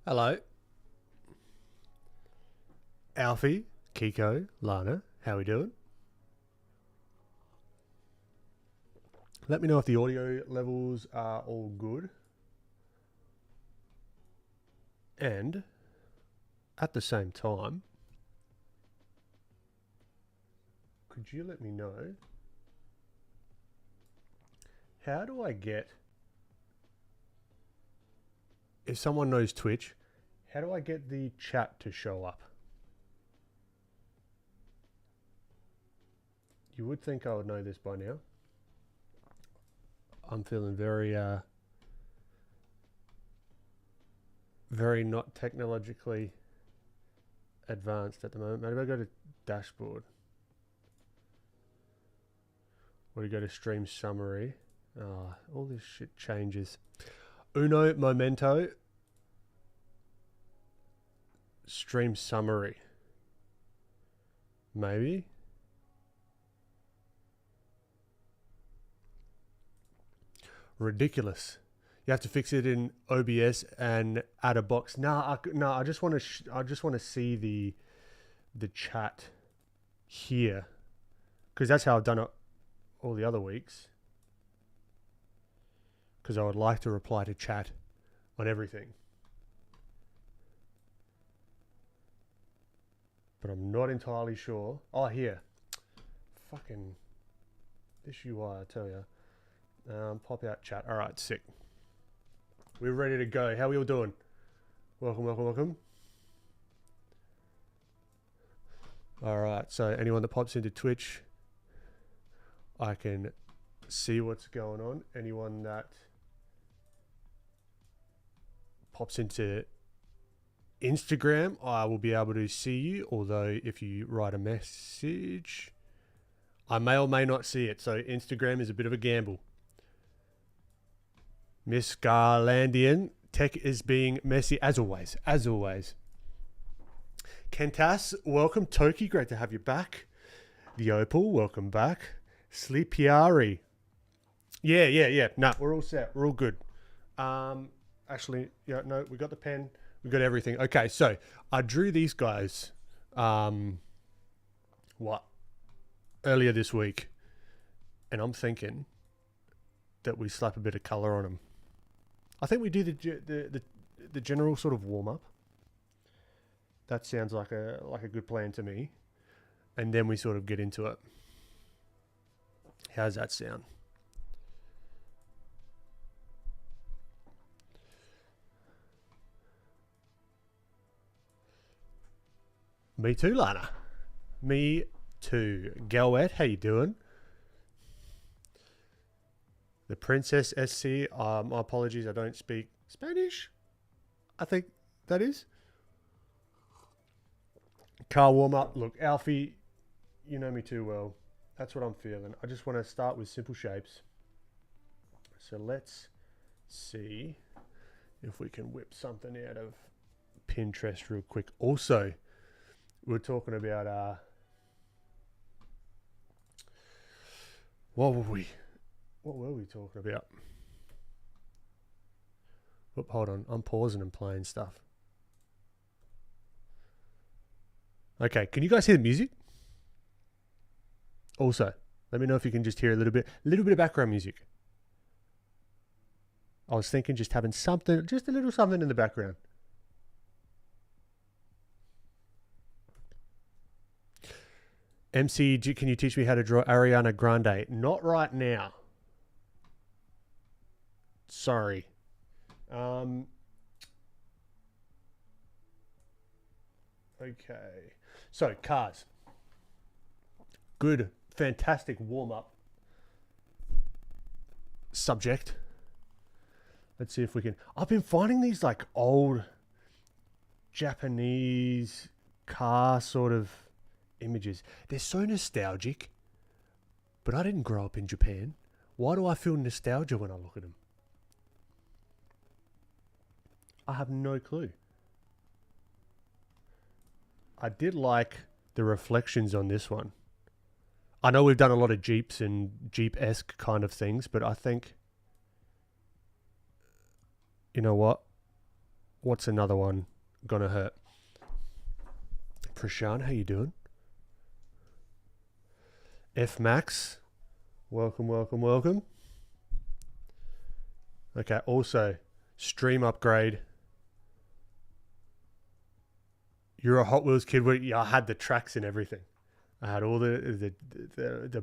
Hello. Alfie, Kiko, Lana, how we doing? Let me know if the audio levels are all good. And at the same time, could you let me know, how do I get, if someone knows Twitch, how do I get the chat to show up? You would think I would know this by now. I'm feeling very not technologically advanced at the moment. Maybe I go to dashboard. Or you go to stream summary. All this shit changes. Uno momento. Stream summary. Maybe. Ridiculous. You have to fix it in OBS and add a box. I just want to see the chat here, because that's how I've done it all the other weeks. Because I would like to reply to chat on everything, but I'm not entirely sure. Oh, here, fucking this UI, I tell you. Pop out chat. All right, sick. We're ready to go. How are we all doing? Welcome. All right, so anyone that pops into Twitch, I can see what's going on. Anyone that pops into Instagram, I will be able to see you, although if you write a message, I may or may not see it. So Instagram is a bit of a gamble. Miss Garlandian, tech is being messy as always. Kentas, welcome. Toki, great to have you back. The Opal, welcome back. Sleepiari. Yeah. No, we're all set. We're all good. Actually, yeah, no, we got the pen. We got everything. Okay, so I drew these guys earlier this week, and I'm thinking that we slap a bit of color on them. I think we do the general sort of warm up. That sounds like a good plan to me, and then we sort of get into it. How's that sound? Me too, Lana. Me too. Galwet, how you doing? The Princess SC, my apologies, I don't speak Spanish. I think that is. Car warm up. Look, Alfie, you know me too well. That's what I'm feeling. I just want to start with simple shapes. So let's see if we can whip something out of Pinterest real quick. Also, we're talking about what were we talking about? Whoop, hold on. I'm pausing and playing stuff. Okay, can you guys hear the music? Also, let me know if you can just hear a little bit of background music. I was thinking just having something, just a little something in the background. MCG, can you teach me how to draw Ariana Grande? Not right now. Sorry. Okay. So, cars. Good, fantastic warm-up subject. Let's see if we can... I've been finding these like old Japanese car sort of images. They're so nostalgic, but I didn't grow up in Japan. Why do I feel nostalgia when I look at them? I have no clue. I did like the reflections on this one. I know we've done a lot of Jeeps and Jeep-esque kind of things, but I think, you know what? What's another one gonna hurt? Prashan, how you doing? F Max, welcome, welcome, welcome. Okay, also stream upgrade. You're a Hot Wheels kid. I had the tracks and everything. I had all the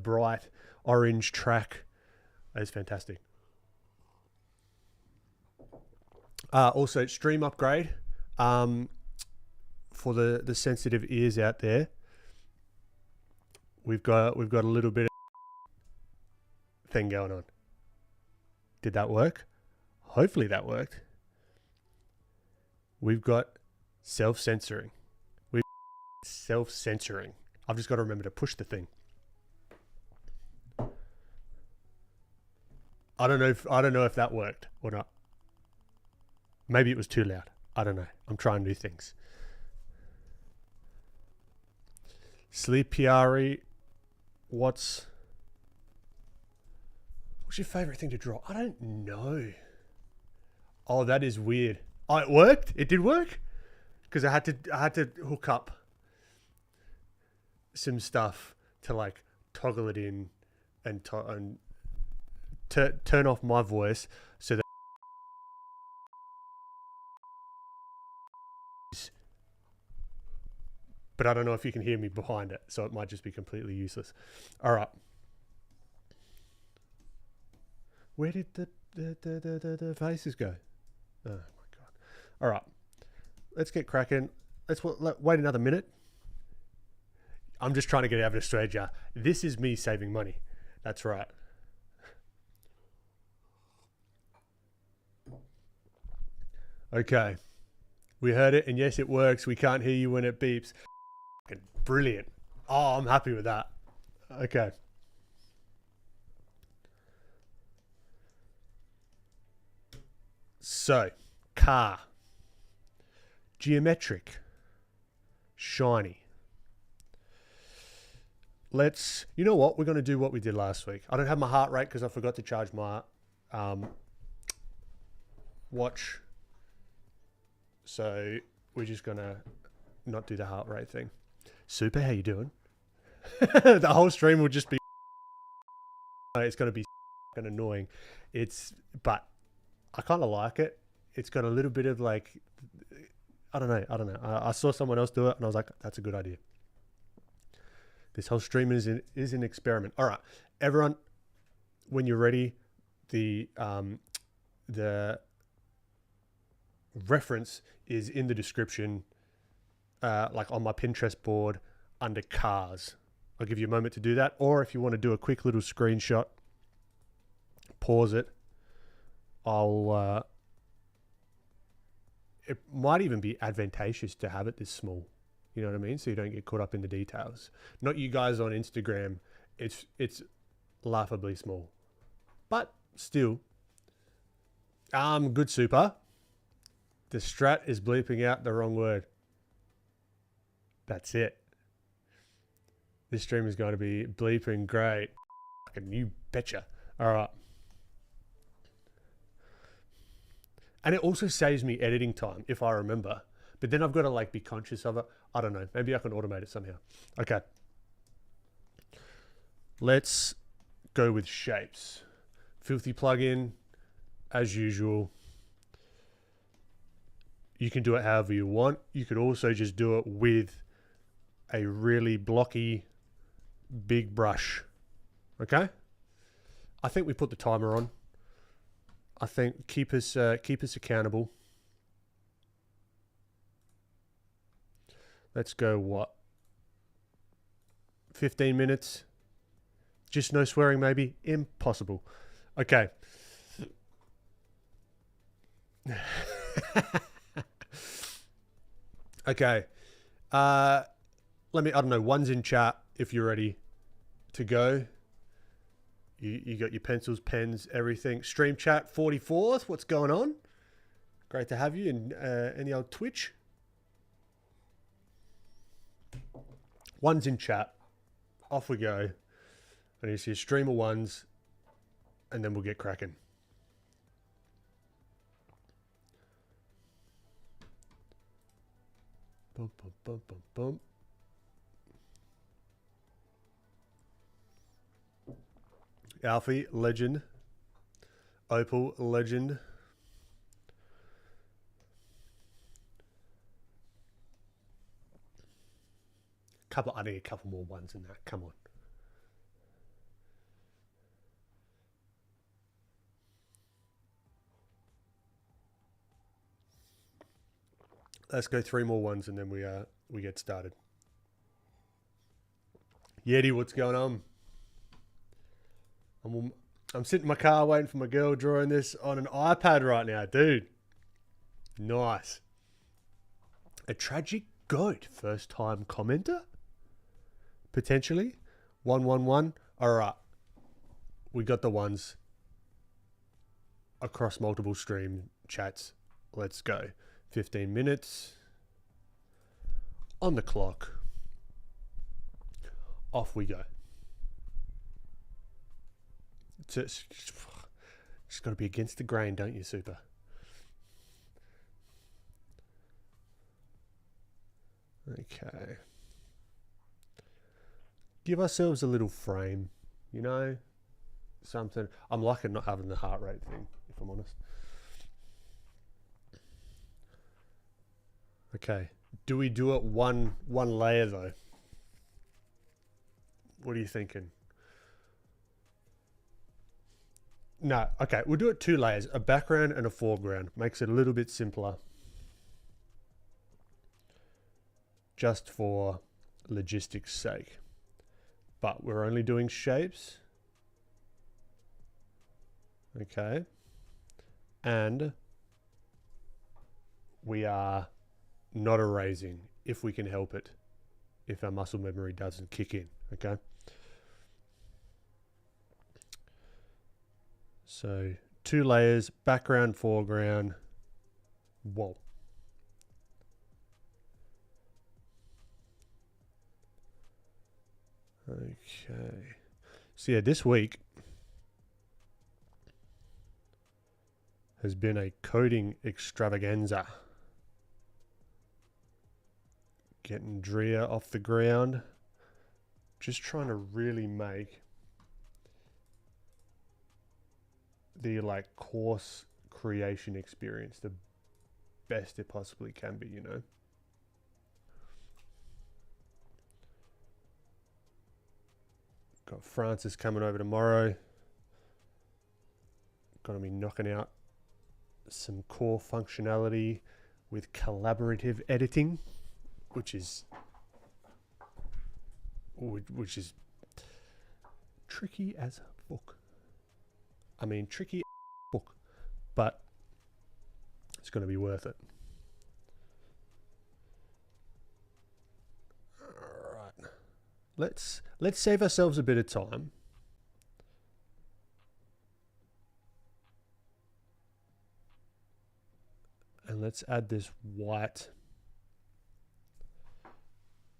bright orange track. That is fantastic. Also, stream upgrade. For the sensitive ears out there, we've got a little bit of thing going on. Did that work? Hopefully that worked. We've got self-censoring. Self-censoring. I've just got to remember to push the thing. I don't know if that worked or not. Maybe it was too loud. I don't know. I'm trying new things. Sleep PRE. What's your favorite thing to draw? I don't know. Oh, that is weird. Oh, it worked. It did work because I had to hook up some stuff to like toggle it in and turn off my voice so that. But I don't know if you can hear me behind it, so it might just be completely useless. All right. Where did the faces go? Oh my god! All right, let's get cracking. Let's wait another minute. I'm just trying to get out of Australia. This is me saving money. That's right. Okay, we heard it, and yes, it works. We can't hear you when it beeps. Brilliant. Oh, I'm happy with that. Okay. So, car. Geometric. Shiny. You know what? We're going to do what we did last week. I don't have my heart rate because I forgot to charge my watch. So, we're just going to not do the heart rate thing. Super, how you doing? The whole stream will just be. It's going to be annoying. But I kind of like it. It's got a little bit of like, I don't know. I saw someone else do it, and I was like, that's a good idea. This whole stream is an experiment. All right, everyone, when you're ready, the reference is in the description. Like on my Pinterest board under cars. I'll give you a moment to do that. Or if you want to do a quick little screenshot, pause it. It might even be advantageous to have it this small. You know what I mean? So you don't get caught up in the details. Not you guys on Instagram. It's laughably small. But still. Good super. The strat is bleeping out the wrong word. That's it. This stream is going to be bleeping great. Fucking you betcha. All right. And it also saves me editing time if I remember. But then I've got to like be conscious of it. I don't know. Maybe I can automate it somehow. Okay. Let's go with shapes. Filthy plugin, as usual. You can do it however you want. You could also just do it with a really blocky big brush. Okay? I think we put the timer on. I think keep us accountable. Let's go what? 15 minutes? Just no swearing maybe? Impossible. Okay. Okay. I don't know, one's in chat if you're ready to go. You got your pencils, pens, everything. Stream chat 44th. What's going on? Great to have you in any old Twitch. One's in chat. Off we go. And you see a stream of ones, and then we'll get cracking. Boom, boom, boom, boom, boom. Alfie, legend. Opal, legend. I need a couple more ones in that. Come on. Let's go 3 more ones and then we get started. Yeti, what's going on? I'm sitting in my car waiting for my girl drawing this on an iPad right now, dude. Nice. A tragic goat first time commenter? Potentially. 111. Alright. We got the ones across multiple stream chats. Let's go. 15 minutes. On the clock. Off we go. Just got to be against the grain, don't you, Super? Okay. Give ourselves a little frame, you know? Something. I'm liking not having the heart rate thing, if I'm honest. Okay. Do we do it one layer, though? What are you thinking? No, okay, we'll do it 2 layers, a background and a foreground. Makes it a little bit simpler. Just for logistics sake. But we're only doing shapes. Okay. And we are not erasing if we can help it. If our muscle memory doesn't kick in, okay? So 2 layers, background, foreground. Whoa. Okay. So yeah, this week has been a coding extravaganza. Getting Drea off the ground. Just trying to really make the like course creation experience the best it possibly can be, you know. Got Francis coming over tomorrow. Gonna be knocking out some core functionality with collaborative editing, which is tricky as fuck. I mean, tricky as fuck, but it's going to be worth it. All right, let's save ourselves a bit of time. And let's add this white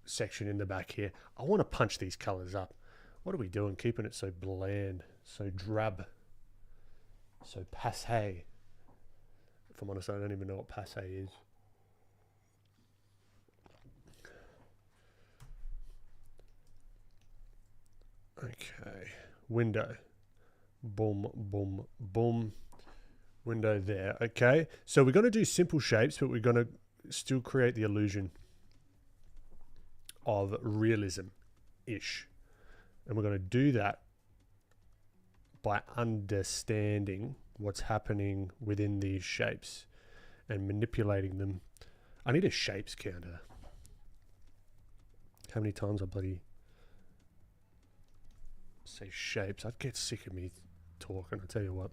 section in the back here. I want to punch these colors up. What are we doing? Keeping it so bland, so drab, so passé. If I'm honest, I don't even know what passé is. Okay, window. Boom, boom, boom. Window there. Okay, so we're going to do simple shapes, but we're going to still create the illusion of realism-ish. And we're going to do that by understanding what's happening within these shapes and manipulating them. I need a shapes counter. How many times I bloody say shapes? I'd get sick of me talking, I tell you what.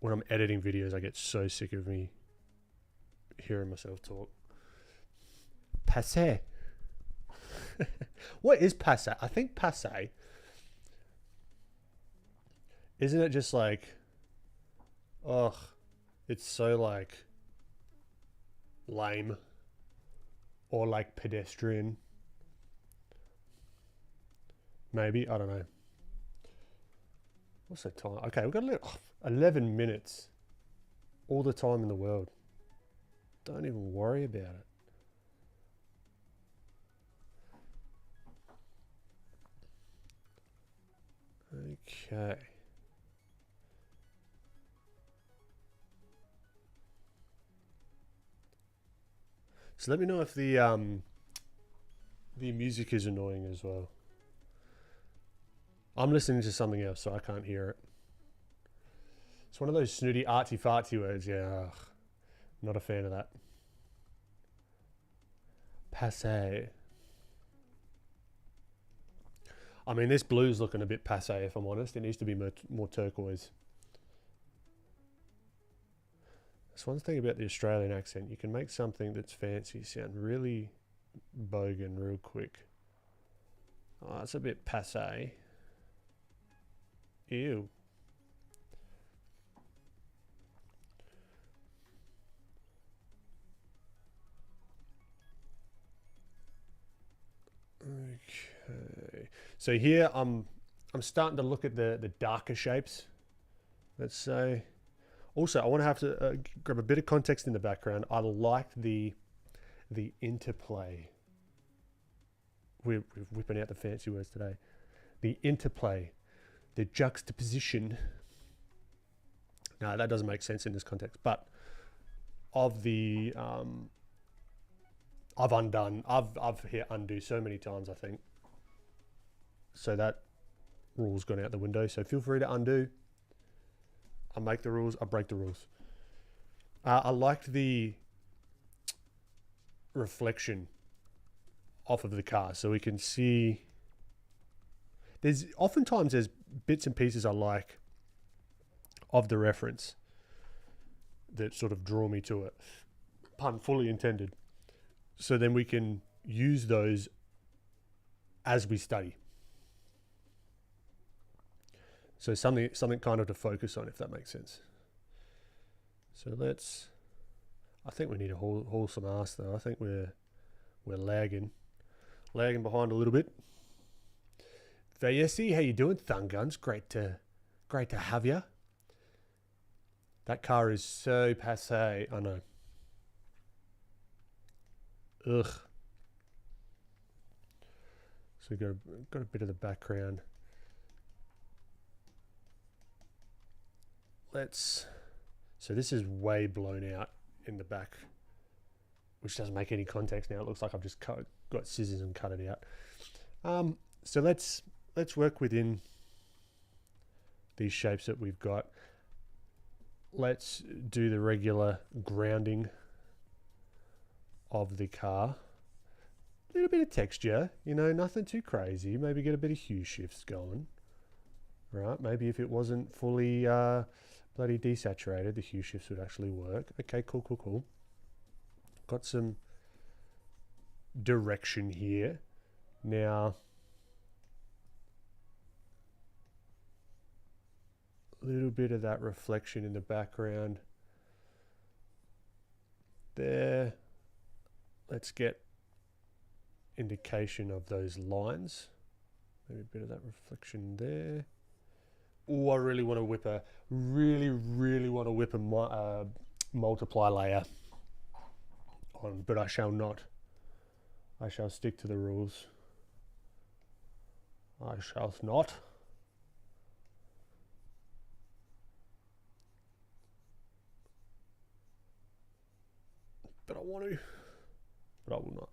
When I'm editing videos, I get so sick of me hearing myself talk. Passé. What is passé? I think passé, isn't it just like, ugh, it's so like lame or like pedestrian? Maybe, I don't know. What's the time? Okay, we've got 11 minutes. All the time in the world. don't even worry about it. Okay. So let me know if the music is annoying as well. I'm listening to something else, so I can't hear it. It's one of those snooty artsy-fartsy words. Yeah, ugh, not a fan of that. Passé. I mean, this blue's looking a bit passé, if I'm honest. It needs to be more turquoise. That's one thing about the Australian accent. You can make something that's fancy sound really bogan real quick. Oh, it's a bit passé. Ew. Okay. So here I'm starting to look at the darker shapes. Let's say. Also, I want to have to grab a bit of context in the background. I liked the interplay. We're whipping out the fancy words today. The interplay, the juxtaposition. No, that doesn't make sense in this context. But of the I've hit undo so many times, I think. So that rule's gone out the window. So feel free to undo. I make the rules, I break the rules. I liked the reflection off of the car, so we can see. Oftentimes there's bits and pieces I like of the reference that sort of draw me to it. Pun fully intended. So then we can use those as we study. So something kind of to focus on, if that makes sense. So I think we need to haul some ass though. I think we're lagging behind a little bit. Vayesi, how you doing? Thunguns, great to have you. That car is so passé. I know. Ugh. So we got a bit of the background. So this is way blown out in the back, which doesn't make any context now. It looks like I've just got scissors and cut it out. So let's work within these shapes that we've got. Let's do the regular grounding of the car. A little bit of texture, nothing too crazy. Maybe get a bit of hue shifts going. Right, maybe if it wasn't fully bloody desaturated, the hue shifts would actually work. Okay, cool. Got some direction here. Now, a little bit of that reflection in the background there. Let's get indication of those lines. Maybe a bit of that reflection there. Oh, I really want to whip a multiply layer on, but I shall not. I shall stick to the rules. I shall not. But I want to. But I will not.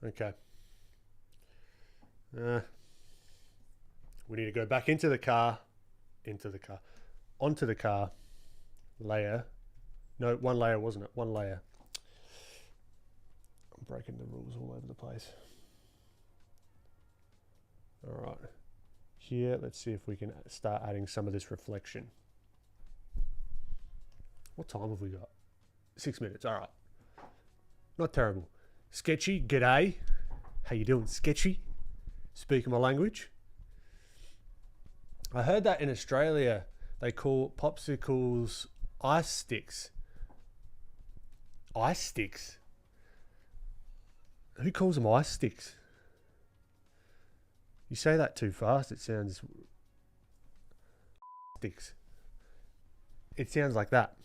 Okay. We need to go back into the car, onto the car, layer. No, one layer, wasn't it? One layer. I'm breaking the rules all over the place. All right. Here, let's see if we can start adding some of this reflection. What time have we got? 6 minutes. All right. Not terrible. Sketchy, g'day. How you doing, Sketchy? Speaking my language. I heard that in Australia they call popsicles ice sticks. Ice sticks? Who calls them ice sticks? You say that too fast, it sounds... Sticks. It sounds like that.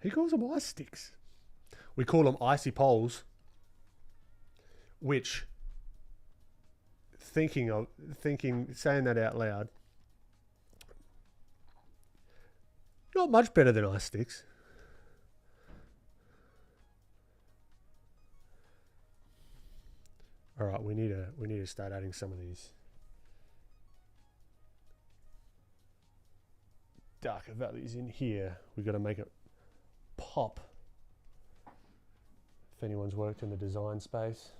He calls them ice sticks. We call them icy poles, which, saying that out loud, not much better than ice sticks. All right, we need to start adding some of these darker values in here. We've got to make it pop. If anyone's worked in the design space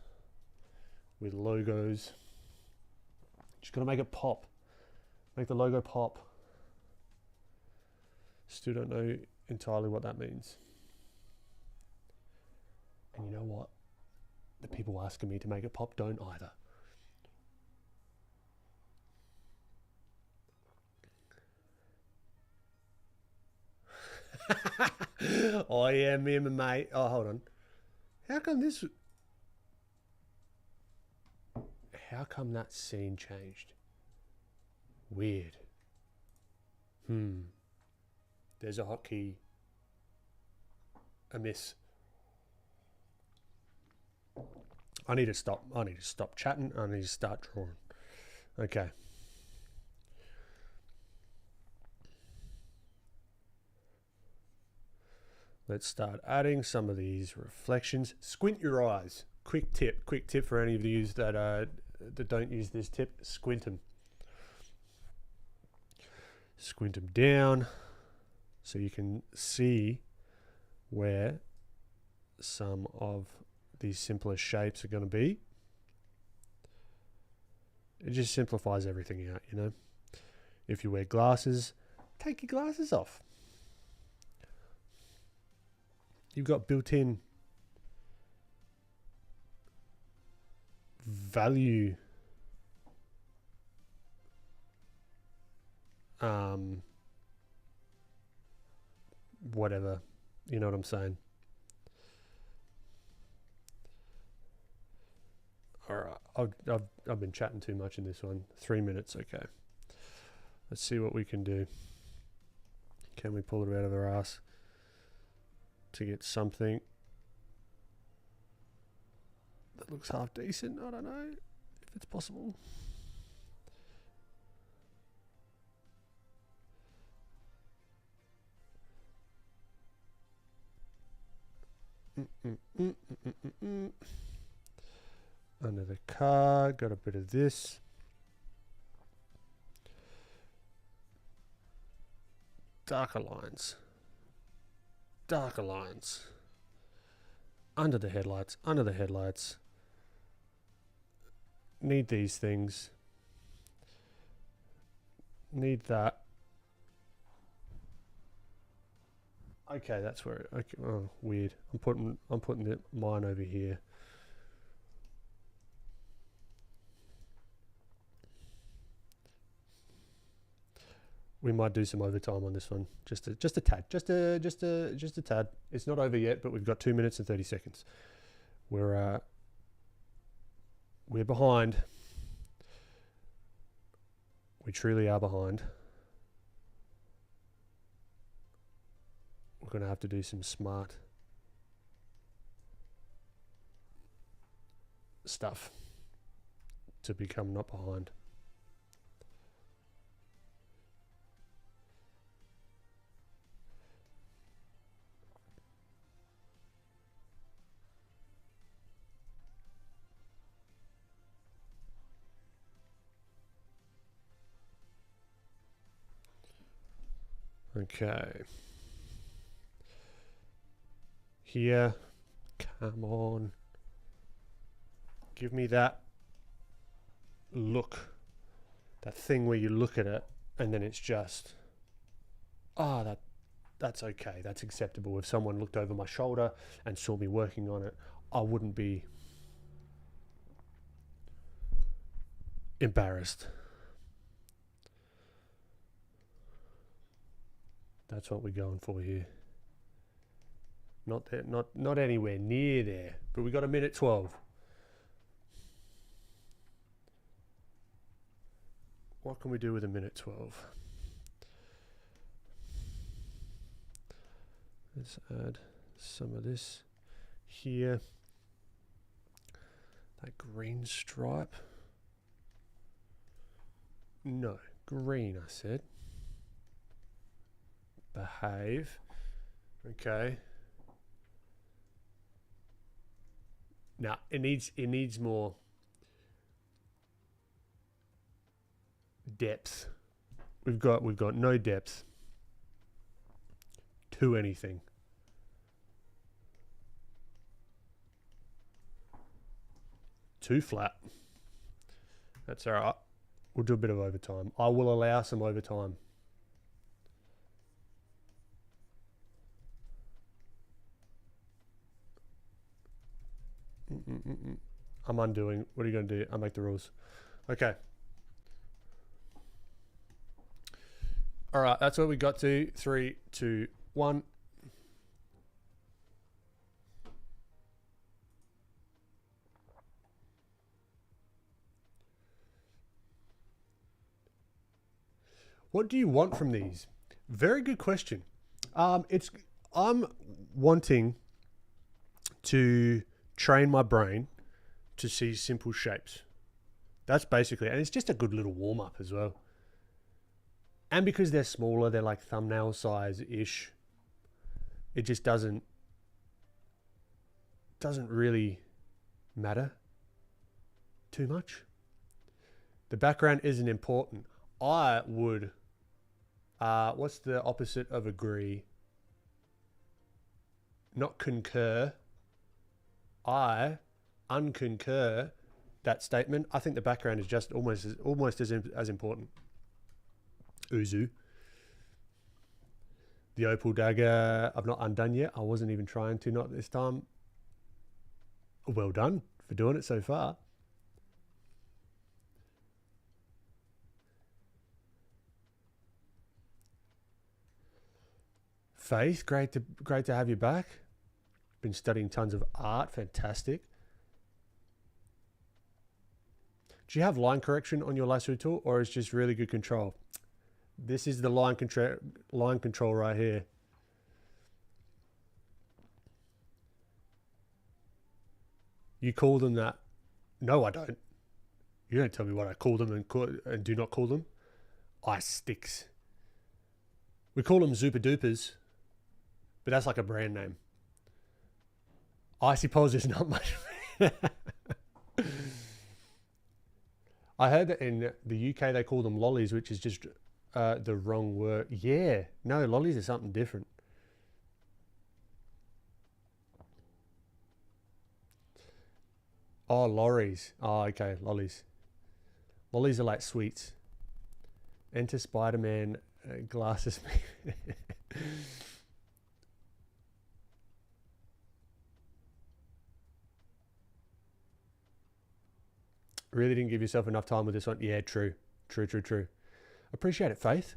with logos, just got to make it pop. Make the logo pop. Still don't know entirely what that means. And you know what? The people asking me to make it pop don't either. Oh yeah, me and my mate. Oh, hold on. How come that scene changed? Weird. There's a hotkey amiss. I need to stop chatting. I need to start drawing. Okay. Let's start adding some of these reflections. Squint your eyes. Quick tip for any of you that don't use this tip. Squint them. Squint them down so you can see where some of these simpler shapes are going to be. It just simplifies everything out, you know. If you wear glasses, take your glasses off. You've got built-in value whatever, you know what I'm saying. All right, I've been chatting too much in this one. 3 minutes, okay. Let's see what we can do. Can we pull it out of our ass to get something that looks half decent? I don't know if it's possible. Under the car, got a bit of this. Darker lines. Darker lines. Under the headlights. Need these things. Need that. Okay, that's where it, okay, oh, weird. I'm putting mine over here. We might do some overtime on this one, just a tad. It's not over yet, but we've got 2 minutes and 30 seconds. We're behind. We truly are behind. We're going to have to do some smart stuff to become not behind. Okay. Here. Come on. Give me that look. That thing where you look at it and then it's just, that's okay. That's acceptable. If someone looked over my shoulder and saw me working on it, I wouldn't be embarrassed. That's what we're going for here. Not there, not anywhere near there. But we got a minute 12. What can we do with a minute 12? Let's add some of this here. That green stripe. No, green, I said. Behave. Okay. Now it needs more depth. We've got no depth to anything. Too flat. That's all right. We'll do a bit of overtime. I will allow some overtime. I'm undoing. What are you going to do? I'll make the rules. Okay. All right. That's what we got to. 3, 2, 1. What do you want from these? Very good question. I'm wanting to train my brain to see simple shapes. That's basically, and it's just a good little warm up as well. And because they're smaller, they're like thumbnail size-ish. It just doesn't really matter too much. The background isn't important. I would, what's the opposite of agree? Not concur. I unconcur that statement. I think the background is just almost as important. Uzu. The opal dagger, I've not undone yet. I wasn't even trying to, not this time. Well done for doing it so far. Faith, great to have you back. Been studying tons of art, fantastic. Do you have line correction on your lasso tool, or is just really good control? This is the line control right here. You call them that? No, I don't. You don't tell me what I call them and do not call them. Ice sticks. We call them Zupa Dupas, but that's like a brand name. Icy Poles is not much. I heard that in the UK they call them lollies, which is just the wrong word. Yeah, no, lollies is something different. Oh, lorries. Oh, okay, lollies. Lollies are like sweets. Enter Spider-Man glasses. Really didn't give yourself enough time with this one. Yeah, true. Appreciate it, Faith.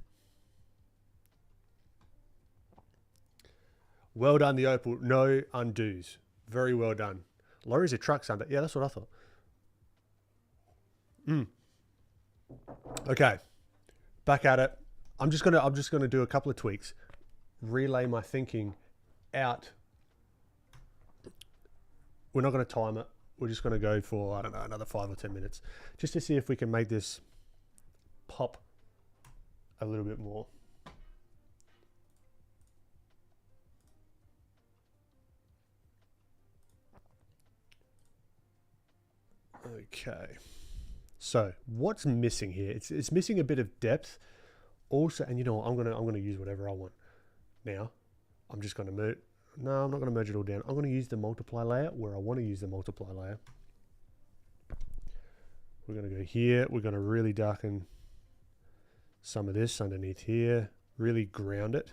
Well done, the opal. No undos. Very well done. Lorries are trucks, aren't they? Yeah, that's what I thought. Okay. Back at it. I'm just gonna do a couple of tweaks. Relay my thinking out. We're not gonna time it. We're just gonna go for, I don't know, another 5 or 10 minutes. Just to see if we can make this pop a little bit more. Okay. So what's missing here? It's missing a bit of depth. Also, and you know what, I'm gonna use whatever I want. Now, I'm just gonna merge. No, I'm not gonna merge it all down. I'm gonna use the multiply layer where I want to use the multiply layer. We're gonna go here. We're gonna really darken some of this underneath here. Really ground it.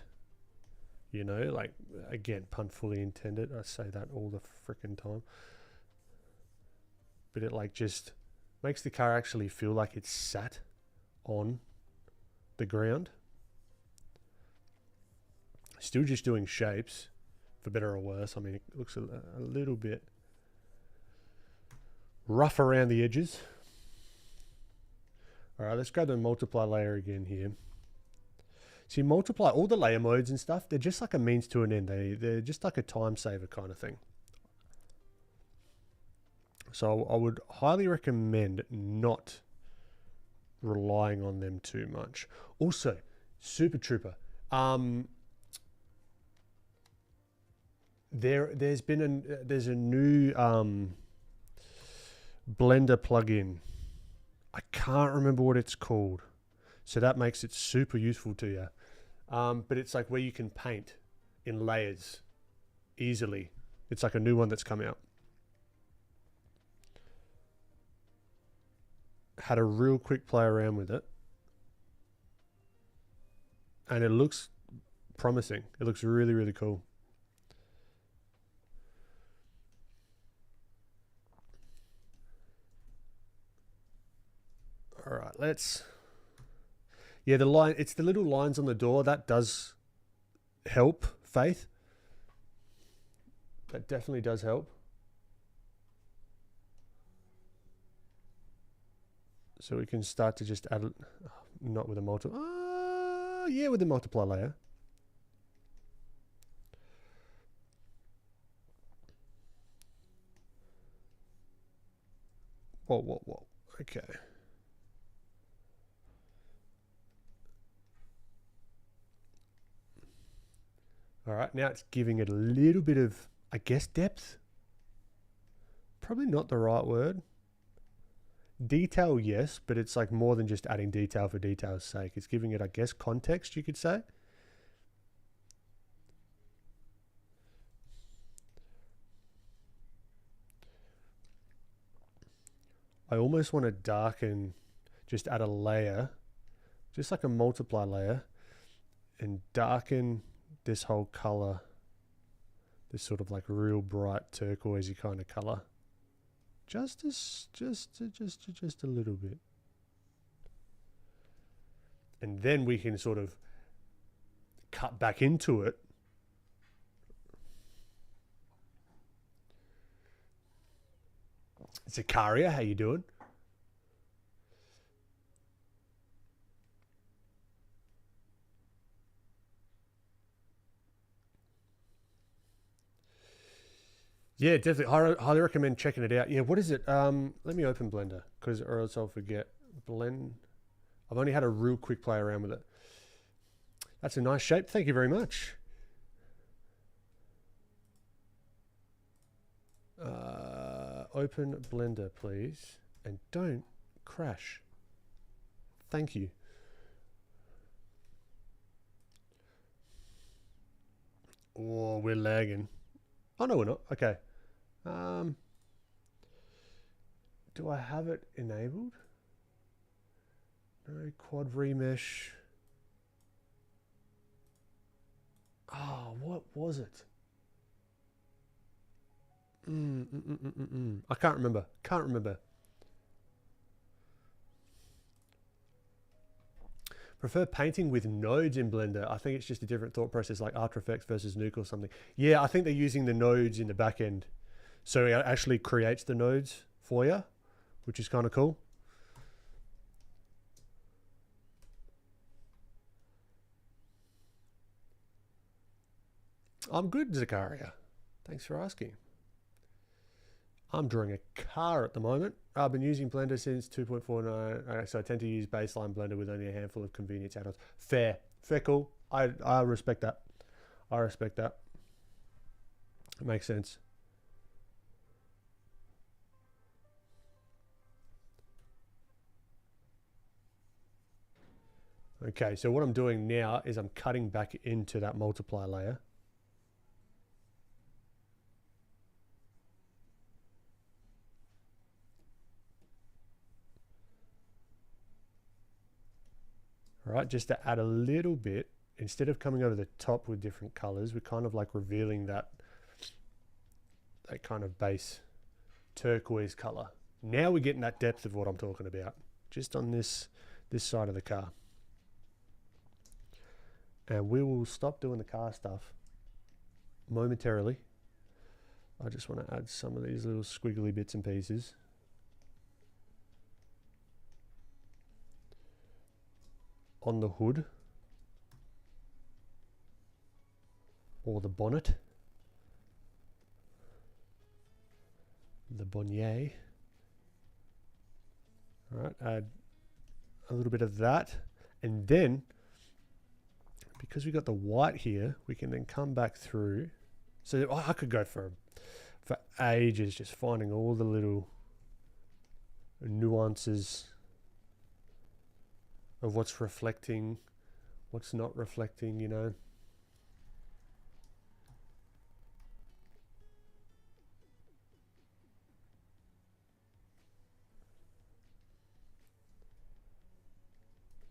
You know, like, again, pun fully intended. I say that all the freaking time. But it like just makes the car actually feel like it's sat on the ground. Still just doing shapes, for better or worse. I mean, it looks a little bit rough around the edges. All right, let's grab the multiply layer again here. So you multiply all the layer modes and stuff. They're just like a means to an end. They're just like a time saver kind of thing. So I would highly recommend not relying on them too much. Also, Super Trooper. There's a new Blender plugin. I can't remember what it's called. So that makes it super useful to you. But it's like where you can paint in layers easily. It's like a new one that's come out. Had a real quick play around with it. And it looks promising. It looks really, really cool. All right, let's... Yeah, it's the little lines on the door. That does help, Faith. That definitely does help. So we can start to just add... Not with a multiple... yeah, with the multiply layer. Whoa. Okay. All right, now it's giving it a little bit of, I guess, depth. Probably not the right word. Detail, yes, but it's like more than just adding detail for detail's sake. It's giving it, I guess, context, you could say. I almost want to darken, just add a layer, just like a multiply layer, and darken this whole color, this sort of like real bright turquoisey kind of color, just a little bit, and then we can sort of cut back into it. Zakaria, how you doing? Yeah, definitely. Highly recommend checking it out. Yeah, what is it? Let me open Blender, or else I'll forget. I've only had a real quick play around with it. That's a nice shape. Thank you very much. Open Blender, please. And don't crash. Thank you. Oh, we're lagging. Oh, no, we're not. Okay. Do I have it enabled? No, quad remesh. Oh, what was it? I can't remember. Prefer painting with nodes in Blender. I think it's just a different thought process, like After Effects versus Nuke or something. Yeah, I think they're using the nodes in the back end. So it actually creates the nodes for you, which is kind of cool. I'm good, Zakaria. Thanks for asking. I'm drawing a car at the moment. I've been using Blender since 2.49, so I tend to use baseline Blender with only a handful of convenience add-ons. Fair, cool. I respect that. It makes sense. Okay, so what I'm doing now is I'm cutting back into that multiply layer. All right, just to add a little bit, instead of coming over the top with different colors, we're kind of like revealing that kind of base turquoise color. Now we're getting that depth of what I'm talking about, just on this side of the car. And we will stop doing the car stuff momentarily. I just want to add some of these little squiggly bits and pieces. On the hood. or the bonnet. The bonnier. All right, add a little bit of that. And then, because we got the white here, we can then come back through. So I could go for ages just finding all the little nuances of what's reflecting, what's not reflecting, you know.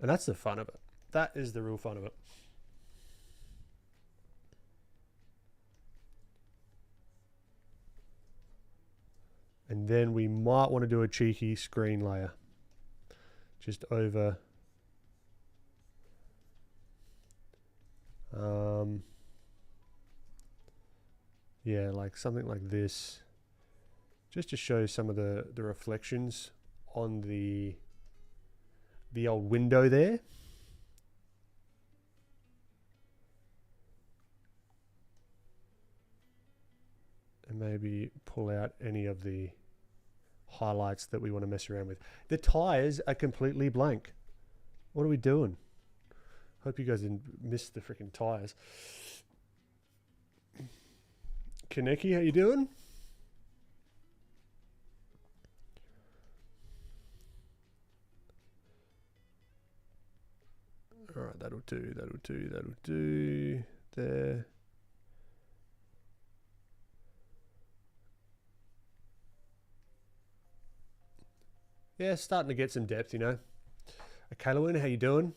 And that's the fun of it. That is the real fun of it. And then we might want to do a cheeky screen layer. Just over. Yeah, like something like this. Just to show some of the reflections on the old window there. And maybe pull out any of the highlights that we want to mess around with. The tires are completely blank. What are we doing? Hope you guys didn't miss the freaking tires. Kaneki, how you doing? All right, that'll do. There. Yeah, starting to get some depth, you know. Kalawin, how you doing?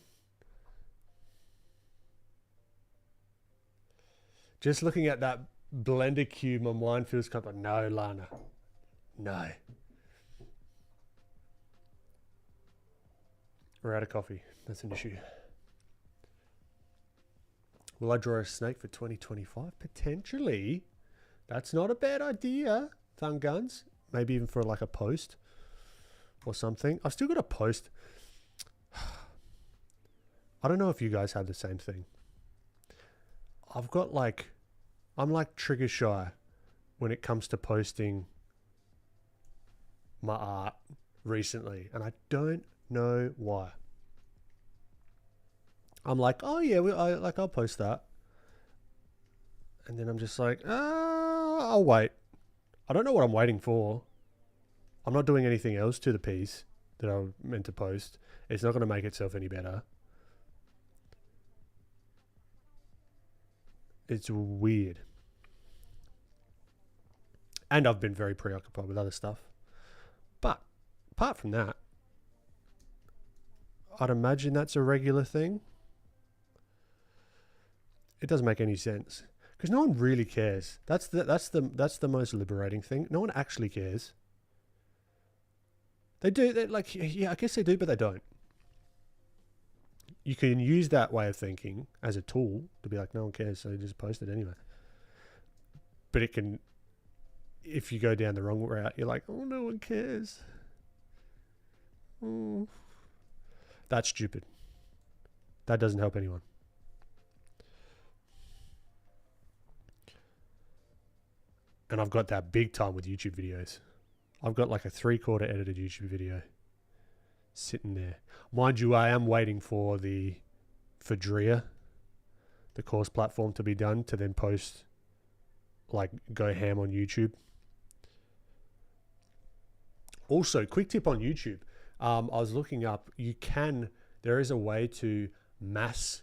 Just looking at that blender cube, my mind feels kind of like, no, Lana. No. We're out of coffee. That's an issue. Will I draw a snake for 2025? Potentially. That's not a bad idea. Thumb guns. Maybe even for like a post or something. I've still got a post. I don't know if you guys have the same thing. I've got like, I'm like trigger shy when it comes to posting my art recently. And I don't know why. I'm like, oh yeah, I'll post that. And then I'm just like, I'll wait. I don't know what I'm waiting for. I'm not doing anything else to the piece that I meant to post. It's not going to make itself any better. It's weird. And I've been very preoccupied with other stuff. But apart from that, I'd imagine that's a regular thing. It doesn't make any sense because no one really cares. That's the most liberating thing. No one actually cares. They do. They like, yeah, I guess they do, but they don't. You can use that way of thinking as a tool to be like, no one cares, so you just post it anyway. But it can, if you go down the wrong route, you're like, oh, no one cares. Oh. That's stupid. That doesn't help anyone. And I've got that big time with YouTube videos. I've got like a 3/4 edited YouTube video sitting there. Mind you, I am waiting for Drea, the course platform, to be done to then post, like, go ham on YouTube. Also, quick tip on YouTube. I was looking up, there is a way to mass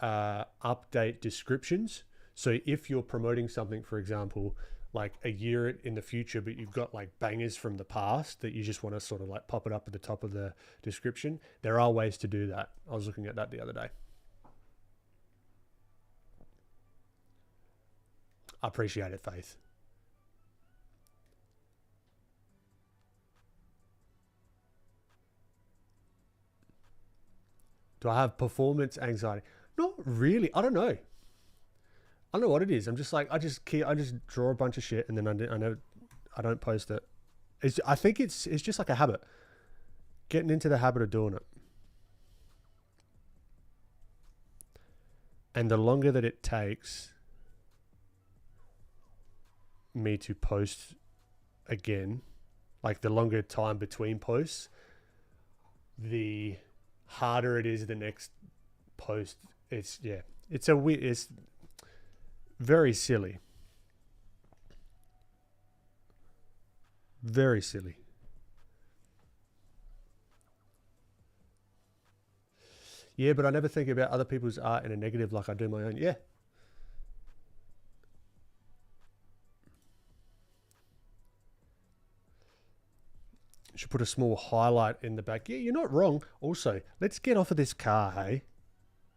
update descriptions. So if you're promoting something, for example, like a year in the future, but you've got like bangers from the past that you just want to sort of like pop it up at the top of the description, there are ways to do that. I was looking at that the other day. I appreciate it, Faith. Do I have performance anxiety? Not really. I don't know. I don't know what it is. I'm just like, I just draw a bunch of shit and then I don't post it. I think it's just like a habit. Getting into the habit of doing it. And the longer that it takes, me to post again, like the longer time between posts, the harder it is the next post. It's it's very silly. Very silly. Yeah, but I never think about other people's art in a negative like I do my own. Yeah. Should put a small highlight in the back. Yeah, you're not wrong. Also, let's get off of this car, hey?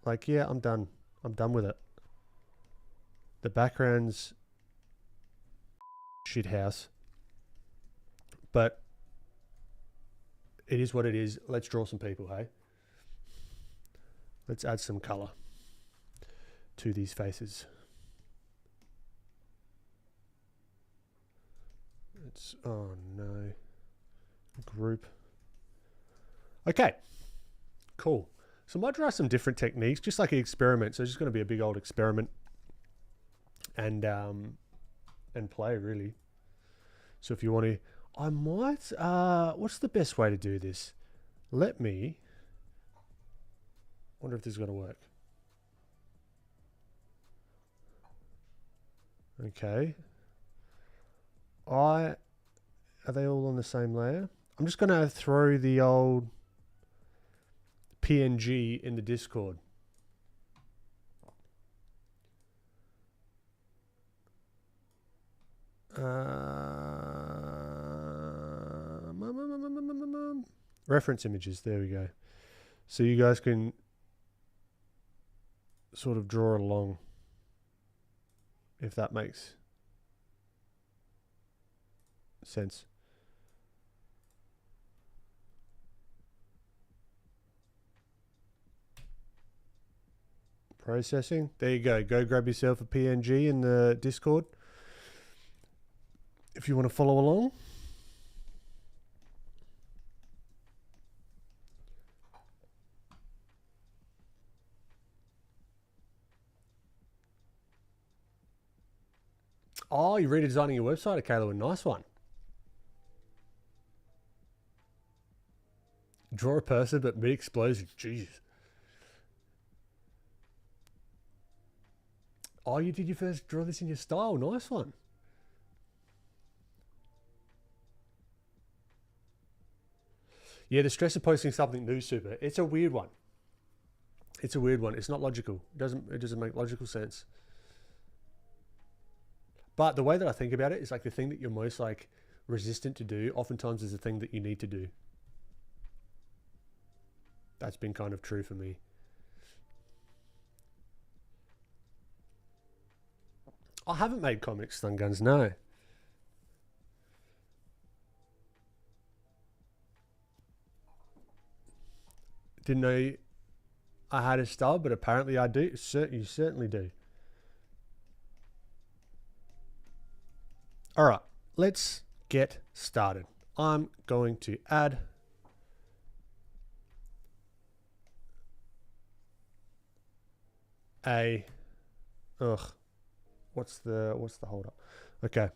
Like, yeah, I'm done. I'm done with it. The background's shit house. But it is what it is. Let's draw some people, hey? Let's add some color to these faces. It's, oh no. Group. Okay, cool. So I might try some different techniques, just like an experiment. So it's just going to be a big old experiment and play, really. So if you want to, I might, what's the best way to do this? Let me, wonder if this is going to work. Okay. Are they all on the same layer? I'm just going to throw the old PNG in the Discord. Reference images. There we go. So you guys can sort of draw along, if that makes sense. Processing. There you go. Go grab yourself a PNG in the Discord if you want to follow along. Oh, you're redesigning your website, Kayla. Nice one. Draw a person, but meat explosion. Jesus. Oh, you did your first draw this in your style. Nice one. Yeah, the stress of posting something new, super. It's a weird one. It's a weird one. It's not logical. It doesn't make logical sense. But the way that I think about it is like the thing that you're most like resistant to do oftentimes is the thing that you need to do. That's been kind of true for me. I haven't made comics, Stun Guns, no. Didn't know I had a style, but apparently I do. You certainly do. All right, let's get started. I'm going to add a, what's the hold up? Okay.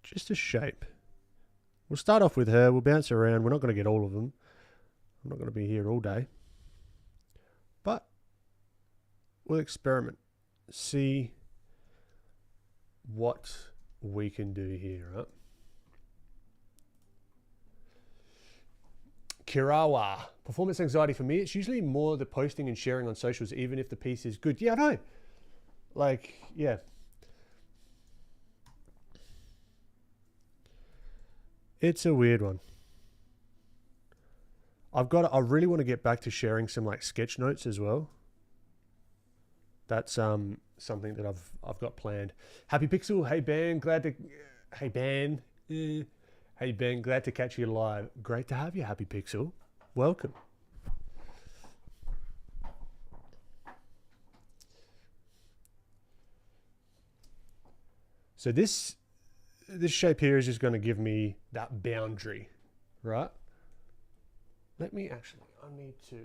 Just a shape. We'll start off with her. We'll bounce around. We're not going to get all of them. I'm not going to be here all day. But we'll experiment. See what we can do here, right? Kirawa. Performance anxiety for me, it's usually more the posting and sharing on socials, even if the piece is good. Yeah, I know. Like, yeah. It's a weird one. I really want to get back to sharing some like sketch notes as well. That's something that I've got planned. Happy Pixel, hey Ben, hey Ben, glad to catch you live. Great to have you, Happy Pixel. Welcome. So this shape here is just going to give me that boundary, right? I need to,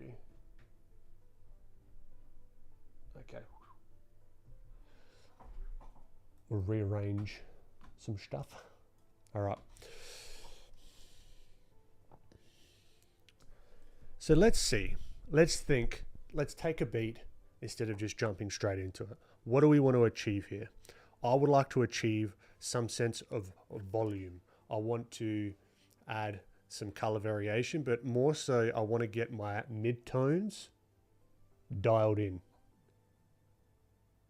Okay. We'll rearrange some stuff. All right. So let's see. Let's think. Let's take a beat instead of just jumping straight into it. What do we want to achieve here? I would like to achieve some sense of volume. I want to add some color variation, but more so I want to get my mid-tones dialed in.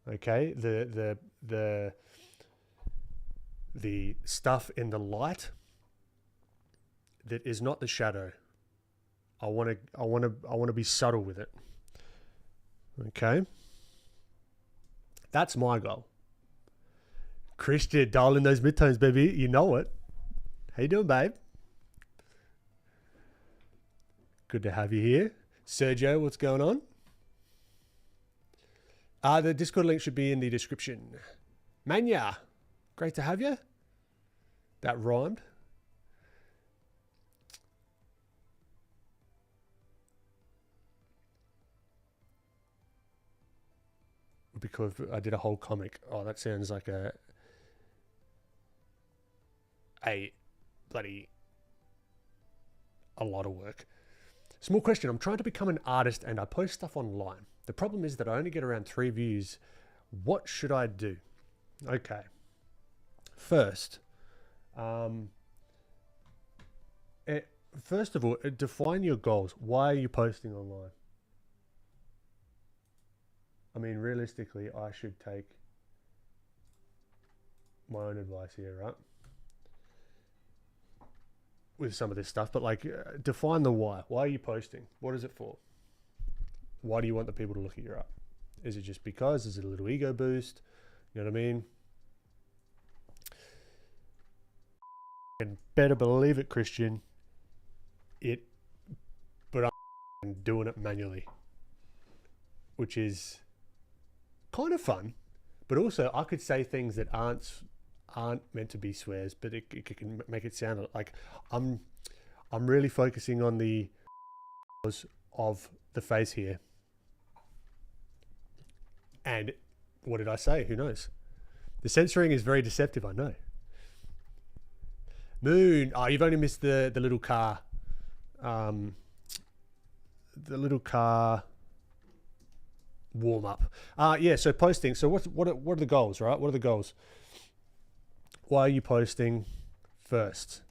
Okay, the stuff in the light that is not the shadow. I want to be subtle with it. Okay, that's my goal. Christian, dial in those midtones, baby. You know it. How you doing, babe? Good to have you here. Sergio, what's going on? The Discord link should be in the description. Manya, great to have you. That rhymed. Because I did a whole comic. Oh, that sounds like a lot of work. Small question. I'm trying to become an artist and I post stuff online. The problem is that I only get around 3 views. What should I do? Okay. First, first of all, define your goals. Why are you posting online? I mean, realistically, I should take my own advice here, right? With some of this stuff, but like, define the why. Why are you posting? What is it for? Why do you want the people to look at your art? Is it just because? Is it a little ego boost? You know what I mean? And better believe it, Christian. But I'm doing it manually, which is kind of fun. But also, I could say things that aren't meant to be swears, but it can make it sound like I'm really focusing on the of the face here. And what did I say? Who knows? The censoring is very deceptive, I know. Moon, oh, you've only missed the little car. The little car warm up. Yeah, so posting. So what are the goals, right? What are the goals? Why are you posting first?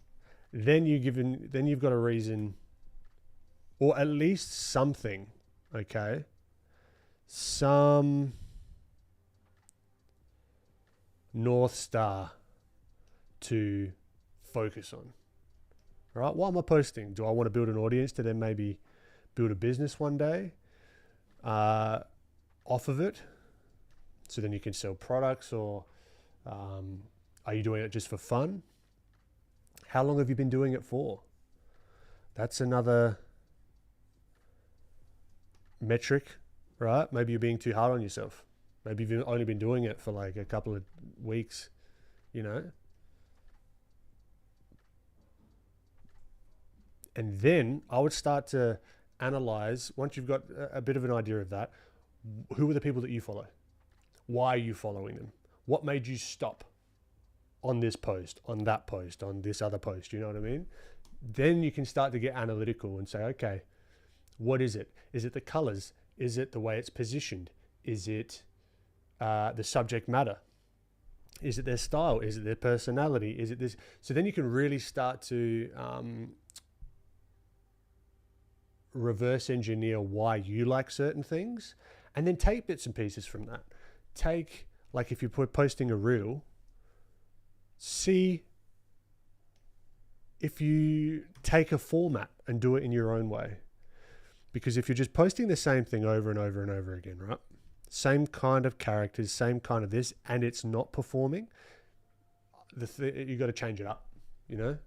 Then you've got a reason, or at least something, okay? Some North Star to focus on. All right, why am I posting? Do I want to build an audience to then maybe build a business one day off of it? So then you can sell products, or are you doing it just for fun? How long have you been doing it for? That's another metric, right? Maybe you're being too hard on yourself. Maybe you've only been doing it for like a couple of weeks, you know? And then I would start to analyze, once you've got a bit of an idea of that, who are the people that you follow? Why are you following them? What made you stop on this post, on that post, on this other post? You know what I mean? Then you can start to get analytical and say, okay, what is it? Is it the colors? Is it the way it's positioned? Is it the subject matter? Is it their style? Is it their personality? Is it this? So then you can really start to reverse engineer why you like certain things, and then take bits and pieces from that. Take, like if you're posting a reel, see if you take a format and do it in your own way. Because if you're just posting the same thing over and over and over again, right? Same kind of characters, same kind of this, and it's not performing, you got to change it up, you know?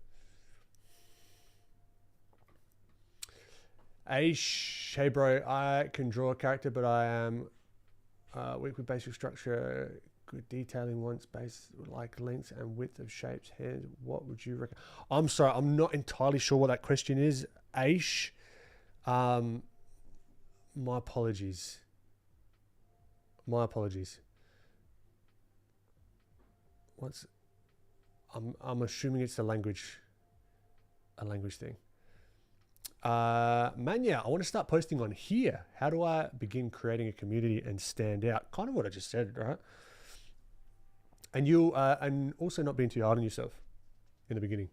Aish, hey bro, I can draw a character, but I am weak with basic structure, good detailing, once base like length and width of shapes, hands. What would you recommend? I'm sorry, I'm not entirely sure what that question is, Aish. My apologies. My apologies. I'm assuming it's a language thing. Manya, I want to start posting on here. How do I begin creating a community and stand out? Kind of what I just said, right? And you and also not being too hard on yourself in the beginning.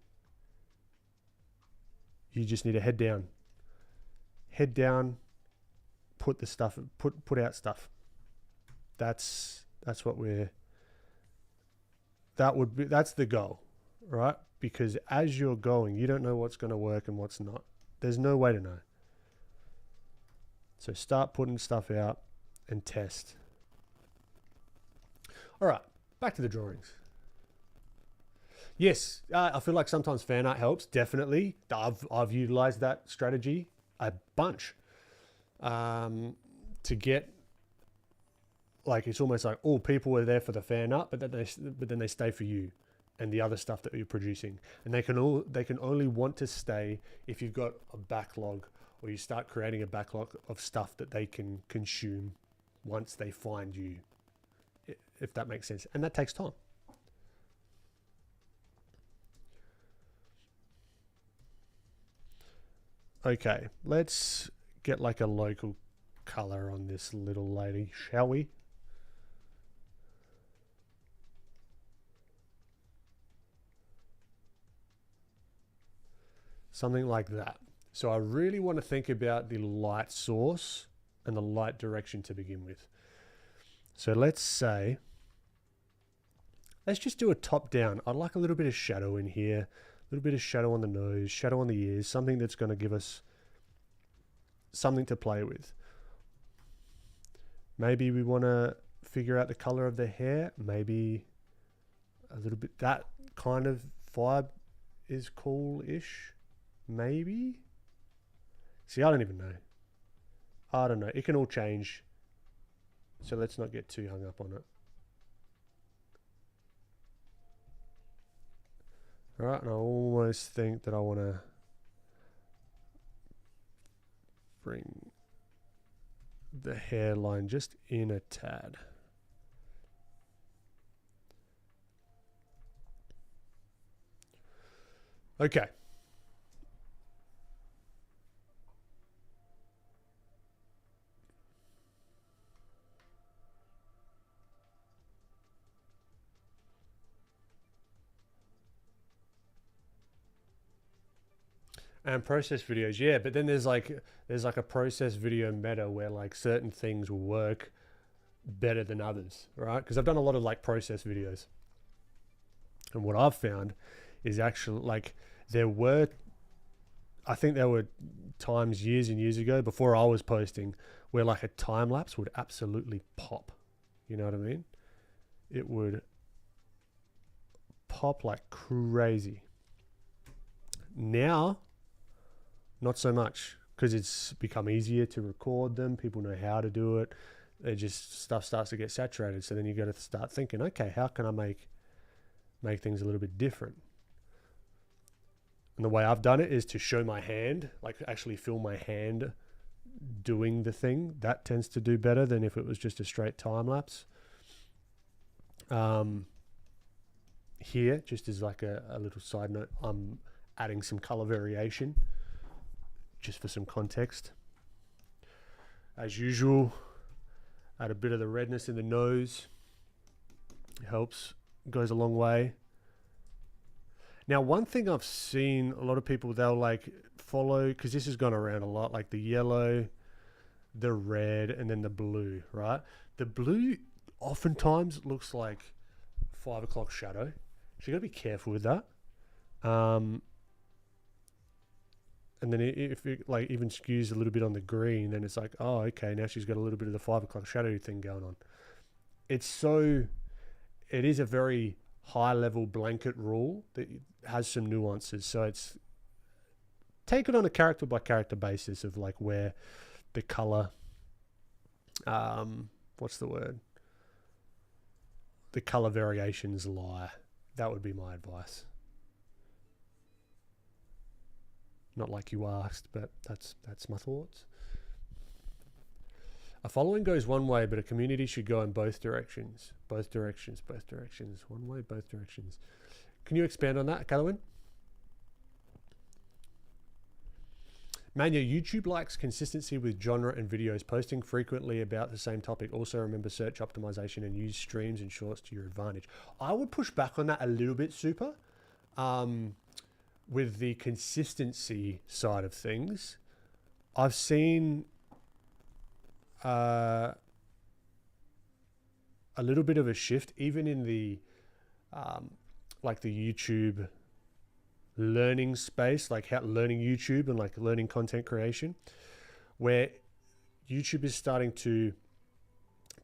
You just need to head down, put the stuff, put out stuff. That's the goal, right? Because as you're going, you don't know what's going to work and what's not. There's no way to know. So start putting stuff out and test. All right, back to the drawings. Yes, I feel like sometimes fan art helps. Definitely, I've utilized that strategy a bunch to get, like, it's almost like, oh, people are there for the fan art, but then they stay for you and the other stuff that you're producing, and they can only want to stay if you've got a backlog, or you start creating a backlog of stuff that they can consume once they find you, if that makes sense. And that takes time. Okay, let's get like a local color on this little lady, shall we? Something like that. So I really want to think about the light source and the light direction to begin with. So let's just do a top down. I'd like a little bit of shadow in here, a little bit of shadow on the nose, shadow on the ears, something that's going to give us something to play with. Maybe we want to figure out the color of the hair. Maybe a little bit, that kind of vibe is cool-ish. Maybe. See, I don't even know. I don't know. It can all change. So let's not get too hung up on it. All right, and I almost think that I want to bring the hairline just in a tad. Okay. And process videos, yeah, but then there's like a process video meta where like certain things will work better than others, right? Because I've done a lot of like process videos, and what I've found is actually like I think there were times years and years ago before I was posting where like a time lapse would absolutely pop. You know what I mean? It would pop like crazy. Now, not so much, because it's become easier to record them. People know how to do it. Stuff starts to get saturated. So then you got to start thinking, okay, how can I make things a little bit different? And the way I've done it is to show my hand, like actually film my hand doing the thing. That tends to do better than if it was just a straight time lapse. Here, just as like a little side note, I'm adding some color variation just for some context. As usual, add a bit of the redness in the nose. It helps, goes a long way. Now, one thing I've seen a lot of people, they'll like follow, because this has gone around a lot, like the yellow, the red, and then the blue, right? The blue oftentimes looks like 5 o'clock shadow. So you got to be careful with that. And then if it like even skews a little bit on the green, then it's like, oh, okay, now she's got a little bit of the 5 o'clock shadow thing going on. It is a very high level blanket rule that has some nuances. So it's take it on a character by character basis of like where the color, what's the word? The color variations lie. That would be my advice. Not like you asked, but that's my thoughts. A following goes one way, but a community should go in both directions. Both directions, both directions. One way, both directions. Can you expand on that, Callowin? Mania, YouTube likes consistency with genre and videos, posting frequently about the same topic. Also remember search optimization and use streams and shorts to your advantage. I would push back on that a little bit, Super, with the consistency side of things. I've seen a little bit of a shift, even in the like the YouTube learning space, like how learning YouTube and like learning content creation, where YouTube is starting to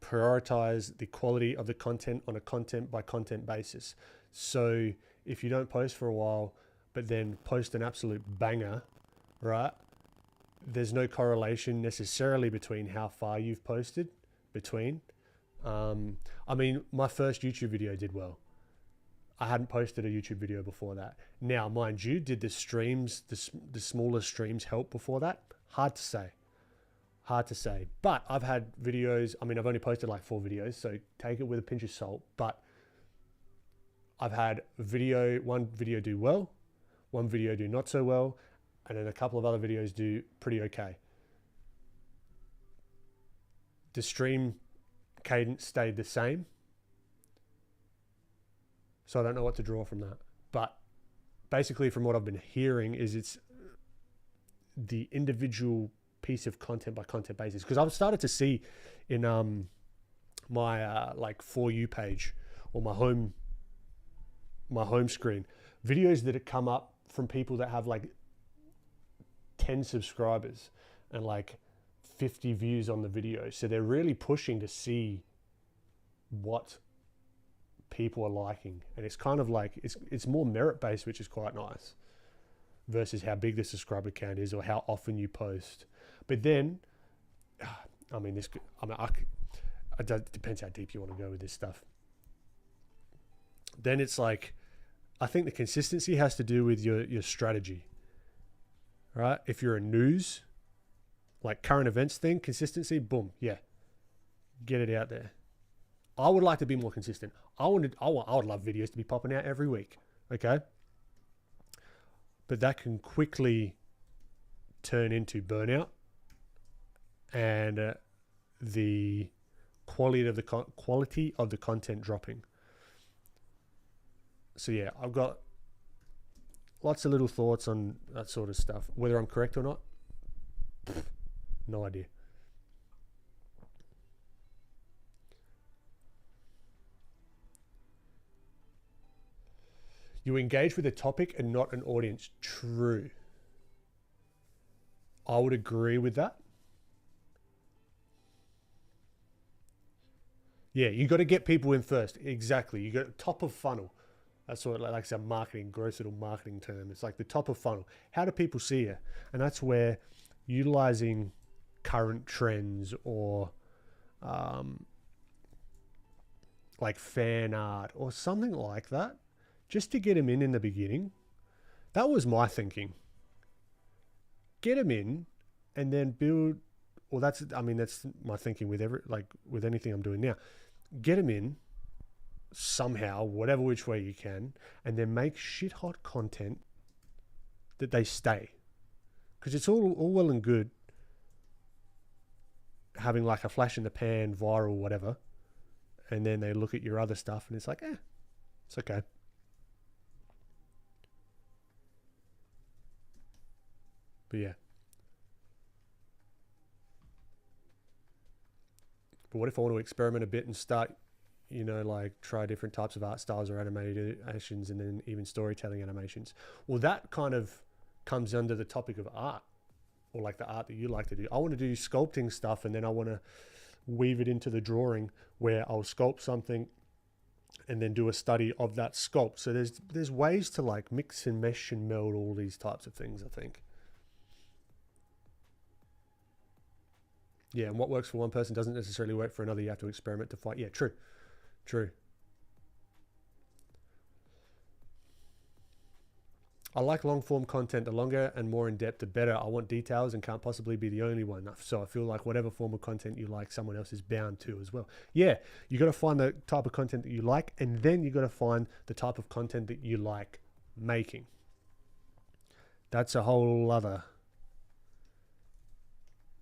prioritize the quality of the content on a content by content basis. So if you don't post for a while, but then post an absolute banger, right? There's no correlation necessarily between how far you've posted between. I mean, my first YouTube video did well. I hadn't posted a YouTube video before that. Now, mind you, did the streams, the smaller streams help before that? Hard to say. Hard to say. But I've had videos, I mean, I've only posted like 4 videos, so take it with a pinch of salt. But I've had one video do well, one video do not so well, and then a couple of other videos do pretty okay. The stream cadence stayed the same. So I don't know what to draw from that. But basically from what I've been hearing is it's the individual piece of content by content basis. Because I've started to see in my like For You page or my home screen, videos that have come up from people that have like 10 subscribers and like 50 views on the video. So they're really pushing to see what people are liking, and it's kind of like it's more merit based, which is quite nice, versus how big the subscriber count is or how often you post. But then I mean it depends how deep you want to go with this stuff. Then it's like, I think the consistency has to do with your strategy, right? If you're a news, like current events thing, consistency, boom, yeah, get it out there. I would like to be more consistent. I would love videos to be popping out every week, okay? But that can quickly turn into burnout and the quality of the content dropping. So yeah, I've got lots of little thoughts on that sort of stuff. Whether I'm correct or not, no idea. You engage with a topic and not an audience. True. I would agree with that. Yeah, you got to get people in first. Exactly. You got top of funnel. That's sort of like some marketing, gross little marketing term. It's like the top of funnel. How do people see you? And that's where utilizing current trends or like fan art or something like that, just to get them in the beginning. That was my thinking. Get them in and then build, or that's my thinking with with anything I'm doing now. Get them in somehow, whatever which way you can, and then make shit hot content that they stay. Because it's all well and good having like a flash in the pan, viral, whatever, and then they look at your other stuff and it's like, it's okay. But yeah. But what if I want to experiment a bit and start, like try different types of art styles or animations and then even storytelling animations? Well, that kind of comes under the topic of art, or like the art that you like to do. I want to do sculpting stuff, and then I want to weave it into the drawing where I'll sculpt something and then do a study of that sculpt. So there's ways to like mix and mesh and meld all these types of things, I think. Yeah, and what works for one person doesn't necessarily work for another. You have to experiment to find. Yeah, true. I like long form content. The longer and more in depth, the better. I want details and can't possibly be the only one. So I feel like whatever form of content you like, someone else is bound to as well. Yeah, you got to find the type of content that you like, and then you got to find the type of content that you like making. That's a whole other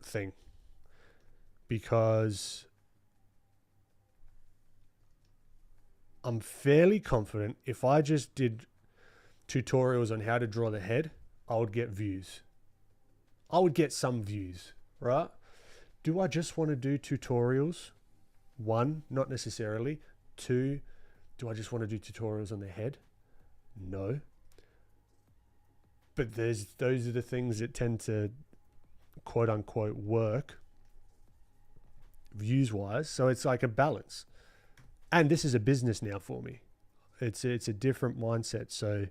thing, because I'm fairly confident if I just did tutorials on how to draw the head, I would get views. I would get some views, right? Do I just want to do tutorials? One, not necessarily. Two, do I just want to do tutorials on the head? No. But those are the things that tend to quote unquote work views wise. So it's like a balance. And this is a business now for me. It's a different mindset. So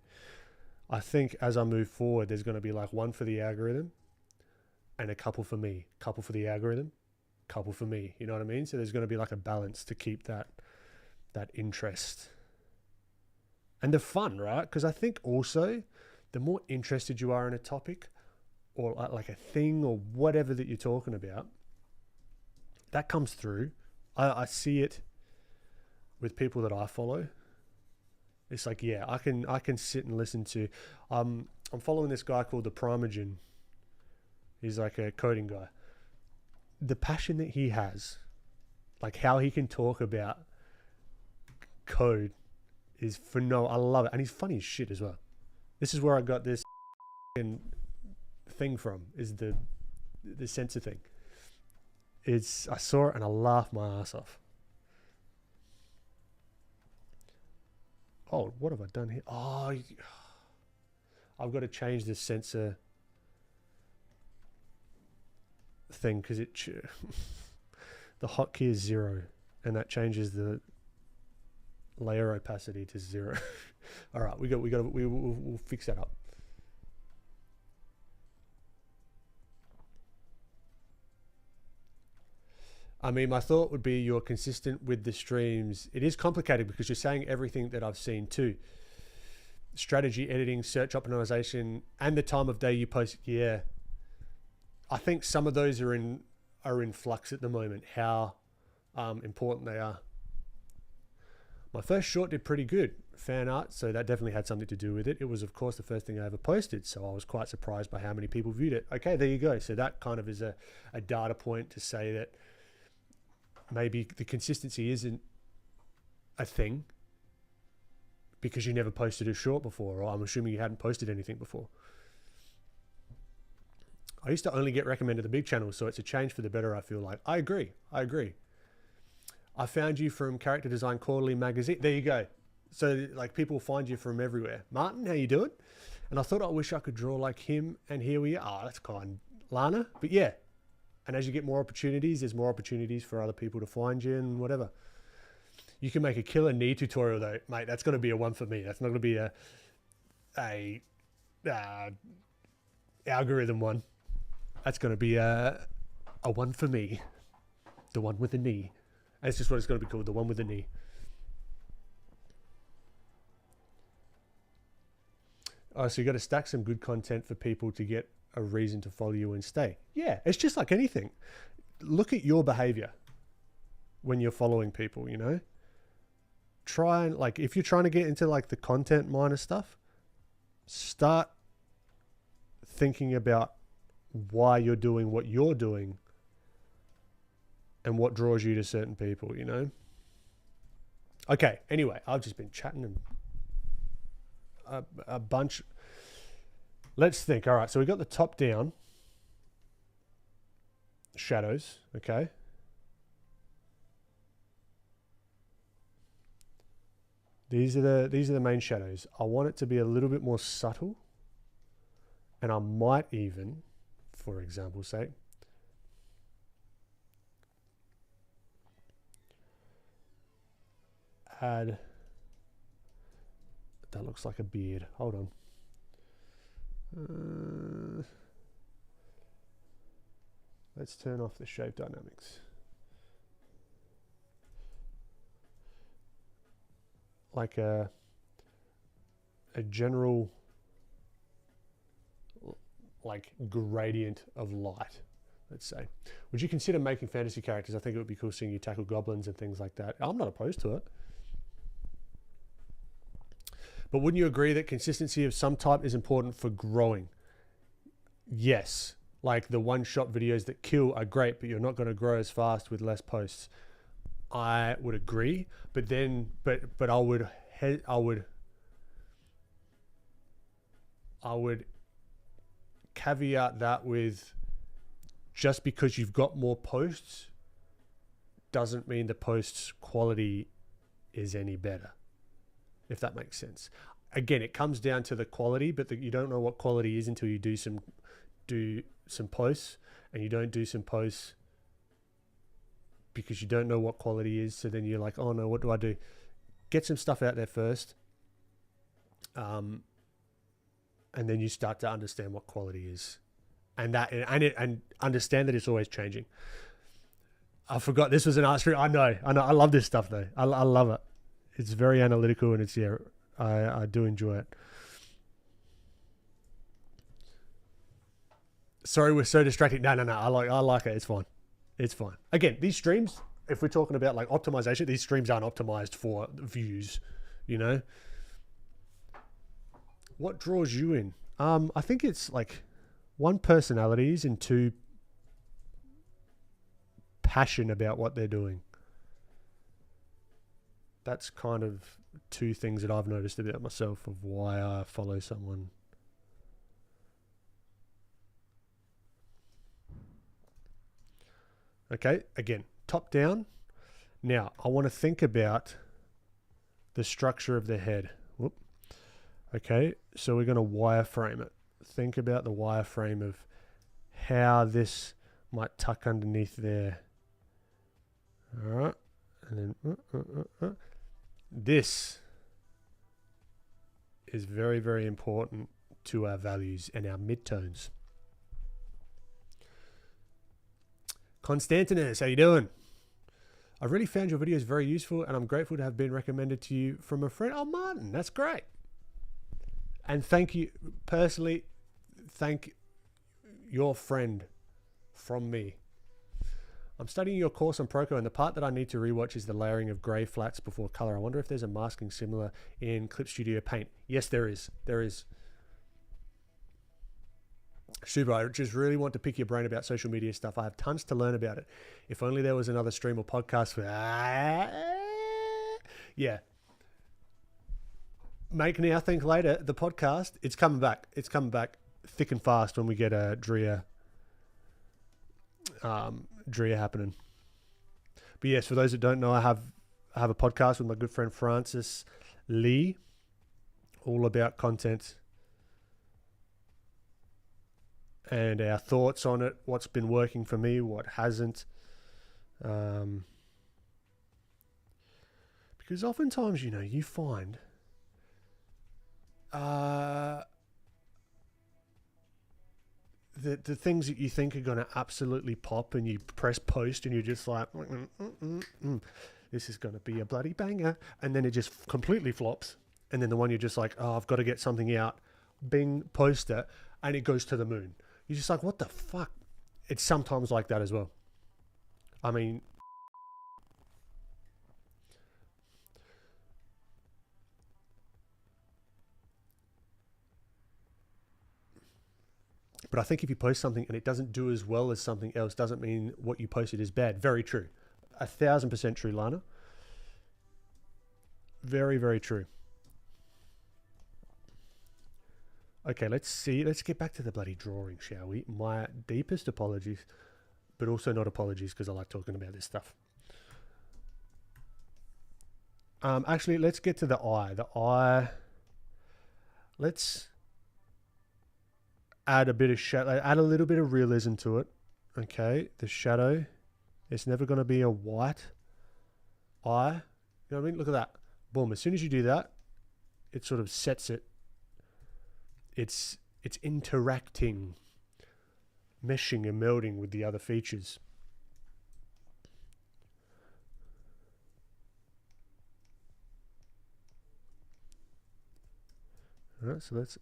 I think as I move forward, there's going to be like one for the algorithm and a couple for me, couple for the algorithm, couple for me. You know what I mean? So there's going to be like a balance to keep that interest and the fun, right? Because I think also the more interested you are in a topic or like a thing or whatever that you're talking about, that comes through. I see it with people that I follow. It's like, yeah, I can sit and listen to. I'm following this guy called the Primogen. He's like a coding guy. The passion that he has, like how he can talk about code, is phenomenal. I love it, and he's funny as shit as well. This is where I got this thing from. Is the sensor thing. I saw it and I laughed my ass off. Oh, what have I done here? Oh, I've got to change the sensor thing because the hotkey is 0, and that changes the layer opacity to 0. All right, we'll fix that up. I mean, my thought would be you're consistent with the streams. It is complicated because you're saying everything that I've seen too. Strategy, editing, search optimization, and the time of day you post. Yeah. I think some of those are in flux at the moment, how important they are. My first short did pretty good, fan art, so that definitely had something to do with it. It was, of course, the first thing I ever posted, so I was quite surprised by how many people viewed it. Okay, there you go. So that kind of is a data point to say that maybe the consistency isn't a thing because you never posted a short before, or I'm assuming you hadn't posted anything before. I used to only get recommended the big channels, so it's a change for the better, I feel like. I agree. I found you from Character Design Quarterly magazine. There you go. So like people find you from everywhere. Martin, how you doing? And I thought I wish I could draw like him, and here we are. Oh, that's kind. Lana. But yeah. And as you get more opportunities, there's more opportunities for other people to find you and whatever. You can make a killer knee tutorial though, mate. That's going to be a one for me. That's not going to be a algorithm one. That's going to be a one for me. The one with the knee. That's just what it's going to be called. The one with the knee. Oh, so you got to stack some good content for people to get a reason to follow you and stay. Yeah, it's just like anything. Look at your behavior when you're following people, you know? Try and, like, if you're trying to get into like the content minor stuff, start thinking about why you're doing what you're doing and what draws you to certain people, you know? Okay, anyway, I've just been chatting and a bunch. Let's think. All right, so we got the top down shadows, okay? These are the main shadows. I want it to be a little bit more subtle, and I might even, for example's sake, add, that looks like a beard. Hold on. Let's turn off the shape dynamics. Like a general like gradient of light, let's say. Would you consider making fantasy characters? I think it would be cool seeing you tackle goblins and things like that. I'm not opposed to it. But wouldn't you agree that consistency of some type is important for growing? Yes. Like the one-shot videos that kill are great, but you're not going to grow as fast with less posts. I would agree, but then, but I would caveat that with, just because you've got more posts doesn't mean the post's quality is any better, if that makes sense. Again, it comes down to the quality, but you don't know what quality is until you do some posts, and you don't do some posts because you don't know what quality is. So then you're like, oh no, what do I do? Get some stuff out there first. And then you start to understand what quality is, and understand that it's always changing. I forgot this was an art stream. I know. I love this stuff though. I love it. It's very analytical, and it's, I do enjoy it. Sorry, we're so distracting. No. I like it. It's fine. It's fine. Again, these streams, if we're talking about like optimization, these streams aren't optimized for views, you know? What draws you in? I think it's like 1, personalities, and 2, passion about what they're doing. That's kind of 2 things that I've noticed about myself of why I follow someone. Okay, again, top down. Now, I want to think about the structure of the head. Whoop. Okay, so we're going to wireframe it. Think about the wireframe of how this might tuck underneath there. All right, and then this is very, very important to our values and our midtones. Constantinus, how you doing? I've really found your videos very useful, and I'm grateful to have been recommended to you from a friend. Oh, Martin, that's great. And thank you, personally, thank your friend from me. I'm studying your course on Proko, and the part that I need to rewatch is the layering of grey flats before color. I wonder if there's a masking similar in Clip Studio Paint. Yes, there is. There is. Super, I just really want to pick your brain about social media stuff. I have tons to learn about it. If only there was another stream or podcast for... Yeah. Make Now, Think Later, the podcast, it's coming back. It's coming back thick and fast when we get a Drea happening. But yes, for those that don't know, I have a podcast with my good friend Francis Lee, all about content and our thoughts on it, what's been working for me, what hasn't. Because oftentimes, you find the things that you think are going to absolutely pop, and you press post and you're just like, this is going to be a bloody banger. And then it just completely flops. And then the one you're just like, oh, I've got to get something out. Bing, post it. And it goes to the moon. You're just like, what the fuck? It's sometimes like that as well. I mean, but I think if you post something and it doesn't do as well as something else, doesn't mean what you posted is bad. Very true. 1,000% true, Lana. Very, very true. Okay, let's see. Let's get back to the bloody drawing, shall we? My deepest apologies, but also not apologies, because I like talking about this stuff. Actually, let's get to the eye. The eye. Let's add a bit of shadow. Add a little bit of realism to it. Okay, the shadow. It's never going to be a white eye. You know what I mean? Look at that. Boom. As soon as you do that, it sort of sets it. It's interacting, meshing and melding with the other features. All right, so let's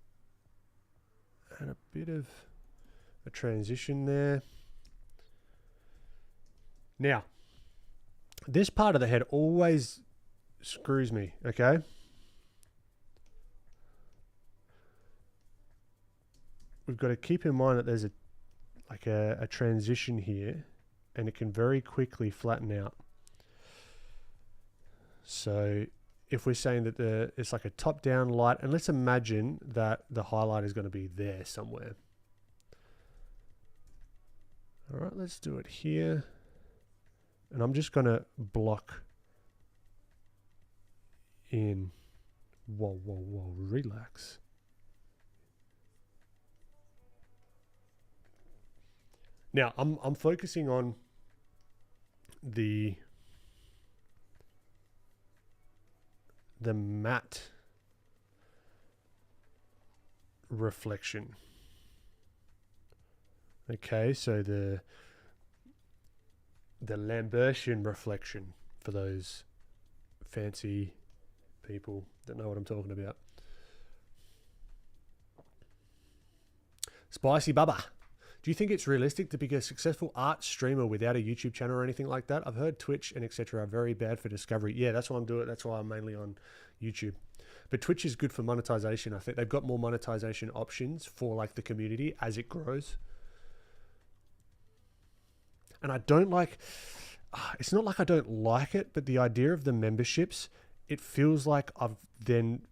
add a bit of a transition there. Now, this part of the head always screws me, okay? We've got to keep in mind that there's a transition here, and it can very quickly flatten out. So if we're saying that it's like a top-down light, and let's imagine that the highlight is going to be there somewhere. All right, let's do it here. And I'm just going to block in. Whoa, whoa, whoa, relax. Now, I'm focusing on the matte reflection. Okay, so the Lambertian reflection, for those fancy people that know what I'm talking about. Spicy Bubba. Do you think it's realistic to be a successful art streamer without a YouTube channel or anything like that? I've heard Twitch and etc. are very bad for discovery. Yeah, that's why I'm doing it. That's why I'm mainly on YouTube. But Twitch is good for monetization. I think they've got more monetization options for like the community as it grows. And I don't like, it's not like I don't like it, but the idea of the memberships, it feels like I've then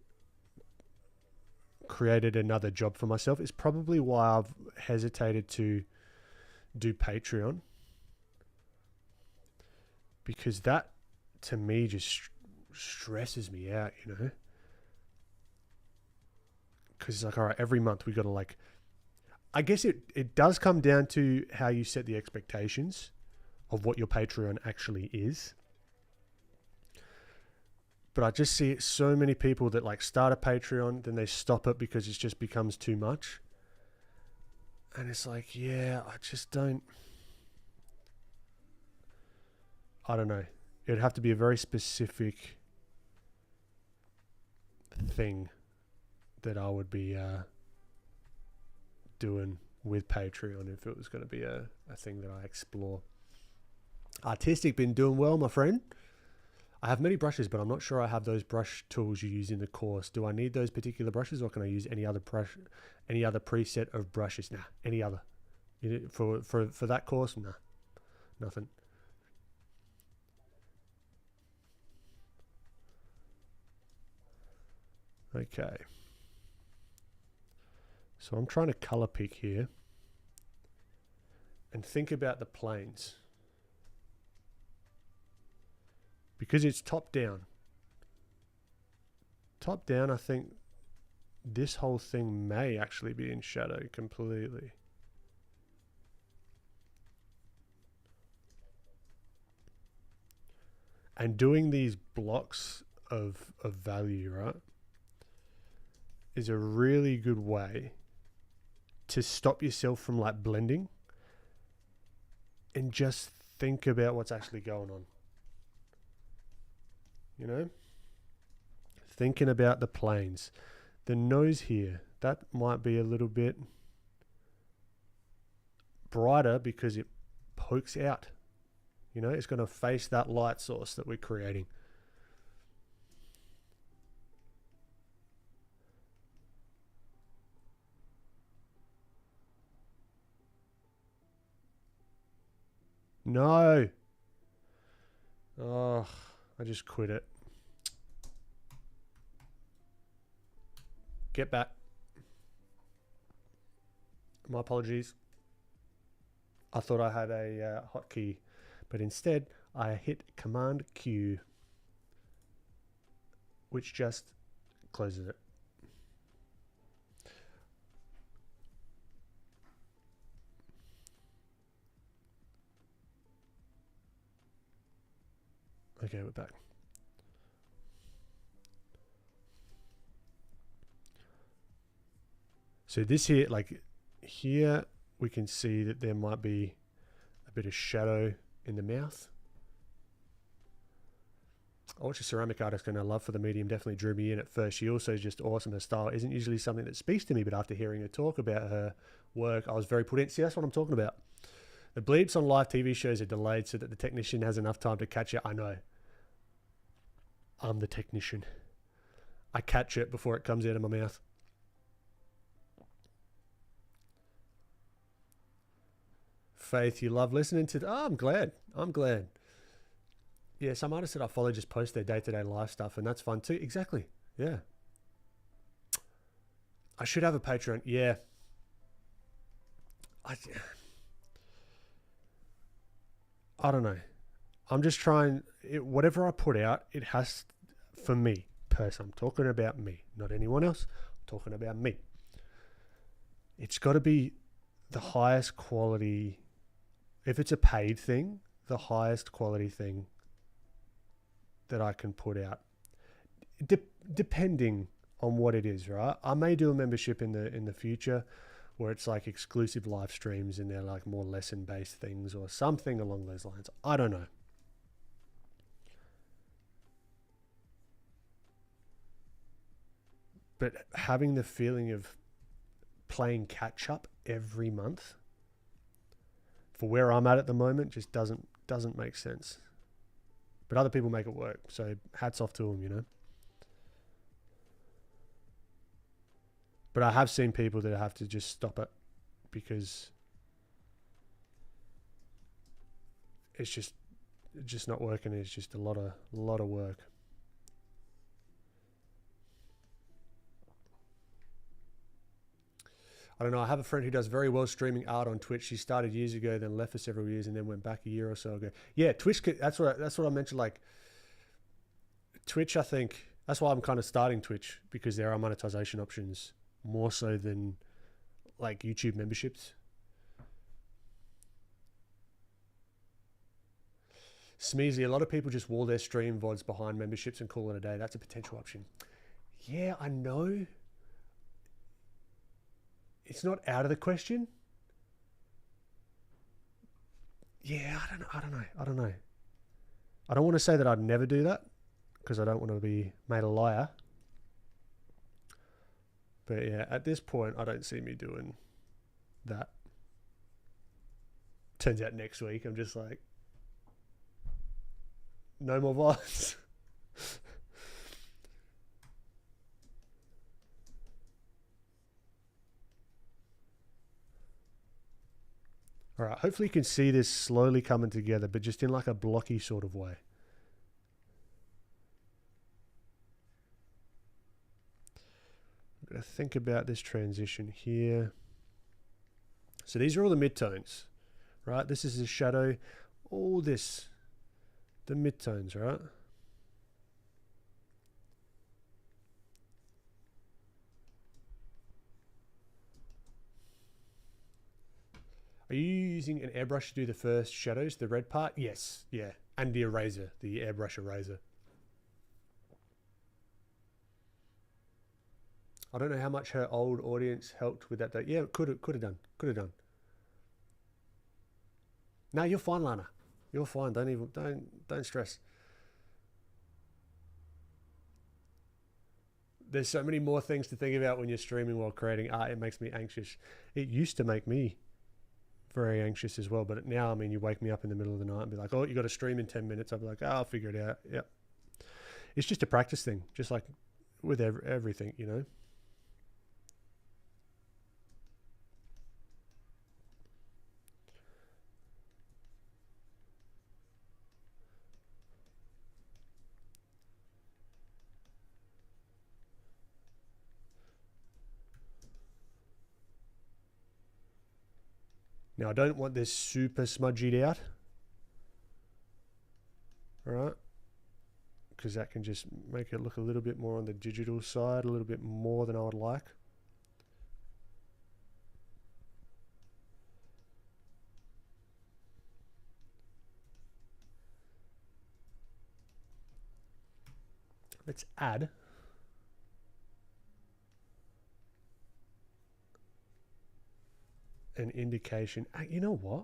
created another job for myself. It's probably why I've hesitated to do Patreon, because that to me just stresses me out, you know, because it's like, all right, every month we got to like, I guess it does come down to how you set the expectations of what your Patreon actually is. But I just see so many people that like start a Patreon, then they stop it because it just becomes too much. And it's like, yeah, I just don't, I don't know. It'd have to be a very specific thing that I would be doing with Patreon if it was going to be a thing that I explore. Artistic been doing well, my friend. I have many brushes, but I'm not sure I have those brush tools you use in the course. Do I need those particular brushes, or can I use any other brush, any other preset of brushes? Nah, any other. For that course, nah, nothing. Okay. So I'm trying to color pick here and think about the planes. Because it's top down. Top down, I think this whole thing may actually be in shadow completely. And doing these blocks of value, right, is a really good way to stop yourself from like blending and just think about what's actually going on. You know, thinking about the planes, the nose here, that might be a little bit brighter because it pokes out. You know, it's going to face that light source that we're creating. No. Oh, I just quit it. Get back. My apologies. I thought I had a hotkey, but instead I hit Command Q, which just closes it. Okay, we're back. So this here, like here, we can see that there might be a bit of shadow in the mouth. I watched a ceramic artist and her love for the medium definitely drew me in at first. She also is just awesome. Her style isn't usually something that speaks to me, but after hearing her talk about her work. I was very put in. See, that's what I'm talking about. The bleeps on live TV shows are delayed so that the technician has enough time to catch it. I know. I'm the technician. I catch it before it comes out of my mouth. Faith, you love listening to... Oh, I'm glad. I'm glad. Yeah, some artists that I follow just post their day-to-day life stuff, and that's fun too. Exactly. Yeah. I should have a Patreon. Yeah. I don't know. I'm just trying... whatever I put out, it has... For me, person. I'm talking about me. Not anyone else. I'm talking about me. It's got to be the highest quality... If it's a paid thing, the highest quality thing that I can put out. Depending on what it is, right? I may do a membership in the future where it's like exclusive live streams and they're like more lesson-based things or something along those lines. I don't know. But having the feeling of playing catch-up every month for where I'm at the moment just doesn't make sense. But other people make it work, so hats off to them, you know. But I have seen people that have to just stop it because it's just not working. It's just a lot of work. I don't know. I have a friend who does very well streaming art on Twitch. She started years ago, then left for several years, and then went back a year or so ago. Yeah, Twitch. That's what I mentioned. Like Twitch, I think that's why I'm kind of starting Twitch, because there are monetization options more so than like YouTube memberships. Smeezy, a lot of people just wall their stream VODs behind memberships and call it a day. That's a potential option. Yeah, I know. It's not out of the question. Yeah, I don't know. I don't want to say that I'd never do that because I don't want to be made a liar. But yeah, at this point, I don't see me doing that. Turns out next week, I'm just like, no more VODs. All right, hopefully you can see this slowly coming together, but just in like a blocky sort of way. I'm going to think about this transition here. So these are all the midtones, right? This is the shadow. All this, the midtones, right? Are you using an airbrush to do the first shadows, the red part? Yes, yeah. And the eraser, the airbrush eraser. I don't know how much her old audience helped with that. Yeah, could have done. No, you're fine, Lana. You're fine. Don't stress. There's so many more things to think about when you're streaming while creating art. It makes me anxious. It used to make me very anxious as well, but now, I mean, you wake me up in the middle of the night and be like, oh, you got to stream in 10 minutes. I'll be like, oh, I'll figure it out. Yep. It's just a practice thing, just like with everything, you know. Now, I don't want this super smudgied out. All right. Because that can just make it look a little bit more on the digital side, a little bit more than I would like. Let's add an indication. You know what?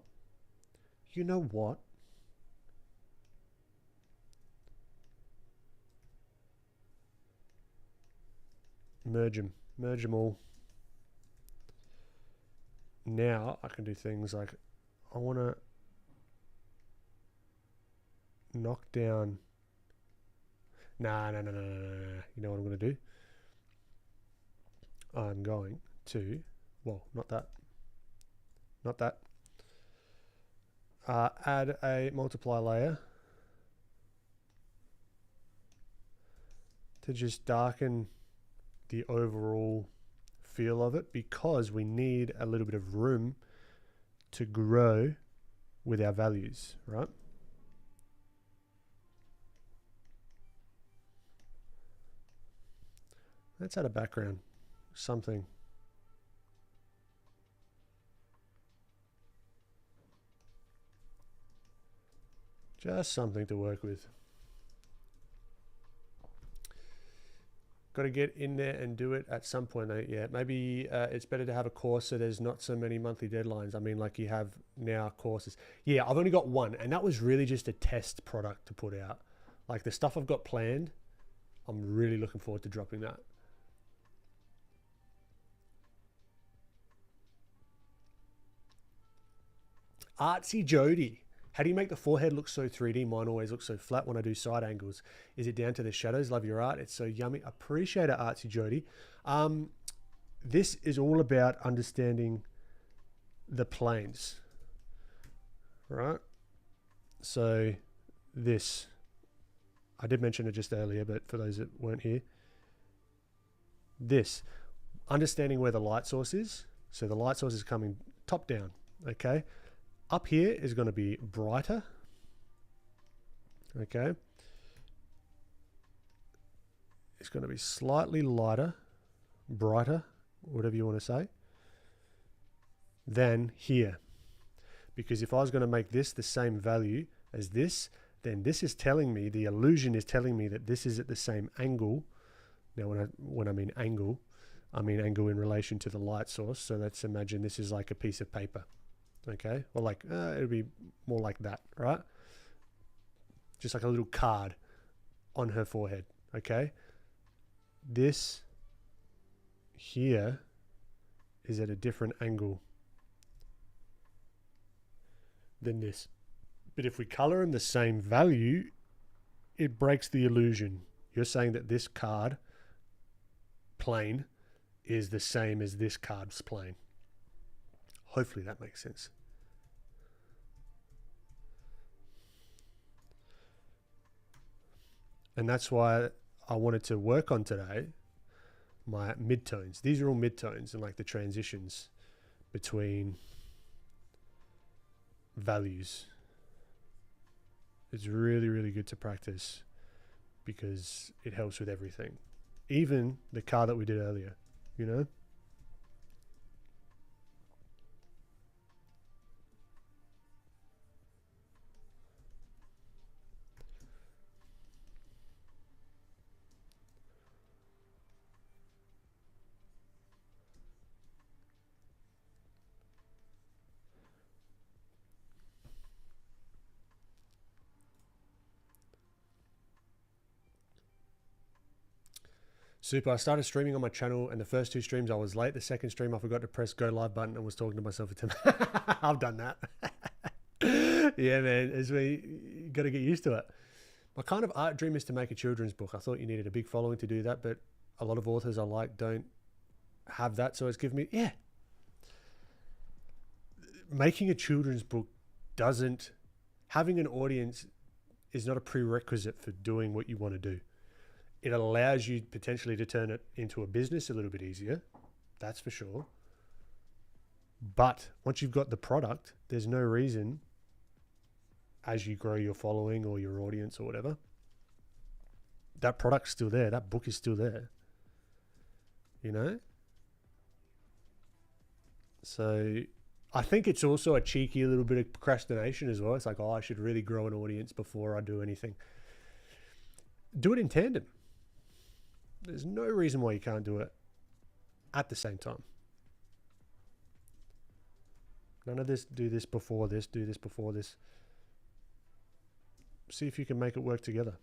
Merge them all. now I can do things like I want to knock down. No. You know what I'm going to do? I'm going to, well, not that. Add a multiply layer to just darken the overall feel of it, because we need a little bit of room to grow with our values, right? Let's add a background, something. Just something to work with. Got to get in there and do it at some point. Yeah, maybe it's better to have a course so there's not so many monthly deadlines. I mean, like you have now courses. Yeah, I've only got one, and that was really just a test product to put out. Like the stuff I've got planned, I'm really looking forward to dropping that. Artsy Jody. How do you make the forehead look so 3D? Mine always looks so flat when I do side angles. Is it down to the shadows? Love your art. It's so yummy. Appreciate it, Artsy Jody. This is all about understanding the planes, right? So this, I did mention it just earlier, but for those that weren't here, this, understanding where the light source is. So the light source is coming top down, okay? Up here is going to be brighter, okay? It's going to be slightly lighter, brighter, whatever you want to say, than here. Because if I was going to make this the same value as this, then this is telling me, the illusion is telling me that this is at the same angle. Now when I mean angle, I mean angle in relation to the light source. So let's imagine this is like a piece of paper. Okay, or like it'll be more like that, right? Just like a little card on her forehead. Okay, this here is at a different angle than this, but if we color them the same value, it breaks the illusion. You're saying that this card plane is the same as this card's plane. Hopefully that makes sense. And that's why I wanted to work on today my midtones. These are all midtones and like the transitions between values. It's really, really good to practice because it helps with everything. Even the car that we did earlier, you know? Super. I started streaming on my channel, and the first 2 streams I was late. The second stream I forgot to press go live button and was talking to myself for 10 minutes. I've done that. Yeah, man. You got to get used to it. My kind of art dream is to make a children's book. I thought you needed a big following to do that, but a lot of authors I like don't have that. So it's given me, yeah. Making a children's book doesn't, having an audience is not a prerequisite for doing what you want to do. It allows you potentially to turn it into a business a little bit easier. That's for sure. But once you've got the product, there's no reason as you grow your following or your audience or whatever, that product's still there. That book is still there, you know? So I think it's also a cheeky little bit of procrastination as well. It's like, oh, I should really grow an audience before I do anything. Do it in tandem. There's no reason why you can't do it at the same time. None of this, do this before this, do this before this. See if you can make it work together.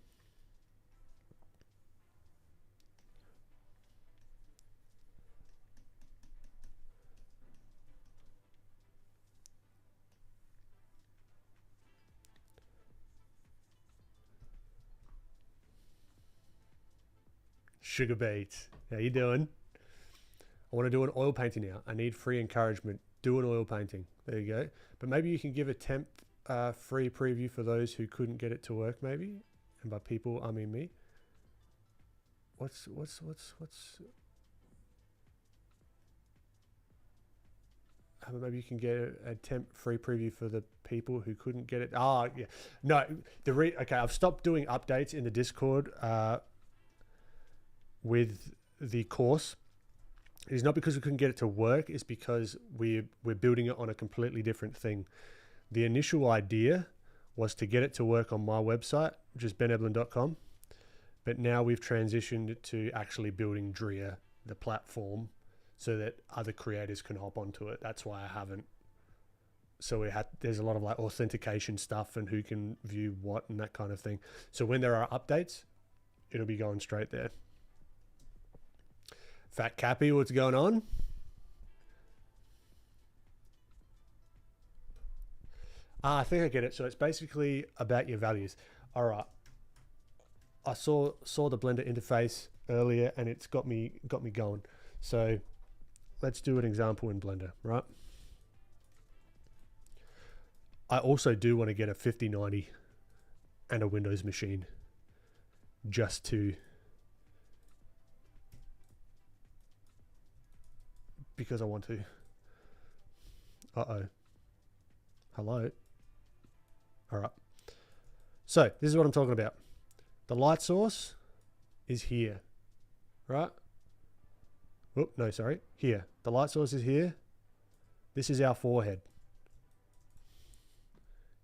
Sugar Beats. How you doing? I want to do an oil painting now. I need free encouragement. Do an oil painting. There you go. But maybe you can give a temp free preview for those who couldn't get it to work, maybe. And by people, I mean me. What's maybe you can get a temp free preview for the people who couldn't get it. Oh, yeah. No, okay, I've stopped doing updates in the Discord with the course. It's not because we couldn't get it to work. It's because we're building it on a completely different thing. The initial idea was to get it to work on my website, which is beneblin.com. But now we've transitioned to actually building Drea, the platform, so that other creators can hop onto it. That's why I haven't. So there's a lot of like authentication stuff and who can view what and that kind of thing. So when there are updates, it'll be going straight there. Fat Cappy, what's going on? I think I get it. So it's basically about your values. All right. I saw the Blender interface earlier and it's got me going. So let's do an example in Blender, right? I also do want to get a 5090 and a Windows machine just to, because I want to. Uh-oh. Hello. All right. So this is what I'm talking about. The light source is here, right? Oh, no, sorry. Here. The light source is here. This is our forehead.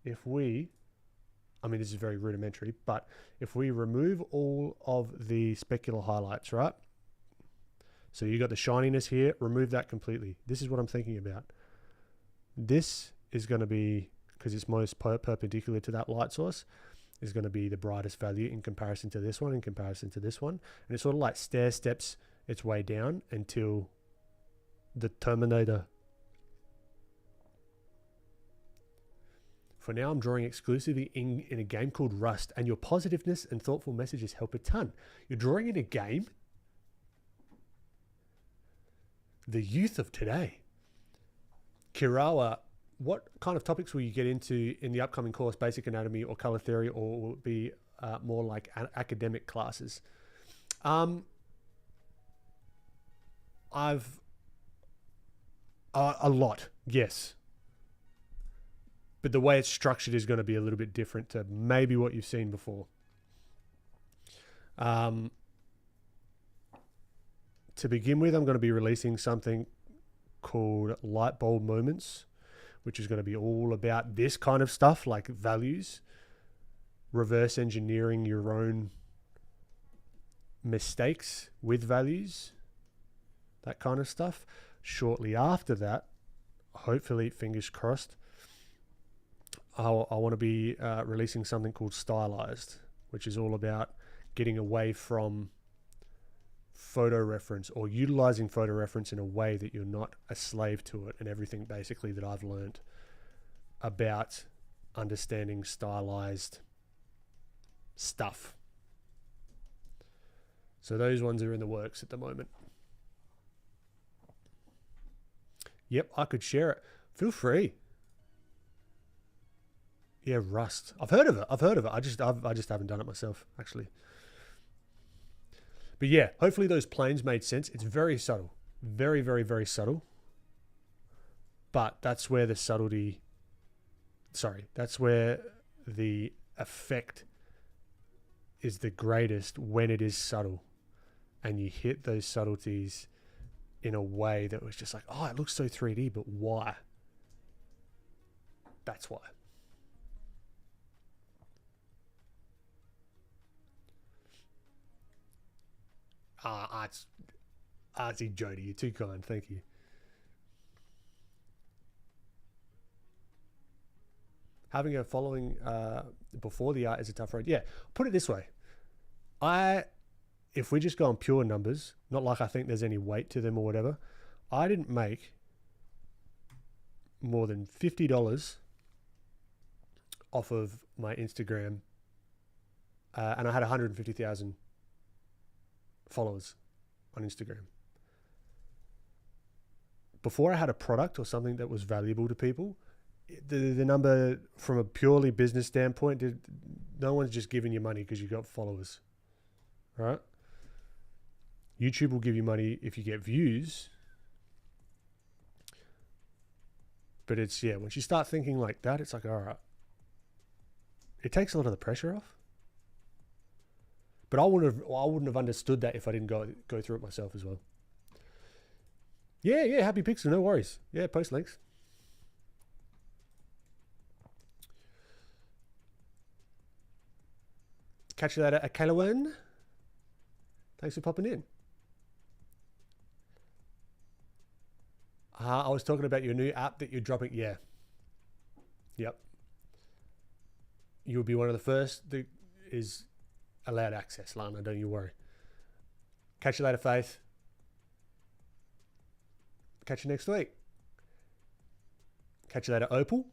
If we, I mean, this is very rudimentary, but if we remove all of the specular highlights, right? So you got the shininess here, remove that completely. This is what I'm thinking about. This is going to be, because it's most perpendicular to that light source, is going to be the brightest value in comparison to this one, in comparison to this one. And it sort of like stair steps its way down until the Terminator. For now, I'm drawing exclusively in a game called Rust, and your positiveness and thoughtful messages help a ton. You're drawing in a game? The youth of today. Kirawa, what kind of topics will you get into in the upcoming course, Basic Anatomy or Color Theory, or will it be more like academic classes? I've a lot, yes. But the way it's structured is going to be a little bit different to maybe what you've seen before. To begin with, I'm going to be releasing something called Light Bulb Moments, which is going to be all about this kind of stuff, like values, reverse engineering your own mistakes with values, that kind of stuff. Shortly after that, hopefully, fingers crossed, I want to be releasing something called Stylized, which is all about getting away from photo reference or utilizing photo reference in a way that you're not a slave to it, and everything basically that I've learned about understanding stylized stuff. So those ones are in the works at the moment. Yep, I could share it. Feel free. Yeah, Rust. I've heard of it. I just haven't done it myself, actually. But yeah, hopefully those planes made sense. It's very subtle. Very, very, very subtle. But that's where the subtlety... Sorry, that's where the effect is the greatest, when it is subtle. And you hit those subtleties in a way that was just like, oh, it looks so 3D, but why? That's why. Artsy Jody, you're too kind. Thank you. Having a following before the art is a tough road. Yeah, put it this way. If we just go on pure numbers, not like I think there's any weight to them or whatever, I didn't make more than $50 off of my Instagram, and I had 150,000 followers on Instagram. Before I had a product or something that was valuable to people, the number from a purely business standpoint, no one's just giving you money because you got followers, right? YouTube will give you money if you get views. But it's, yeah, once you start thinking like that, it's like, all right. It takes a lot of the pressure off. But I wouldn't have understood that if I didn't go through it myself as well. Yeah, happy pixel, no worries. Yeah, post links. Catch you later, Akalawan. Thanks for popping in. I was talking about your new app that you're dropping. Yeah. Yep. You'll be one of the first that is allowed access, Lana. Don't you worry. Catch you later, Faith. Catch you next week. Catch you later, Opal.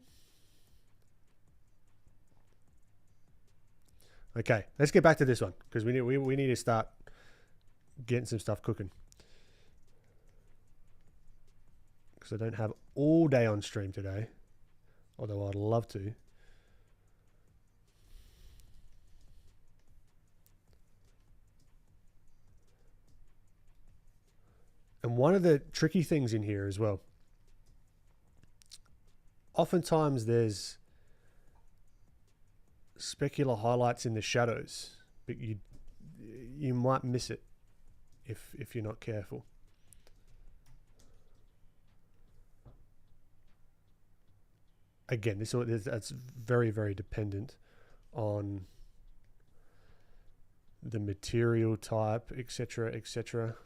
Okay, let's get back to this one because we need to start getting some stuff cooking. Because I don't have all day on stream today, although I'd love to. And one of the tricky things in here as well, oftentimes there's specular highlights in the shadows, but you might miss it if you're not careful. Again, that's very, very dependent on the material type, etc., etc.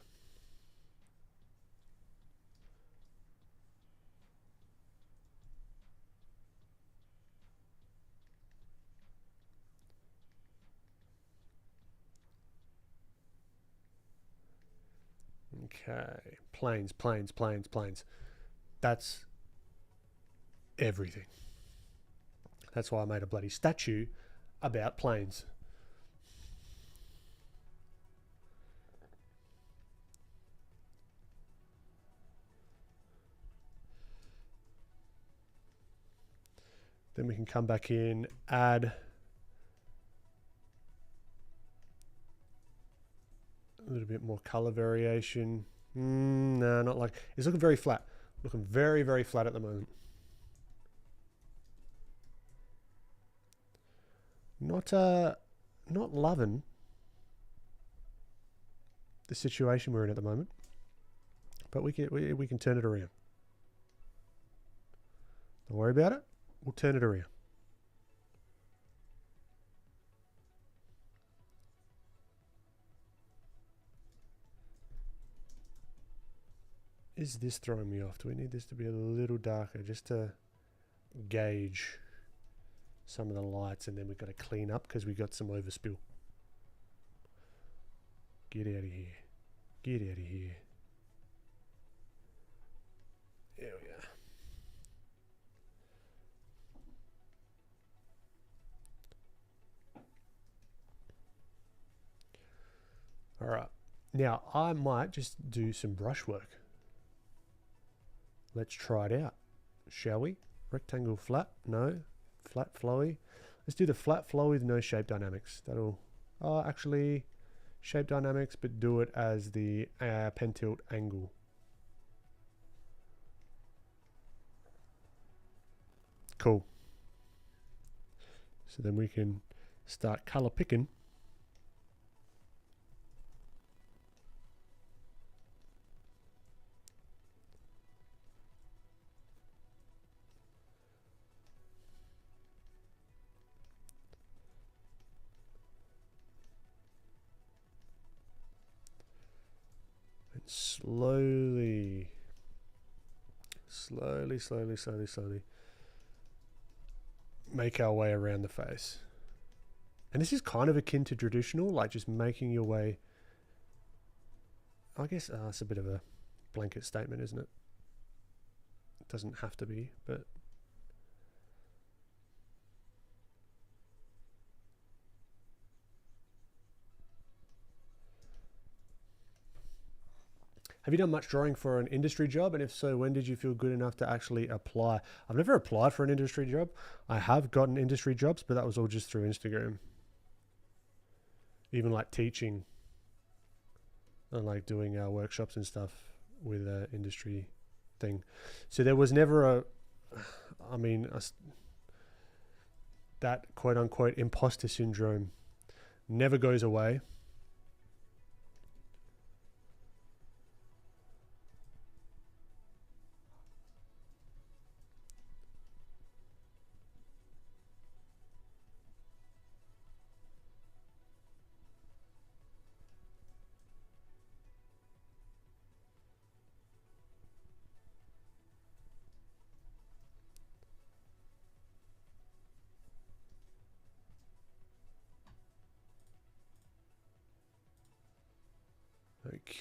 Okay, planes. That's everything. That's why I made a bloody statue about planes. Then we can come back in, add a little bit more color variation. No, not like, it's looking very flat. Looking very, very flat at the moment. Not loving the situation we're in at the moment, but we can turn it around. Don't worry about it. We'll turn it around. Is this throwing me off? Do we need this to be a little darker just to gauge some of the lights, and then we've got to clean up because we got some overspill. Get out of here. Get out of here. There we go. All right. Now, I might just do some brushwork. Let's try it out, shall we? Rectangle flat? No. Flat flowy. Let's do the flat flowy with no shape dynamics. That'll actually shape dynamics, but do it as the pen tilt angle. Cool. So then we can start color picking. Slowly make our way around the face. And this is kind of akin to traditional, like just making your way. I guess it's a bit of a blanket statement, isn't it? It doesn't have to be, but Have you done much drawing for an industry job? And if so, when did you feel good enough to actually apply? I've never applied for an industry job. I have gotten industry jobs, but that was all just through Instagram. Even like teaching and like doing workshops and stuff with an industry thing. So there was never that quote unquote imposter syndrome never goes away.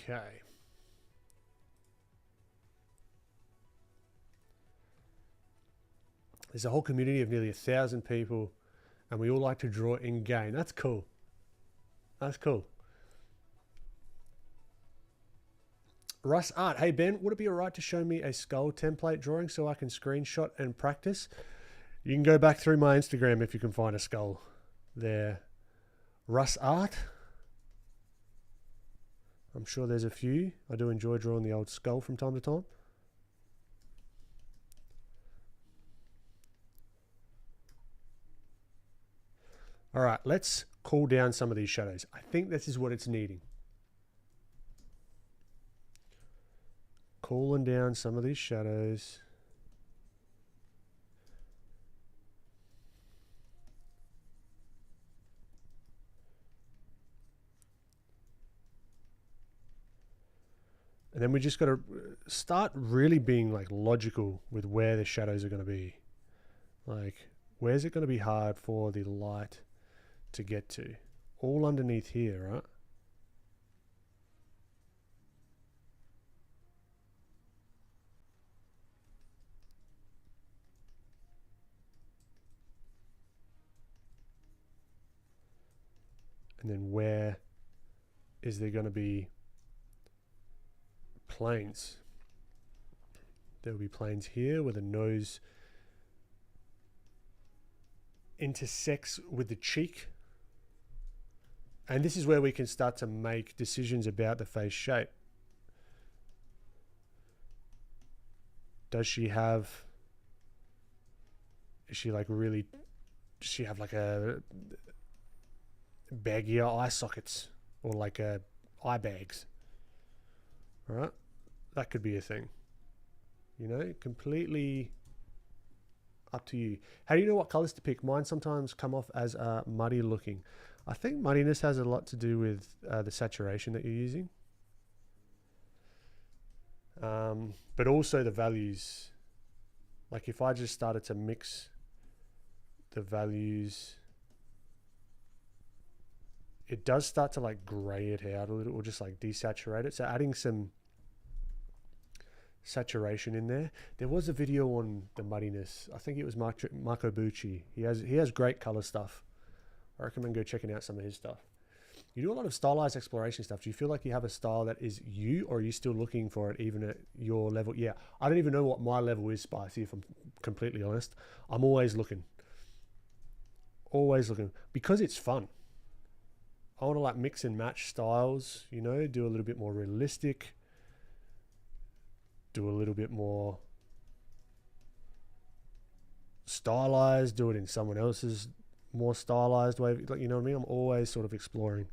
Okay. There's a whole community of nearly 1,000 people, and we all like to draw in game. That's cool. That's cool. Russ Art. Hey, Ben, would it be all right to show me a skull template drawing so I can screenshot and practice? You can go back through my Instagram if you can find a skull there. Russ Art. I'm sure there's a few. I do enjoy drawing the old skull from time to time. All right, let's cool down some of these shadows. I think this is what it's needing. Cooling down some of these shadows. And then we just got to start really being like logical with where the shadows are going to be. Like, where's it going to be hard for the light to get to? All underneath here, right? And then where is there going to be planes? There will be planes here where the nose intersects with the cheek. And this is where we can start to make decisions about the face shape. Does she have, is she like really, does she have like a baggier eye sockets or like a eye bags? All right, that could be a thing. You know, completely up to you. How do you know what colors to pick? Mine sometimes come off as muddy looking. I think muddiness has a lot to do with the saturation that you're using. But also the values. Like if I just started to mix the values, it does start to like gray it out a little, or just like desaturate it. So adding some saturation in there. There was a video on the muddiness. I think it was Marco Bucci. He has great color stuff. I recommend go checking out some of his stuff. You do a lot of stylized exploration stuff. Do you feel like you have a style that is you, or are you still looking for it even at your level? Yeah, I don't even know what my level is, Spicy, if I'm completely honest. I'm always looking. Always looking. Because it's fun. I want to like mix and match styles, you know, do a little bit more realistic, do a little bit more stylized, do it in someone else's more stylized way, like, you know what I mean? I'm always sort of exploring.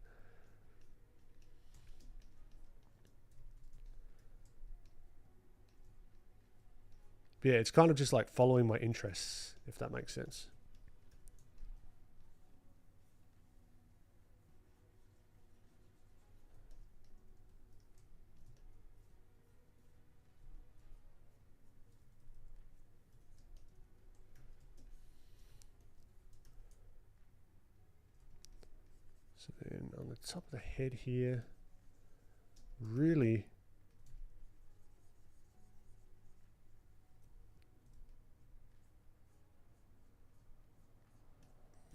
But yeah, it's kind of just like following my interests, if that makes sense. So then on the top of the head here, really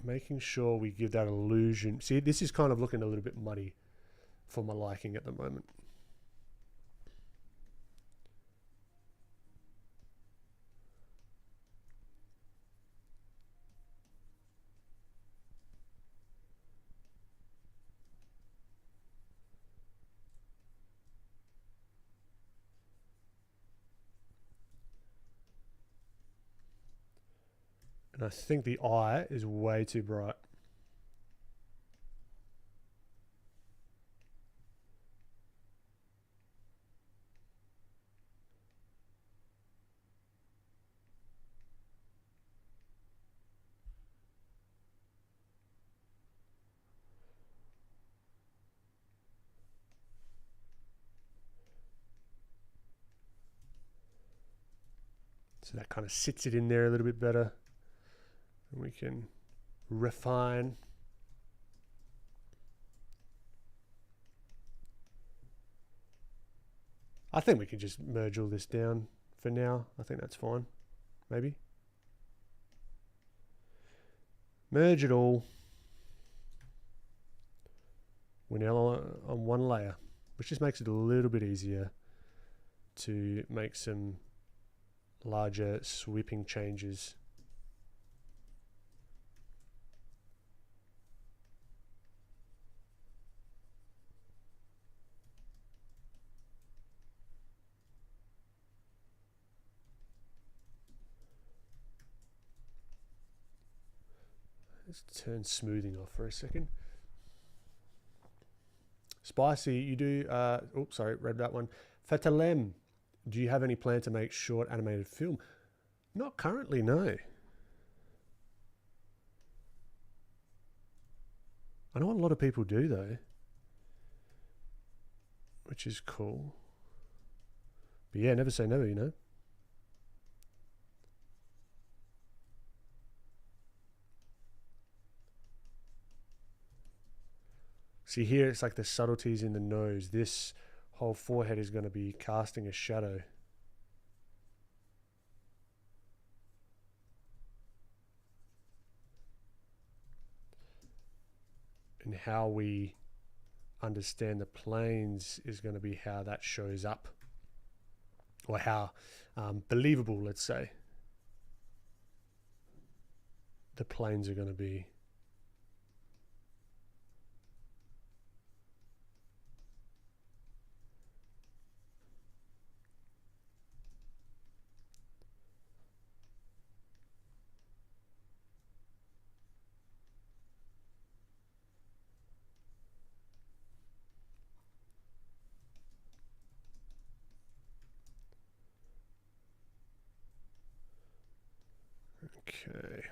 making sure we give that illusion. See, this is kind of looking a little bit muddy for my liking at the moment. And I think the eye is way too bright. So that kind of sits it in there a little bit better. And we can refine. I think we can just merge all this down for now. I think that's fine. Maybe. Merge it all. We're now on one layer, which just makes it a little bit easier to make some larger sweeping changes. Let's turn smoothing off for a second. Spicy, you do, oops, sorry, read that one. Fatalem, do you have any plan to make short animated film? Not currently, no. I know a lot of people do though, which is cool. But yeah, never say never, you know. See here, it's like the subtleties in the nose. This whole forehead is going to be casting a shadow. And how we understand the planes is going to be how that shows up. Or how believable, let's say, the planes are going to be. Okay.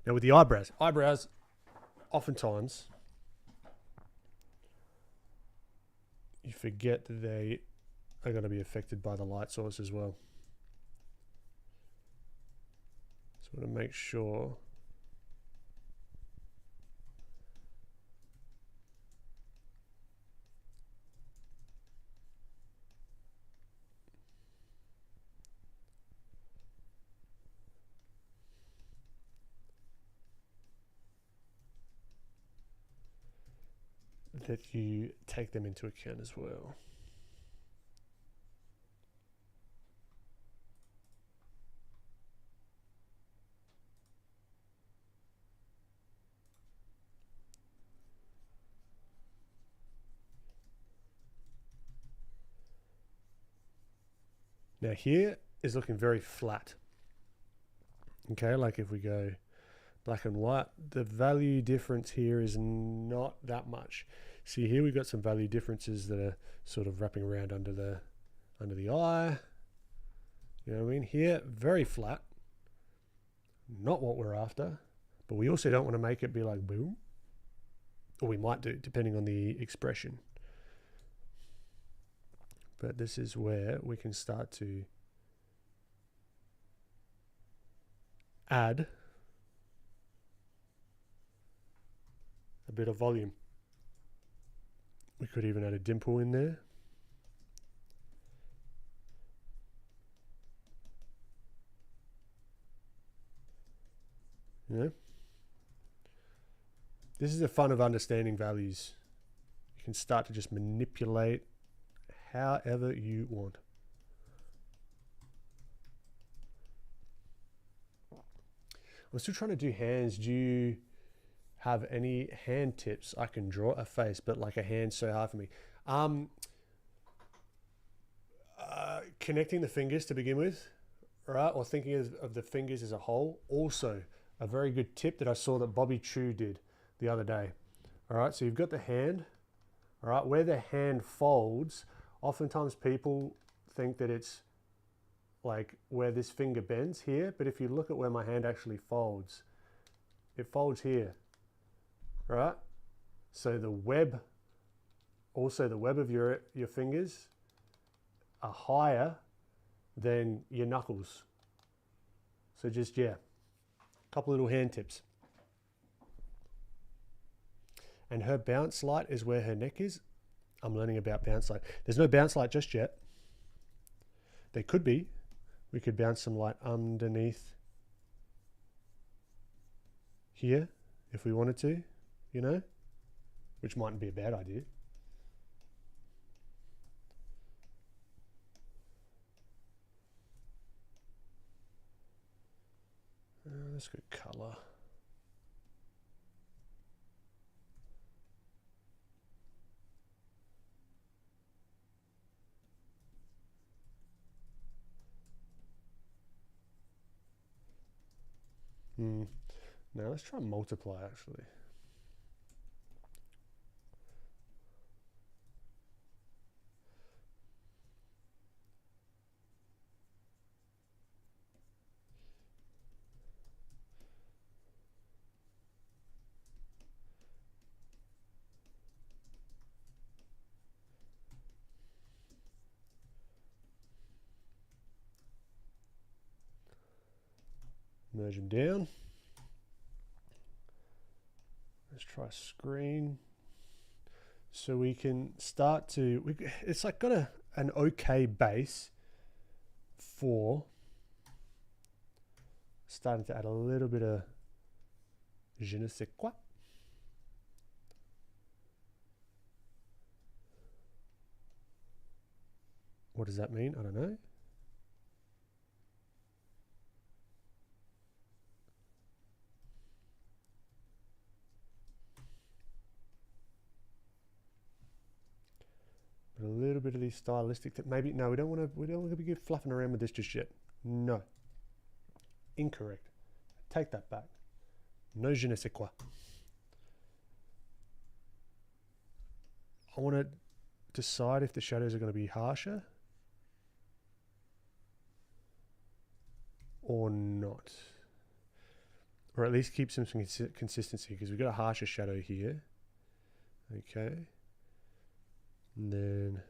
Now with the eyebrows, oftentimes you forget that they are going to be affected by the light source as well. So I want to make sure that you take them into account as well. Now here is looking very flat. Okay, like if we go black and white, the value difference here is not that much. See here we've got some value differences that are sort of wrapping around under the eye. You know what I mean? Here, very flat. Not what we're after, but we also don't want to make it be like boom. Or we might do, depending on the expression. But this is where we can start to add a bit of volume. We could even add a dimple in there. You know? This is the fun of understanding values. You can start to just manipulate however you want. I'm still trying to do hands. Do you have any hand tips? I can draw a face, but like a hand's so hard for me. Connecting the fingers to begin with, right? Or thinking of the fingers as a whole. Also, a very good tip that I saw that Bobby Chu did the other day. All right, so you've got the hand, all right, where the hand folds. Oftentimes people think that it's like where this finger bends here, but if you look at where my hand actually folds, it folds here, right? So the web, also the web of your fingers are higher than your knuckles. So just, yeah, a couple little hand tips. And her bounce light is where her neck is. I'm learning about bounce light. There's no bounce light just yet. There could be. We could bounce some light underneath here if we wanted to, you know, which mightn't be a bad idea. That's good color. Now let's try and multiply actually. Merge them down. Let's try screen. So we can start to, it's like got an okay base for starting to add a little bit of je ne sais quoi. What does that mean? I don't know. But a little bit of these stylistic that maybe, no, we don't want to be fluffing around with this just yet. No. Incorrect. Take that back. No je ne sais quoi. I want to decide if the shadows are going to be harsher or not. Or at least keep some consistency, because we've got a harsher shadow here. Okay. And then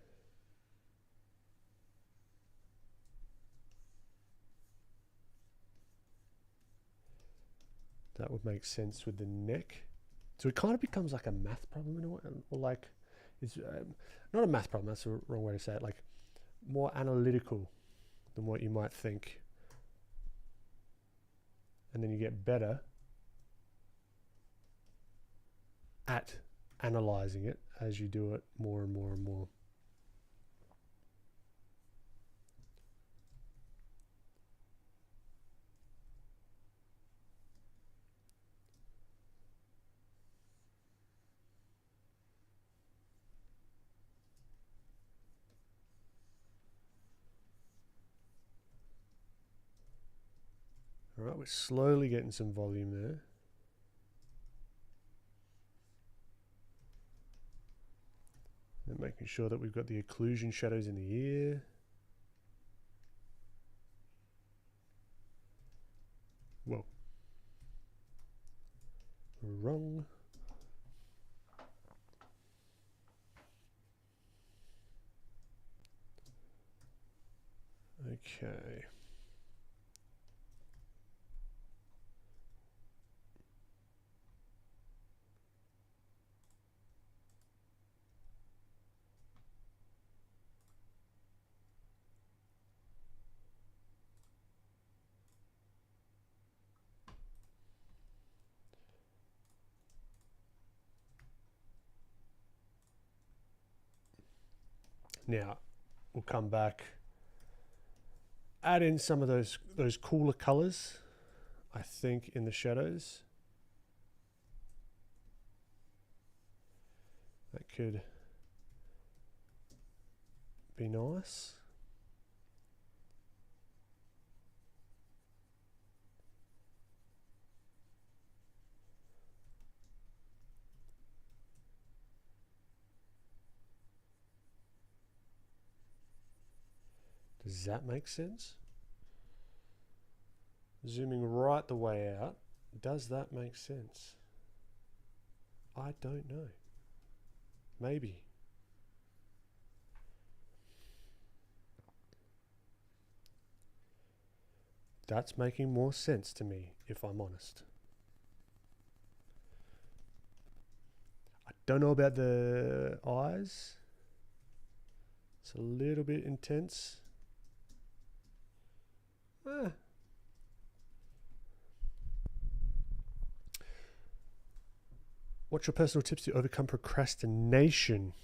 that would make sense with the neck. So it kind of becomes like a math problem in a way, or like it's not a math problem, that's the wrong way to say it, like more analytical than what you might think. And then you get better at analyzing it as you do it more and more and more. All right, we're slowly getting some volume there. And making sure that we've got the occlusion shadows in the ear. Whoa. Wrong. Okay. Now, we'll come back, add in some of those cooler colors, I think, in the shadows. That could be nice. Does that make sense? Zooming right the way out, does that make sense? I don't know. Maybe. That's making more sense to me, if I'm honest. I don't know about the eyes. It's a little bit intense. What's your personal tips to overcome procrastination?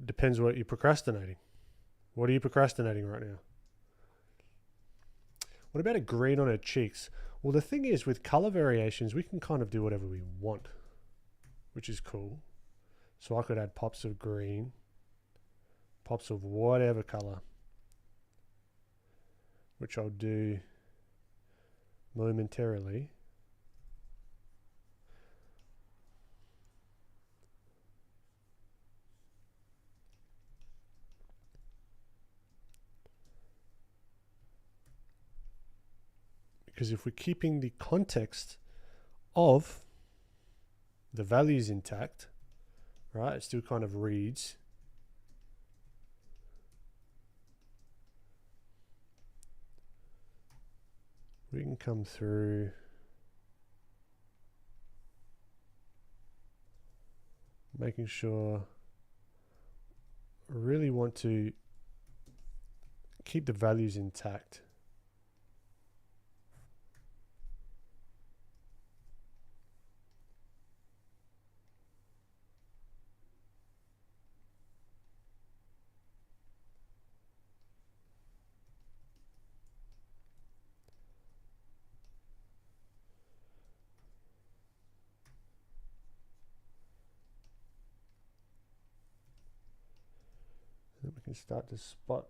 Depends what you're procrastinating. What are you procrastinating right now? What about a green on her cheeks? Well, the thing is, with color variations, we can kind of do whatever we want, which is cool. So I could add pops of green, pops of whatever color, which I'll do momentarily. Because if we're keeping the context of the values intact, right, it still kind of reads. We can come through, making sure I really want to keep the values intact. Then we can start to spot,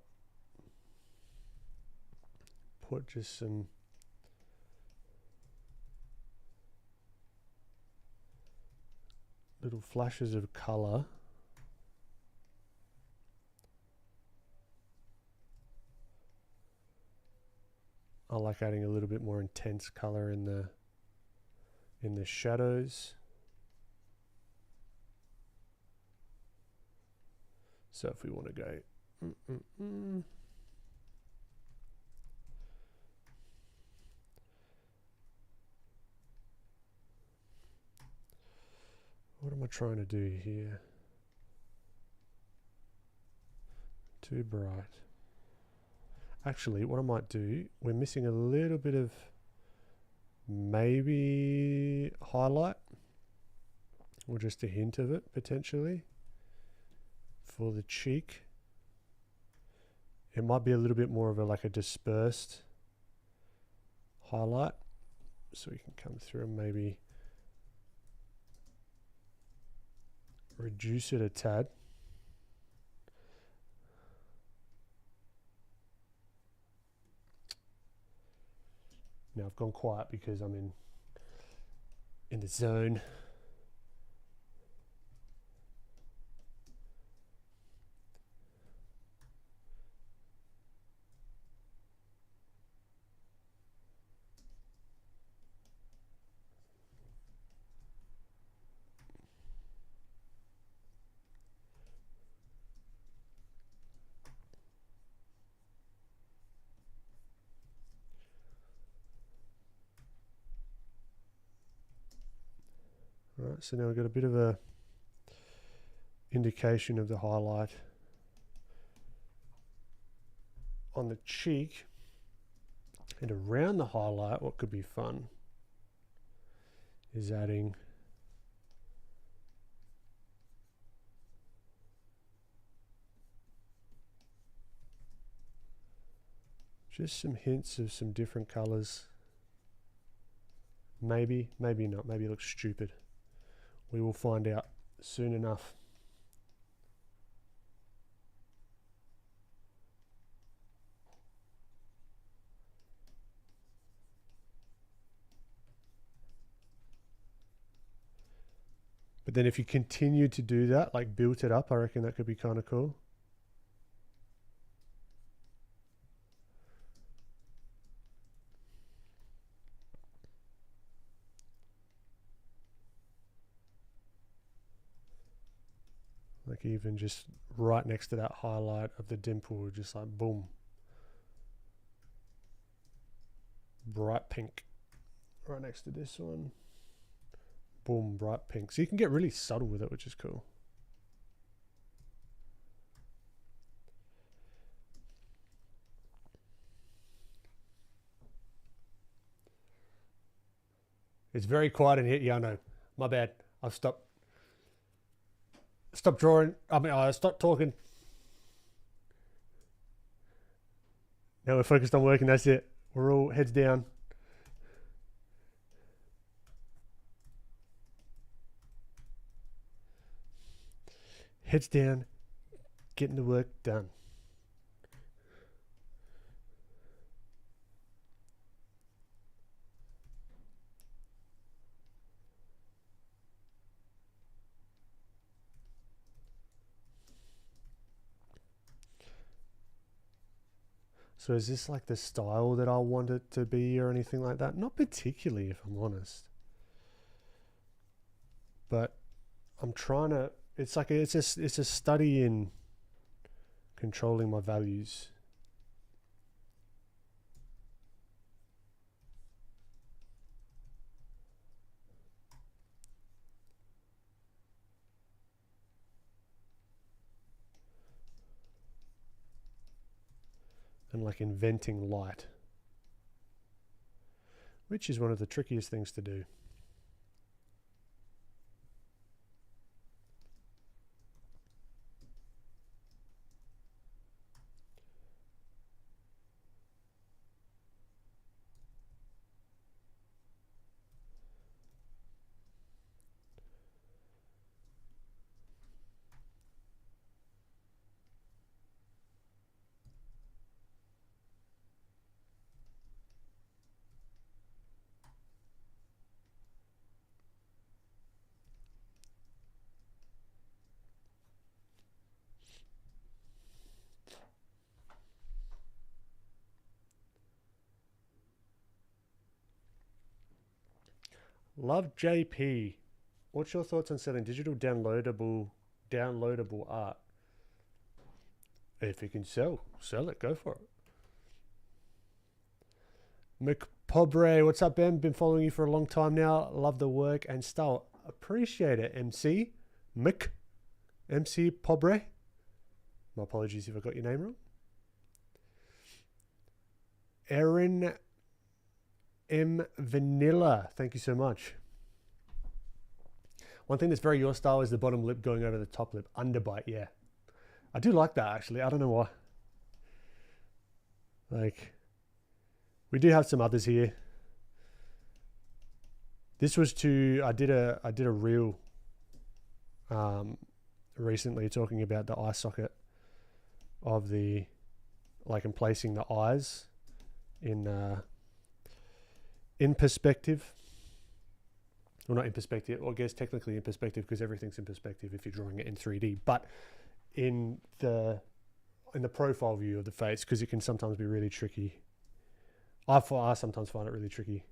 put just some little flashes of color. I like adding a little bit more intense color in the shadows. So if we want to go what am I trying to do here? Too bright. Actually, what I might do, we're missing a little bit of maybe highlight, or just a hint of it potentially for the cheek. It might be a little bit more of like a dispersed highlight, so we can come through and maybe reduce it a tad. Now I've gone quiet because I'm in the zone. Right, so now we've got a bit of a indication of the highlight on the cheek, and around the highlight what could be fun is adding just some hints of some different colors. Maybe, maybe not. Maybe it looks stupid. We will find out soon enough. But then if you continue to do that, like build it up, I reckon that could be kind of cool. Like even just right next to that highlight of the dimple, just like boom. Bright pink. Right next to this one. Boom, bright pink. So you can get really subtle with it, which is cool. It's very quiet in here. Yeah, I know. My bad. I've stopped drawing. I stopped talking. Now we're focused on working. That's it. We're all heads down. Heads down, getting the work done. So is this like the style that I want it to be or anything like that? Not particularly, if I'm honest. But I'm trying to, it's like it's a study in controlling my values. And like inventing light, which is one of the trickiest things to do. Love JP. What's your thoughts on selling digital downloadable art? If you can sell it, go for it. McPobre, what's up, Ben? Been following you for a long time now. Love the work and style. Appreciate it, MC. MC Pobre. My apologies if I got your name wrong. Erin M. Vanilla, thank you so much. One thing that's very your style is the bottom lip going over the top lip. Underbite, yeah. I do like that, actually. I don't know why. Like, we do have some others here. This was I did a reel recently talking about the eye socket of the, like, and placing the eyes in perspective. Well, not in perspective, or I guess technically in perspective because everything's in perspective if you're drawing it in 3D, but in the profile view of the face, because it can sometimes be really tricky. I sometimes find it really tricky.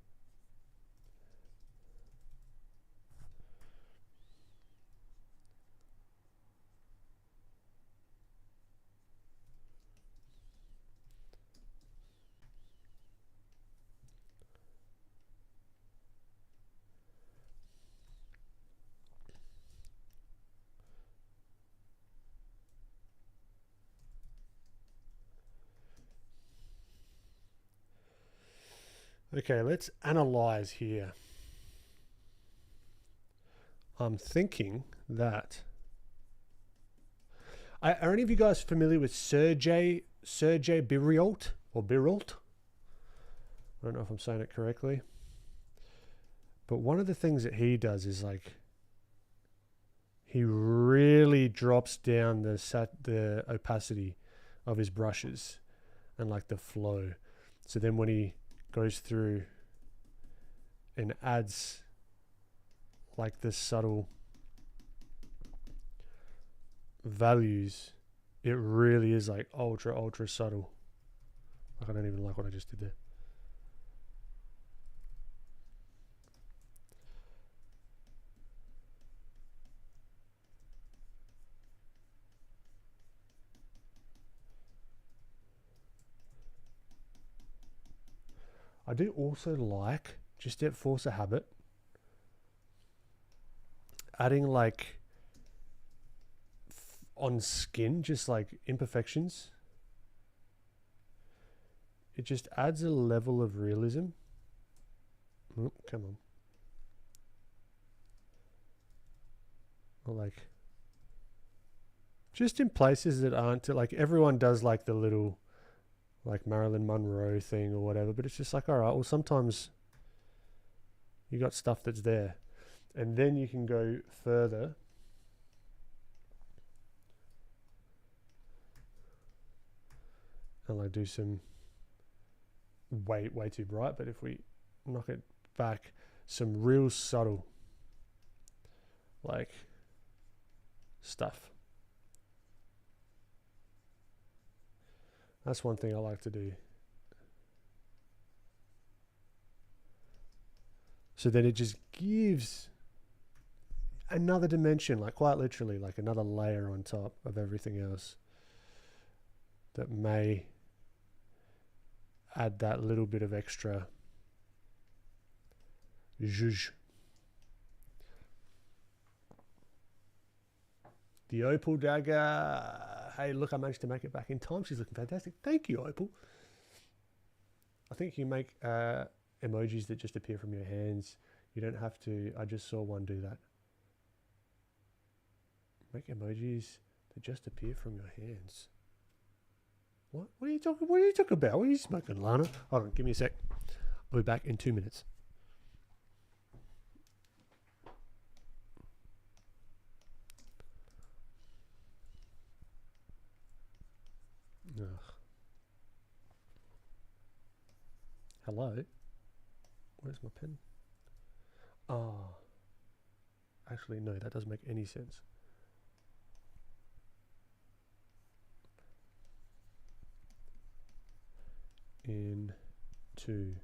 Okay, let's analyze here. I'm thinking that... Are any of you guys familiar with Sergey Birault or Birault? I don't know if I'm saying it correctly. But one of the things that he does is like he really drops down the opacity of his brushes and like the flow. So then when he goes through and adds like the subtle values, it really is like ultra subtle. Like I don't even like what I just did there. I do also like, just at force of habit, adding like on skin, just like imperfections. It just adds a level of realism. Oh, come on. Or like, just in places that aren't, like everyone does like the little, like Marilyn Monroe thing or whatever, but it's just like, all right, well, sometimes you got stuff that's there. And then you can go further. And like do some way too bright, but if we knock it back, some real subtle like stuff. That's one thing I like to do. So then it just gives another dimension, like quite literally, like another layer on top of everything else that may add that little bit of extra zhuzh. The Opal dagger. Hey, look, I managed to make it back in time. She's looking fantastic. Thank you, Opal. I think you make emojis that just appear from your hands. You don't have to. I just saw one do that. Make emojis that just appear from your hands. What? What are you talking? What are you talking about? What are you smoking, Lana? Hold on, give me a sec. I'll be back in 2 minutes. Ugh. Hello? Where's my pen? Ah. Actually, no, that doesn't make any sense. In 2.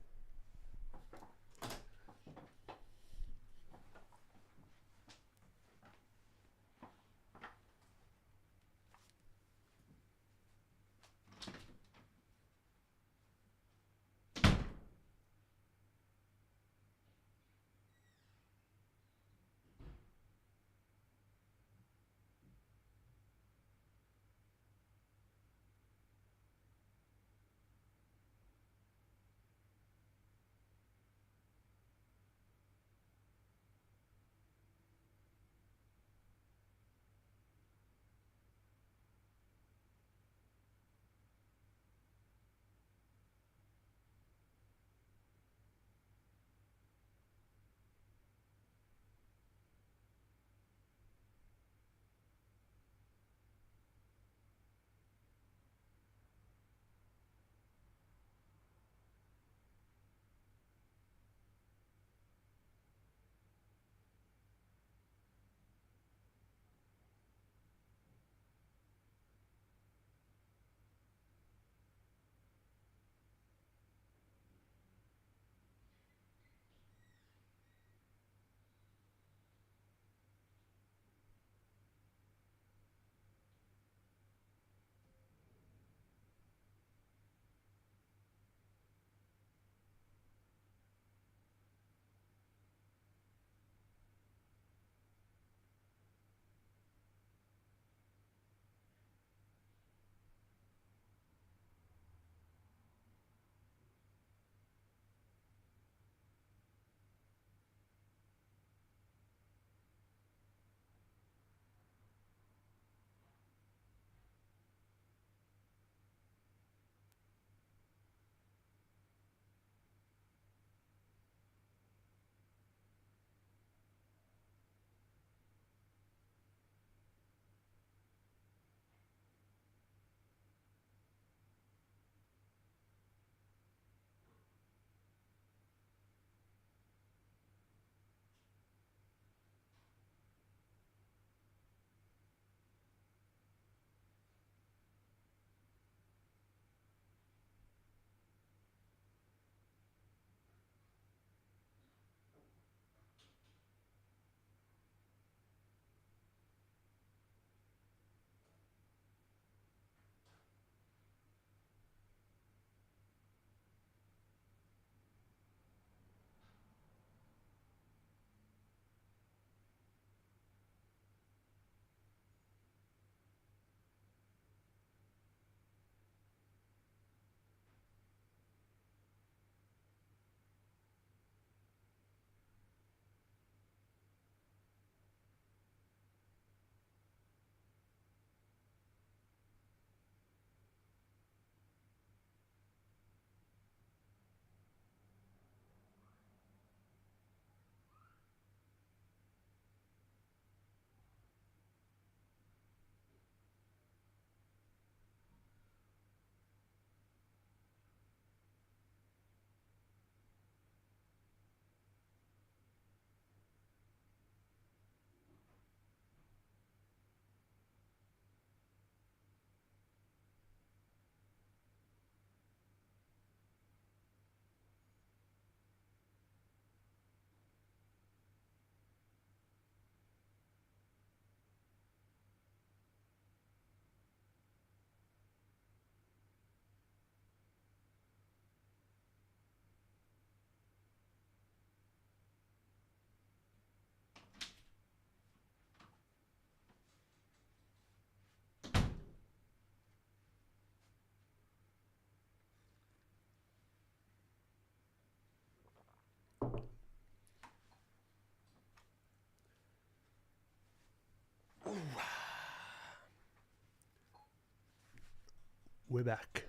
We're back.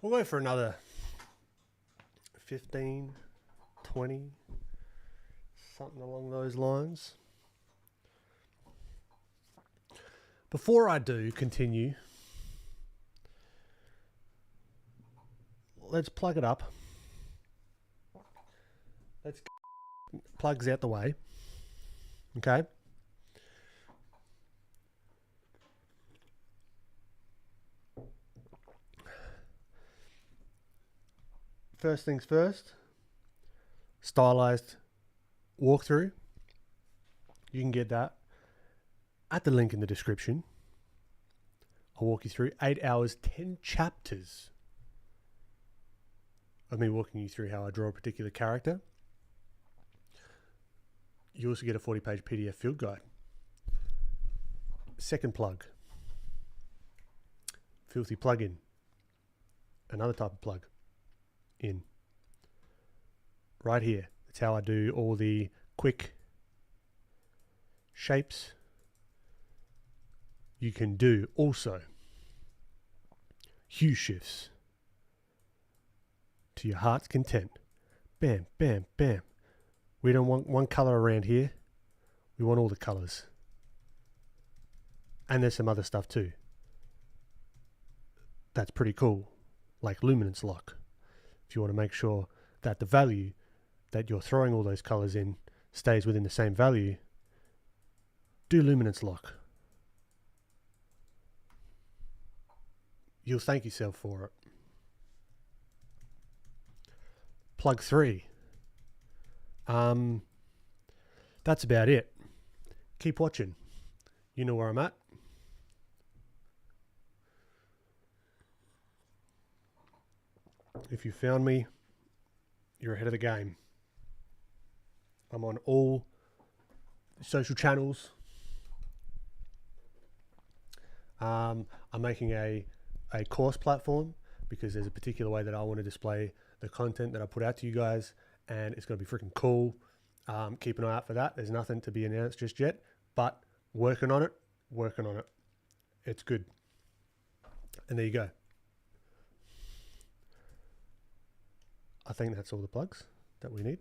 We'll go for another 15, 20, something along those lines. Before I do continue, let's plug it up. Let's get plugs out the way. Okay. First things first, Stylized walkthrough. You can get that at the link in the description. I'll walk you through 8 hours, 10 chapters of me walking you through how I draw a particular character. You also get a 40-page PDF field guide. Second plug, Filthy plugin. Another type of plug in. Right here. That's how I do all the quick shapes. You can do also hue shifts to your heart's content. Bam, bam, bam. We don't want one color around here. We want all the colors. And there's some other stuff too. That's pretty cool. Like luminance lock. If you want to make sure that the value that you're throwing all those colors in stays within the same value, do luminance lock. You'll thank yourself for it. Plug 3. That's about it. Keep watching. You know where I'm at. If you found me, you're ahead of the game. I'm on all social channels. I'm making a course platform because there's a particular way that I want to display the content that I put out to you guys, and it's going to be freaking cool. Keep an eye out for that. There's nothing to be announced just yet, but working on it. It's good. And there you go. I think that's all the plugs that we need.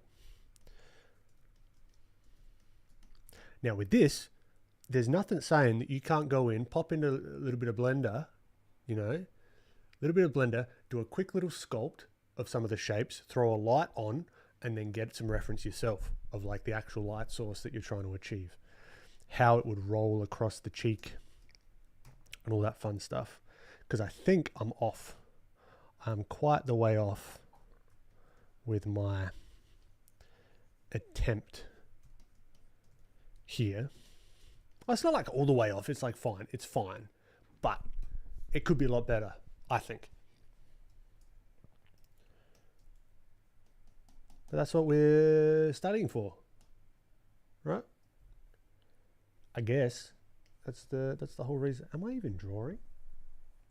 Now with this, there's nothing saying that you can't go in, pop in a little bit of Blender, do a quick little sculpt of some of the shapes, throw a light on, and then get some reference yourself of like the actual light source that you're trying to achieve. How it would roll across the cheek and all that fun stuff. Because I think I'm off. I'm quite the way off with my attempt here. Well, it's not like all the way off. It's like fine. It's fine. But it could be a lot better, I think. But that's what we're studying for. Right? I guess that's the whole reason. Am I even drawing?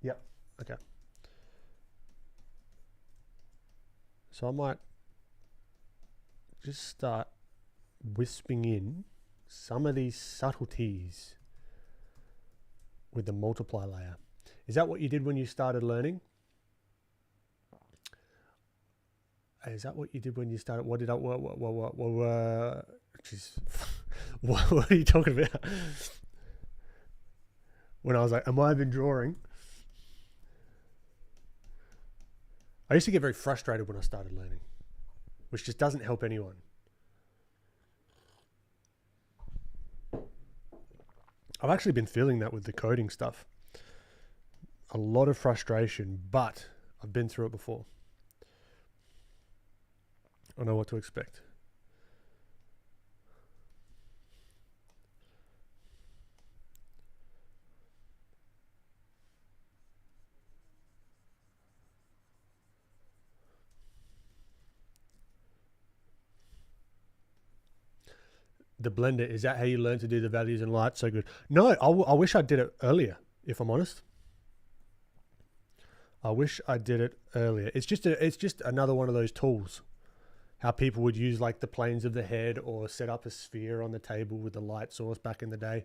Yep. Okay. So I might just start wisping in some of these subtleties with the multiply layer. Is that what you did when you started learning? Is that what you did when you started? What did I? Jeez, what are you talking about? When I was like, "Am I even drawing?" I used to get very frustrated when I started learning, which just doesn't help anyone. I've actually been feeling that with the coding stuff. A lot of frustration, but I've been through it before. I know what to expect. The blender, is that how you learn to do the values and light so good? No, I wish I did it earlier, if I'm honest. I wish I did it earlier. It's just another one of those tools. How people would use like the planes of the head or set up a sphere on the table with the light source back in the day.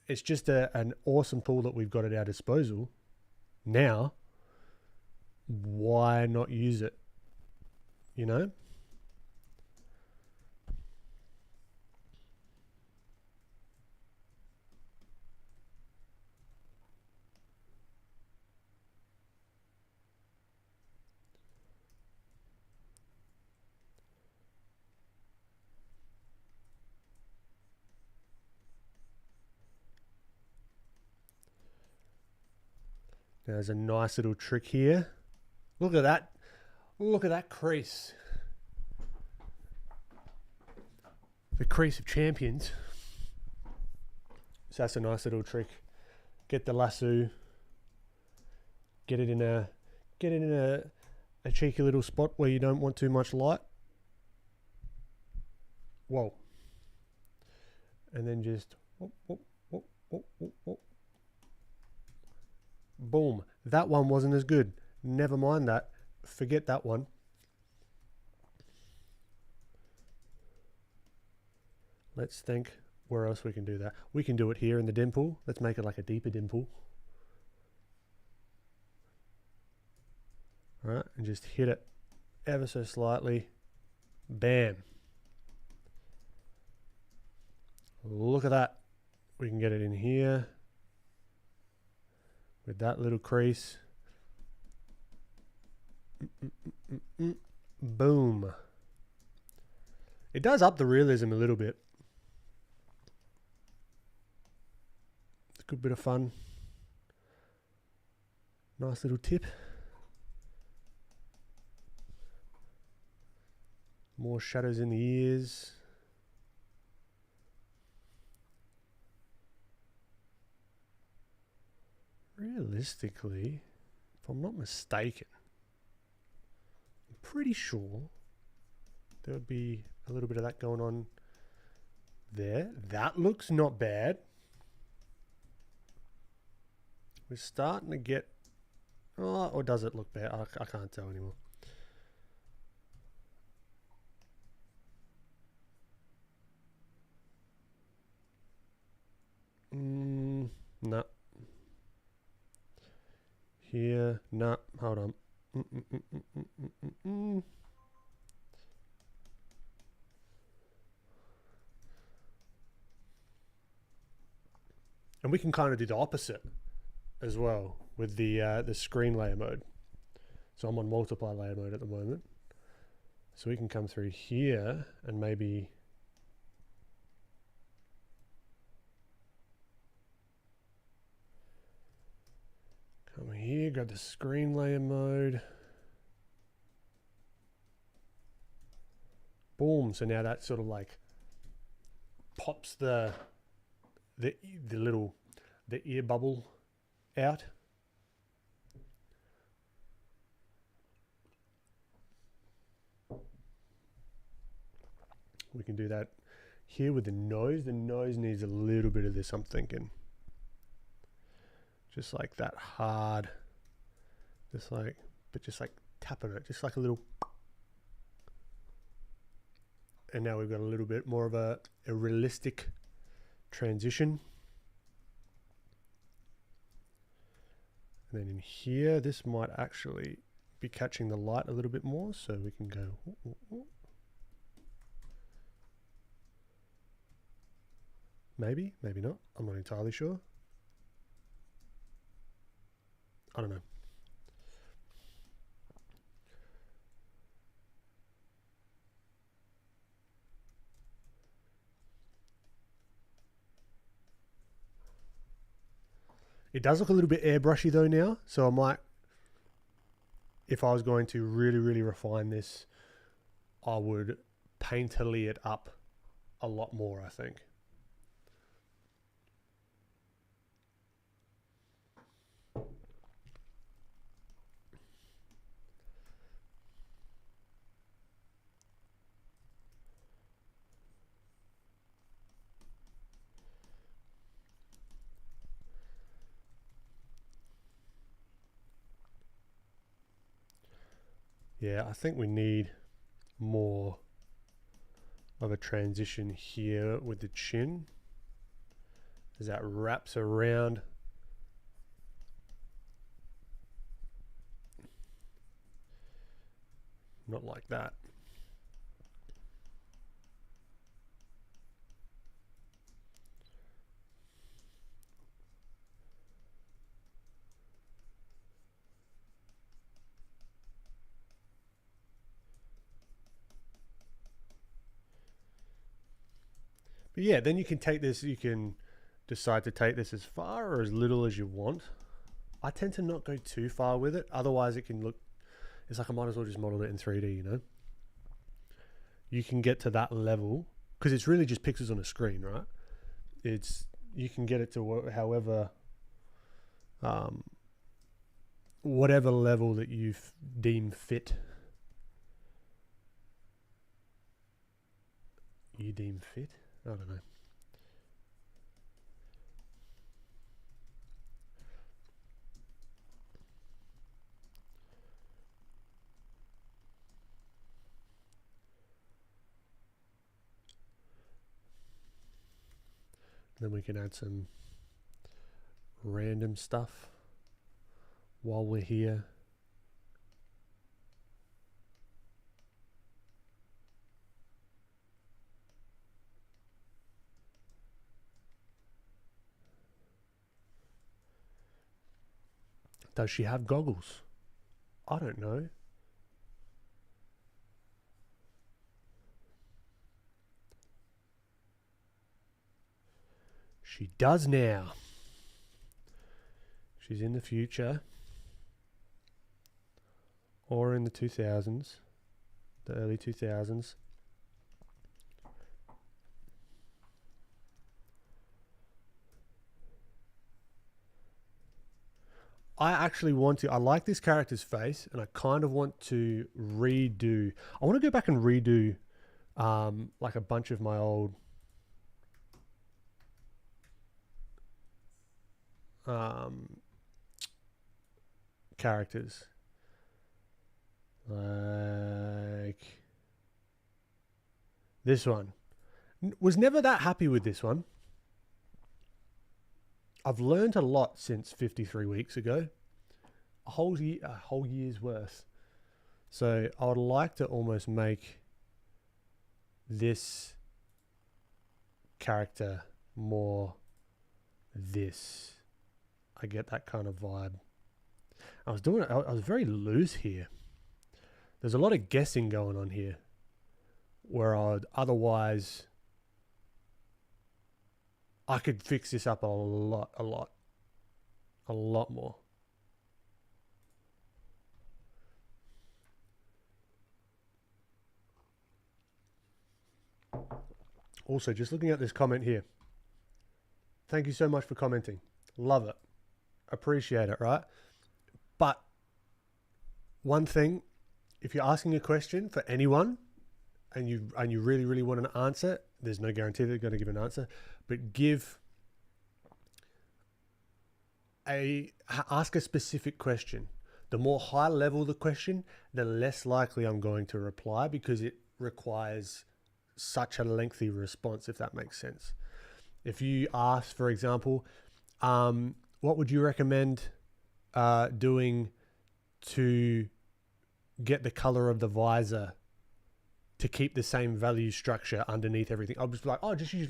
It's just an awesome tool that we've got at our disposal Now, why not use it? You know? There's a nice little trick here. Look at that. Look at that crease. The crease of champions. So that's a nice little trick. Get the lasso. Get it in a cheeky little spot where you don't want too much light. Whoa. And then just whoop, whoop, whoop, whoop, whoop, whoop. Boom. That one wasn't as good. Never mind that. Forget that one. Let's think where else we can do that. We can do it here in the dimple. Let's make it like a deeper dimple. All right, and just hit it ever so slightly. Bam. Look at that. We can get it in here with that little crease. Boom. It does up the realism a little bit. It's a good bit of fun. Nice little tip. More shadows in the ears. Realistically, if I'm not mistaken, I'm pretty sure there would be a little bit of that going on there. That looks not bad. We're starting to get... Oh, or does it look bad? I can't tell anymore. No. Here, no, hold on. And we can kind of do the opposite as well with the screen layer mode. So I'm on multiply layer mode at the moment. So we can come through here and maybe come here, grab the screen layer mode. Boom. So now that sort of like pops the ear bubble out. We can do that here with the nose. The nose needs a little bit of this, I'm thinking. Just like that hard, just like tapping it, just like a little. And now we've got a little bit more of a realistic transition. And then in here, this might actually be catching the light a little bit more, so we can go. Maybe, maybe not. I'm not entirely sure. I don't know. It does look a little bit airbrushy though now, so I might, if I was going to really, really refine this, I would painterly it up a lot more, I think. Yeah, I think we need more of a transition here with the chin as that wraps around not like that. But yeah, then you can take this, you can decide to take this as far or as little as you want. I tend to not go too far with it. Otherwise it can look, it's like I might as well just model it in 3D, you know? You can get to that level because it's really just pixels on a screen, right? You can get it to however, whatever level that you deem fit. You deem fit? I don't know. Then we can add some random stuff while we're here. Does she have goggles? I don't know. She does now. She's in the future. Or in the 2000s. The early 2000s. I actually want to, I like this character's face and I kind of want to redo, I want to go back and redo like a bunch of my old characters. Like this one. Was never that happy with this one. I've learned a lot since 53 weeks ago. A whole year's worth. So I would like to almost make this character more this. I get that kind of vibe. I was very loose here. There's a lot of guessing going on here where I'd otherwise, I could fix this up a lot more. Also, just looking at this comment here. Thank you so much for commenting. Love it. Appreciate it, right? But one thing, if you're asking a question for anyone and you really, really want an answer, there's no guarantee they're going to give an answer, but ask a specific question. The more high level the question, the less likely I'm going to reply because it requires such a lengthy response, if that makes sense. If you ask, for example, what would you recommend doing to get the color of the visor to keep the same value structure underneath everything? I'll just be like, oh, just use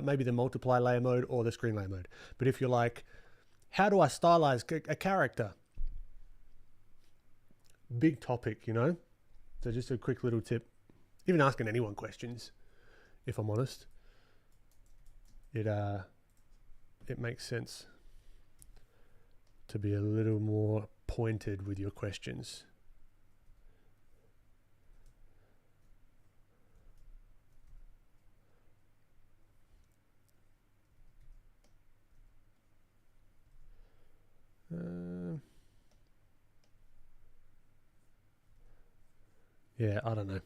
maybe the multiply layer mode or the screen layer mode. But if you're like, how do I stylize a character? Big topic, you know? So just a quick little tip. Even asking anyone questions, if I'm honest, it makes sense to be a little more pointed with your questions. Yeah, I don't know.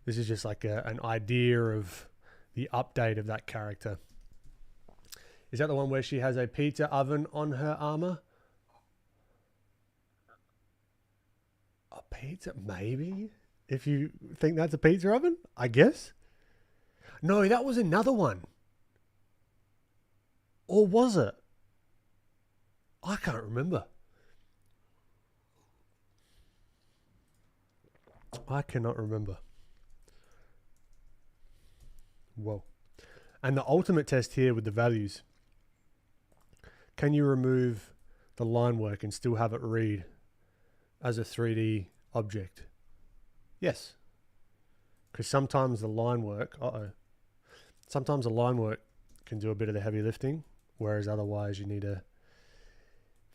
This is just like an idea of the update of that character. Is that the one where she has a pizza oven on her armor? A pizza? Maybe. If you think that's a pizza oven, I guess. No, that was another one. Or was it? I can't remember. I cannot remember. Whoa. And the ultimate test here with the values. Can you remove the line work and still have it read as a 3D object? Yes. Because sometimes the line work, sometimes the line work can do a bit of the heavy lifting, whereas otherwise you need to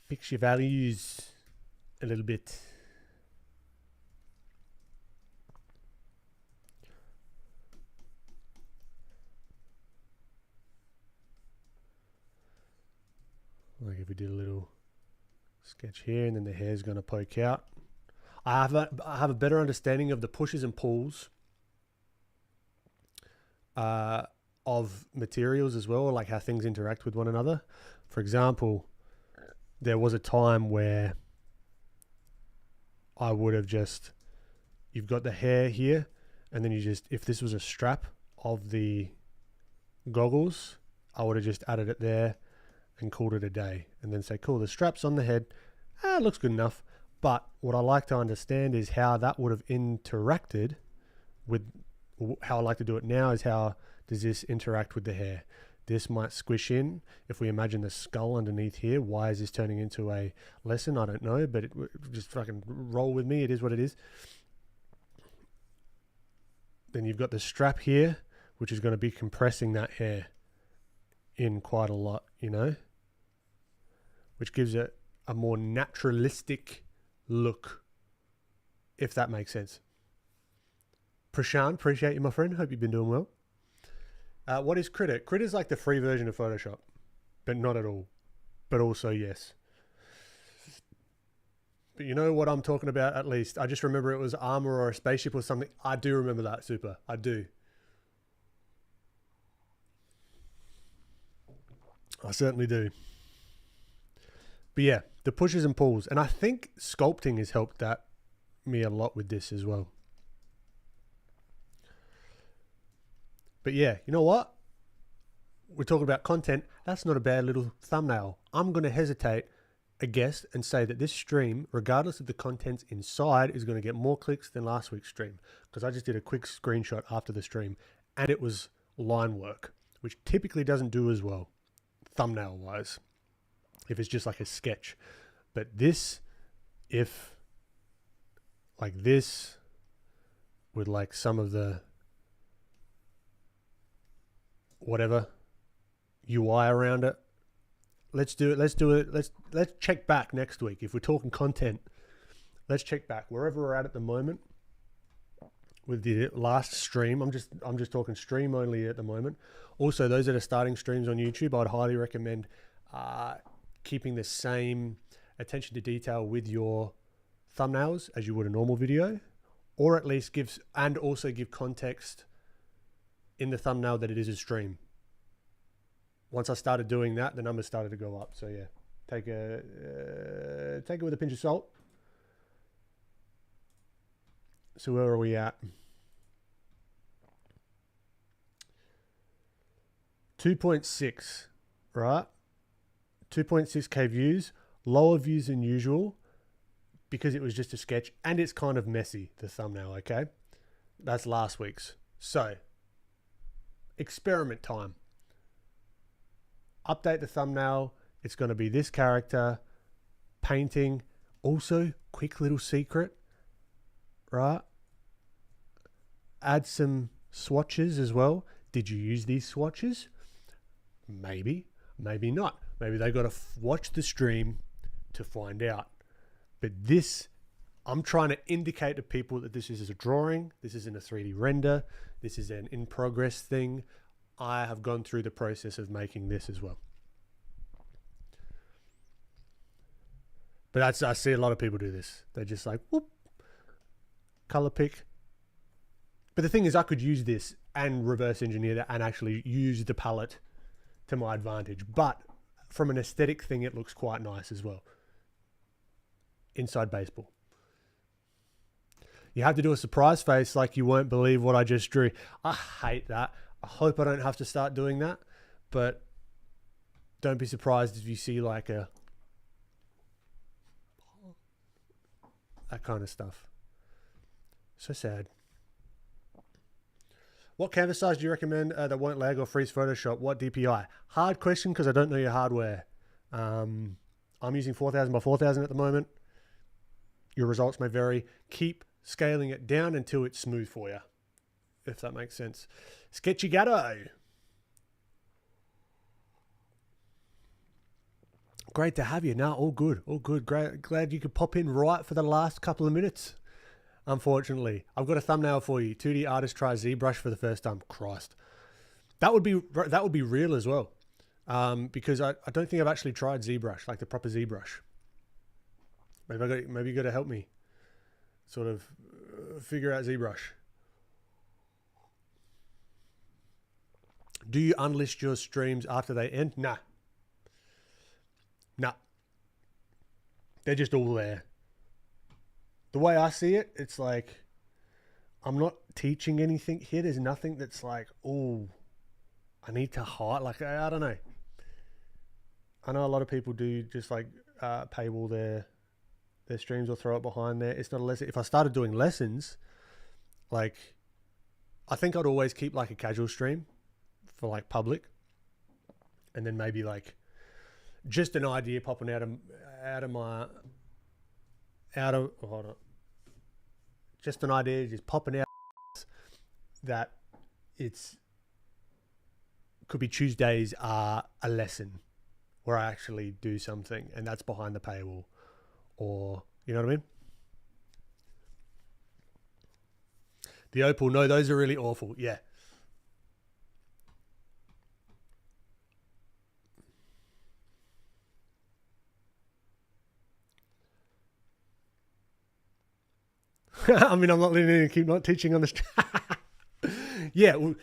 fix your values a little bit. Like if we did a little sketch here and then the hair's going to poke out. I have a better understanding of the pushes and pulls of materials as well, like how things interact with one another. For example, there was a time where I would have just, you've got the hair here, and then you just, if this was a strap of the goggles, I would have just added it there and called it a day, and then say, cool, the strap's on the head, it looks good enough. But what I like to understand is how that would have interacted with, how I like to do it now is how does this interact with the hair? This might squish in. If we imagine the skull underneath here, why is this turning into a lesson? I don't know, but just fucking roll with me. It is what it is. Then you've got the strap here, which is going to be compressing that hair in quite a lot, you know, which gives it a more naturalistic look, if that makes sense. Prashant, appreciate you, my friend. Hope you've been doing well. What is Critter? Critter's like the free version of Photoshop, but not at all. But also, yes. But you know what I'm talking about, at least. I just remember it was armor or a spaceship or something. I do remember that, super. I do. I certainly do. But yeah, the pushes and pulls. And I think sculpting has helped me a lot with this as well. But yeah, you know what? We're talking about content. That's not a bad little thumbnail. I'm going to hesitate a guess and say that this stream, regardless of the contents inside, is going to get more clicks than last week's stream. Because I just did a quick screenshot after the stream and it was line work, which typically doesn't do as well, thumbnail wise, if it's just like a sketch. But this, if like this, with like some of the whatever UI around it, let's do it. Let's check back next week. If we're talking content, let's check back wherever we're at the moment with the last stream. I'm just talking stream only at the moment. Also, those that are starting streams on YouTube, I'd highly recommend keeping the same attention to detail with your thumbnails as you would a normal video, or at least give context in the thumbnail that it is a stream. Once I started doing that, the numbers started to go up. So yeah, take it with a pinch of salt. So where are we at? 2.6, right? 2.6k views, lower views than usual because it was just a sketch and it's kind of messy, the thumbnail, okay? That's last week's. So, experiment time. Update the thumbnail. It's going to be this character, painting. Also, quick little secret, right? Add some swatches as well. Did you use these swatches? Maybe, maybe not. Maybe they got to watch the stream to find out. But this, I'm trying to indicate to people that this is a drawing. This isn't a 3D render. This is an in-progress thing. I have gone through the process of making this as well. But I see a lot of people do this. They're just like, whoop, color pick. But the thing is, I could use this and reverse engineer that and actually use the palette to my advantage. But from an aesthetic thing, it looks quite nice as well. Inside baseball. You have to do a surprise face like you won't believe what I just drew. I hate that. I hope I don't have to start doing that. But don't be surprised if you see like that kind of stuff. So sad. What canvas size do you recommend that won't lag or freeze Photoshop? What DPI? Hard question because I don't know your hardware. I'm using 4000 by 4000 at the moment. Your results may vary. Keep scaling it down until it's smooth for you, if that makes sense. Sketchy Gatto. Great to have you. No, all good. All good. Great. Glad you could pop in right for the last couple of minutes. Unfortunately, I've got a thumbnail for you. 2D artist tries ZBrush for the first time. Christ, that would be real as well, because I don't think I've actually tried ZBrush, like the proper ZBrush. Maybe you got to help me, sort of figure out ZBrush. Do you unlist your streams after they end? Nah. They're just all there. The way I see it, it's like I'm not teaching anything here. There's nothing that's like, oh, I need to hide. Like, I don't know. I know a lot of people do just like paywall their streams or throw it behind there. It's not a lesson. If I started doing lessons, like, I think I'd always keep like a casual stream for like public, and then maybe like just an idea popping out of hold on. Just an idea just popping out that could be Tuesdays are a lesson where I actually do something, and that's behind the paywall, or you know what I mean? The opal, no, those are really awful. Yeah. I mean, I'm not letting you keep not teaching on the yeah, well,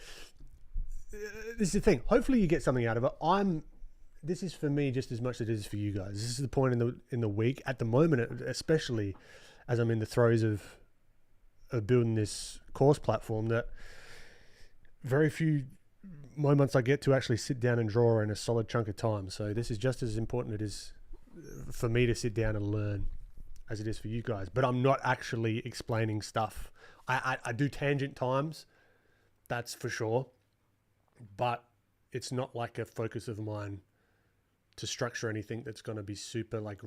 this is the thing. Hopefully you get something out of it. This is for me just as much as it is for you guys. This is the point in the week at the moment, especially as I'm in the throes of building this course platform, that very few moments I get to actually sit down and draw in a solid chunk of time. So this is just as important it is for me to sit down and learn as it is for you guys. But I'm not actually explaining stuff. I do tangent times, that's for sure. But it's not like a focus of mine to structure anything that's going to be super like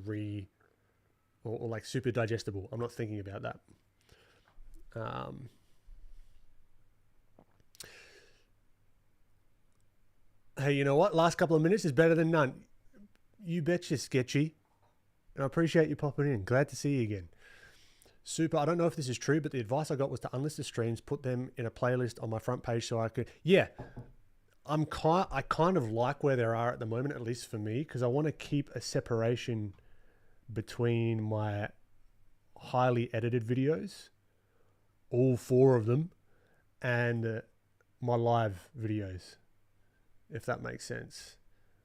or like super digestible. I'm not thinking about that. Hey, you know what? Last couple of minutes is better than none. You betcha, Sketchy. And I appreciate you popping in. Glad to see you again. Super. I don't know if this is true, but the advice I got was to unlist the streams, put them in a playlist on my front page so I could... Yeah. I kind of like where they are at the moment, at least for me, because I want to keep a separation between my highly edited videos, all 4 of them, and my live videos, if that makes sense.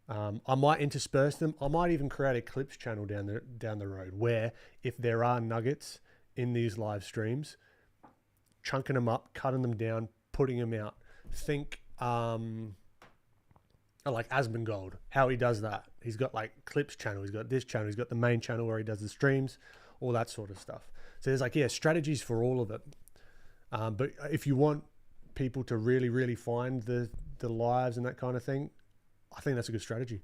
I might intersperse them. I might even create a clips channel down the road where if there are nuggets in these live streams, chunking them up, cutting them down, putting them out. Think like Asmongold, how he does that. He's got like clips channel. He's got this channel. He's got the main channel where he does the streams, all that sort of stuff. So there's like, yeah, strategies for all of it. But if you want people to really, really find the lives and that kind of thing, I think that's a good strategy.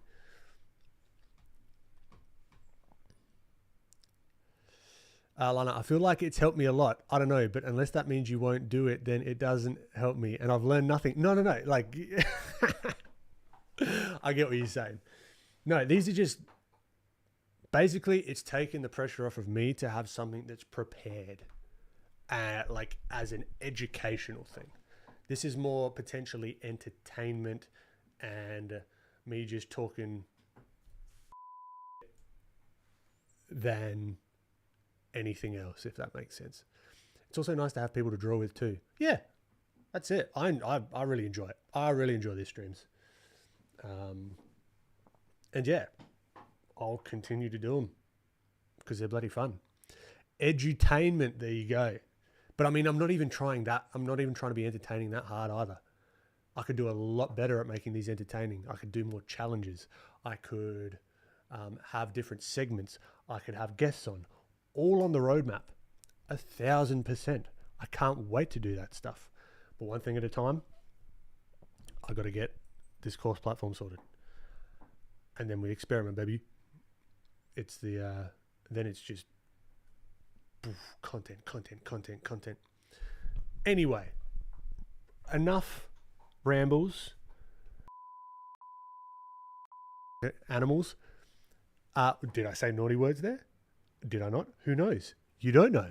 Lana, I feel like it's helped me a lot. I don't know, but unless that means you won't do it, then it doesn't help me. And I've learned nothing. No. Like, I get what you're saying. No, these are just, basically it's taken the pressure off of me to have something that's prepared, like as an educational thing. This is more potentially entertainment and me just talking than anything else, if that makes sense. It's also nice to have people to draw with too. Yeah, that's it. I really enjoy it. I really enjoy these streams. And yeah, I'll continue to do them because they're bloody fun. Edutainment, there you go. But I mean, I'm not even trying that. I'm not even trying to be entertaining that hard either. I could do a lot better at making these entertaining. I could do more challenges. I could have different segments. I could have guests on, all on the roadmap. 1,000%. I can't wait to do that stuff. But one thing at a time, I got to get this course platform sorted. And then we experiment, baby. It's the, then it's just content. Anyway, enough rambles. Animals. Did I say naughty words there? Did I not? Who knows? You don't know.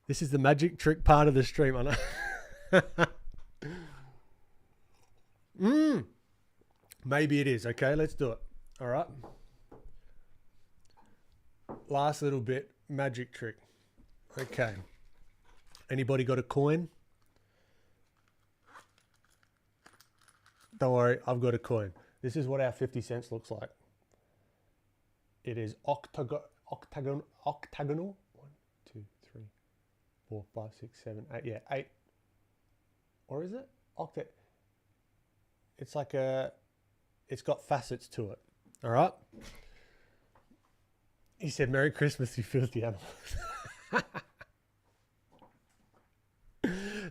This is the magic trick part of the stream. I know. Maybe it is. Okay, let's do it. All right. Last little bit, magic trick. Okay. Anybody got a coin? Don't worry, I've got a coin. This is what our 50 cents looks like. It is octagonal. 1, 2, 3, 4, 5, 6, 7, 8. Yeah, 8. Or is it? It's like it's got facets to it. All right. He said, "Merry Christmas, you filthy animals."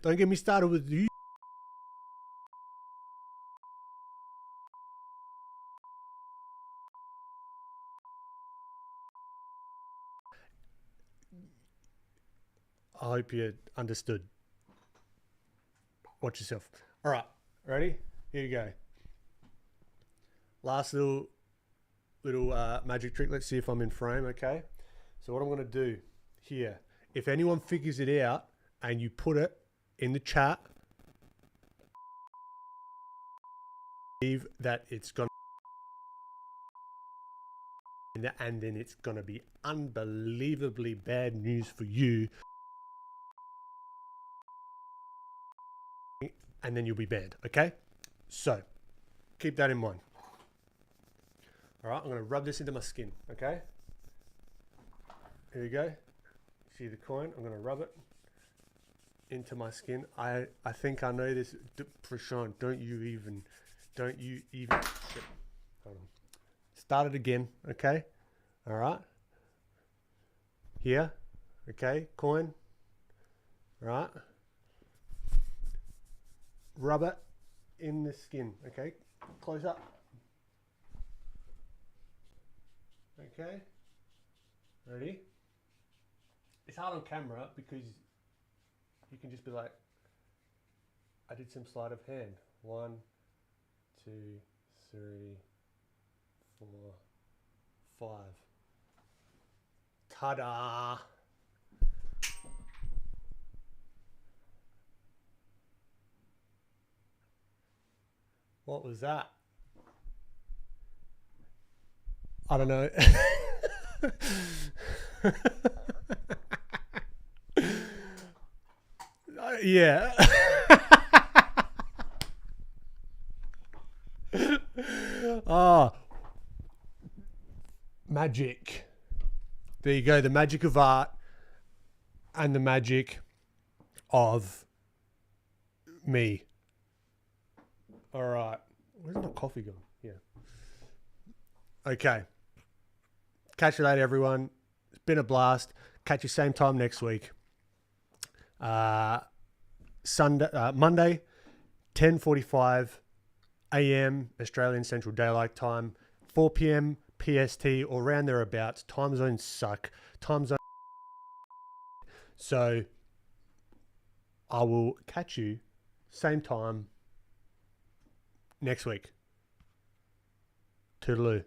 Don't get me started with you. I hope you understood. Watch yourself. All right, ready? Here you go. Last little magic trick. Let's see if I'm in frame. Okay. So what I'm going to do here, if anyone figures it out and you put it in the chat, that it's going to, and then it's going to be unbelievably bad news for you. And then you'll be banned, okay? So, keep that in mind. All right, I'm going to rub this into my skin, okay? Here you go. See the coin? I'm going to rub it into my skin. I think I know this. Prashant, don't you even. Shit. Hold on. Start it again, okay? All right. Here, okay, coin. All right. Rub it in the skin, okay? Close up. Okay. Ready? It's hard on camera because you can just be like, I did some sleight of hand. 1, 2, 3, 4, 5. Ta-da! What was that? I don't know. Yeah. Ah, magic. There you go. The magic of art and the magic of me. All right. Where's my coffee gone? Yeah. Okay. Catch you later, everyone. It's been a blast. Catch you same time next week. Monday, 10:45 a.m. Australian Central Daylight Time, 4 p.m. PST or around thereabouts. Time zones suck. Time zone. So I will catch you same time next week. Toodaloo.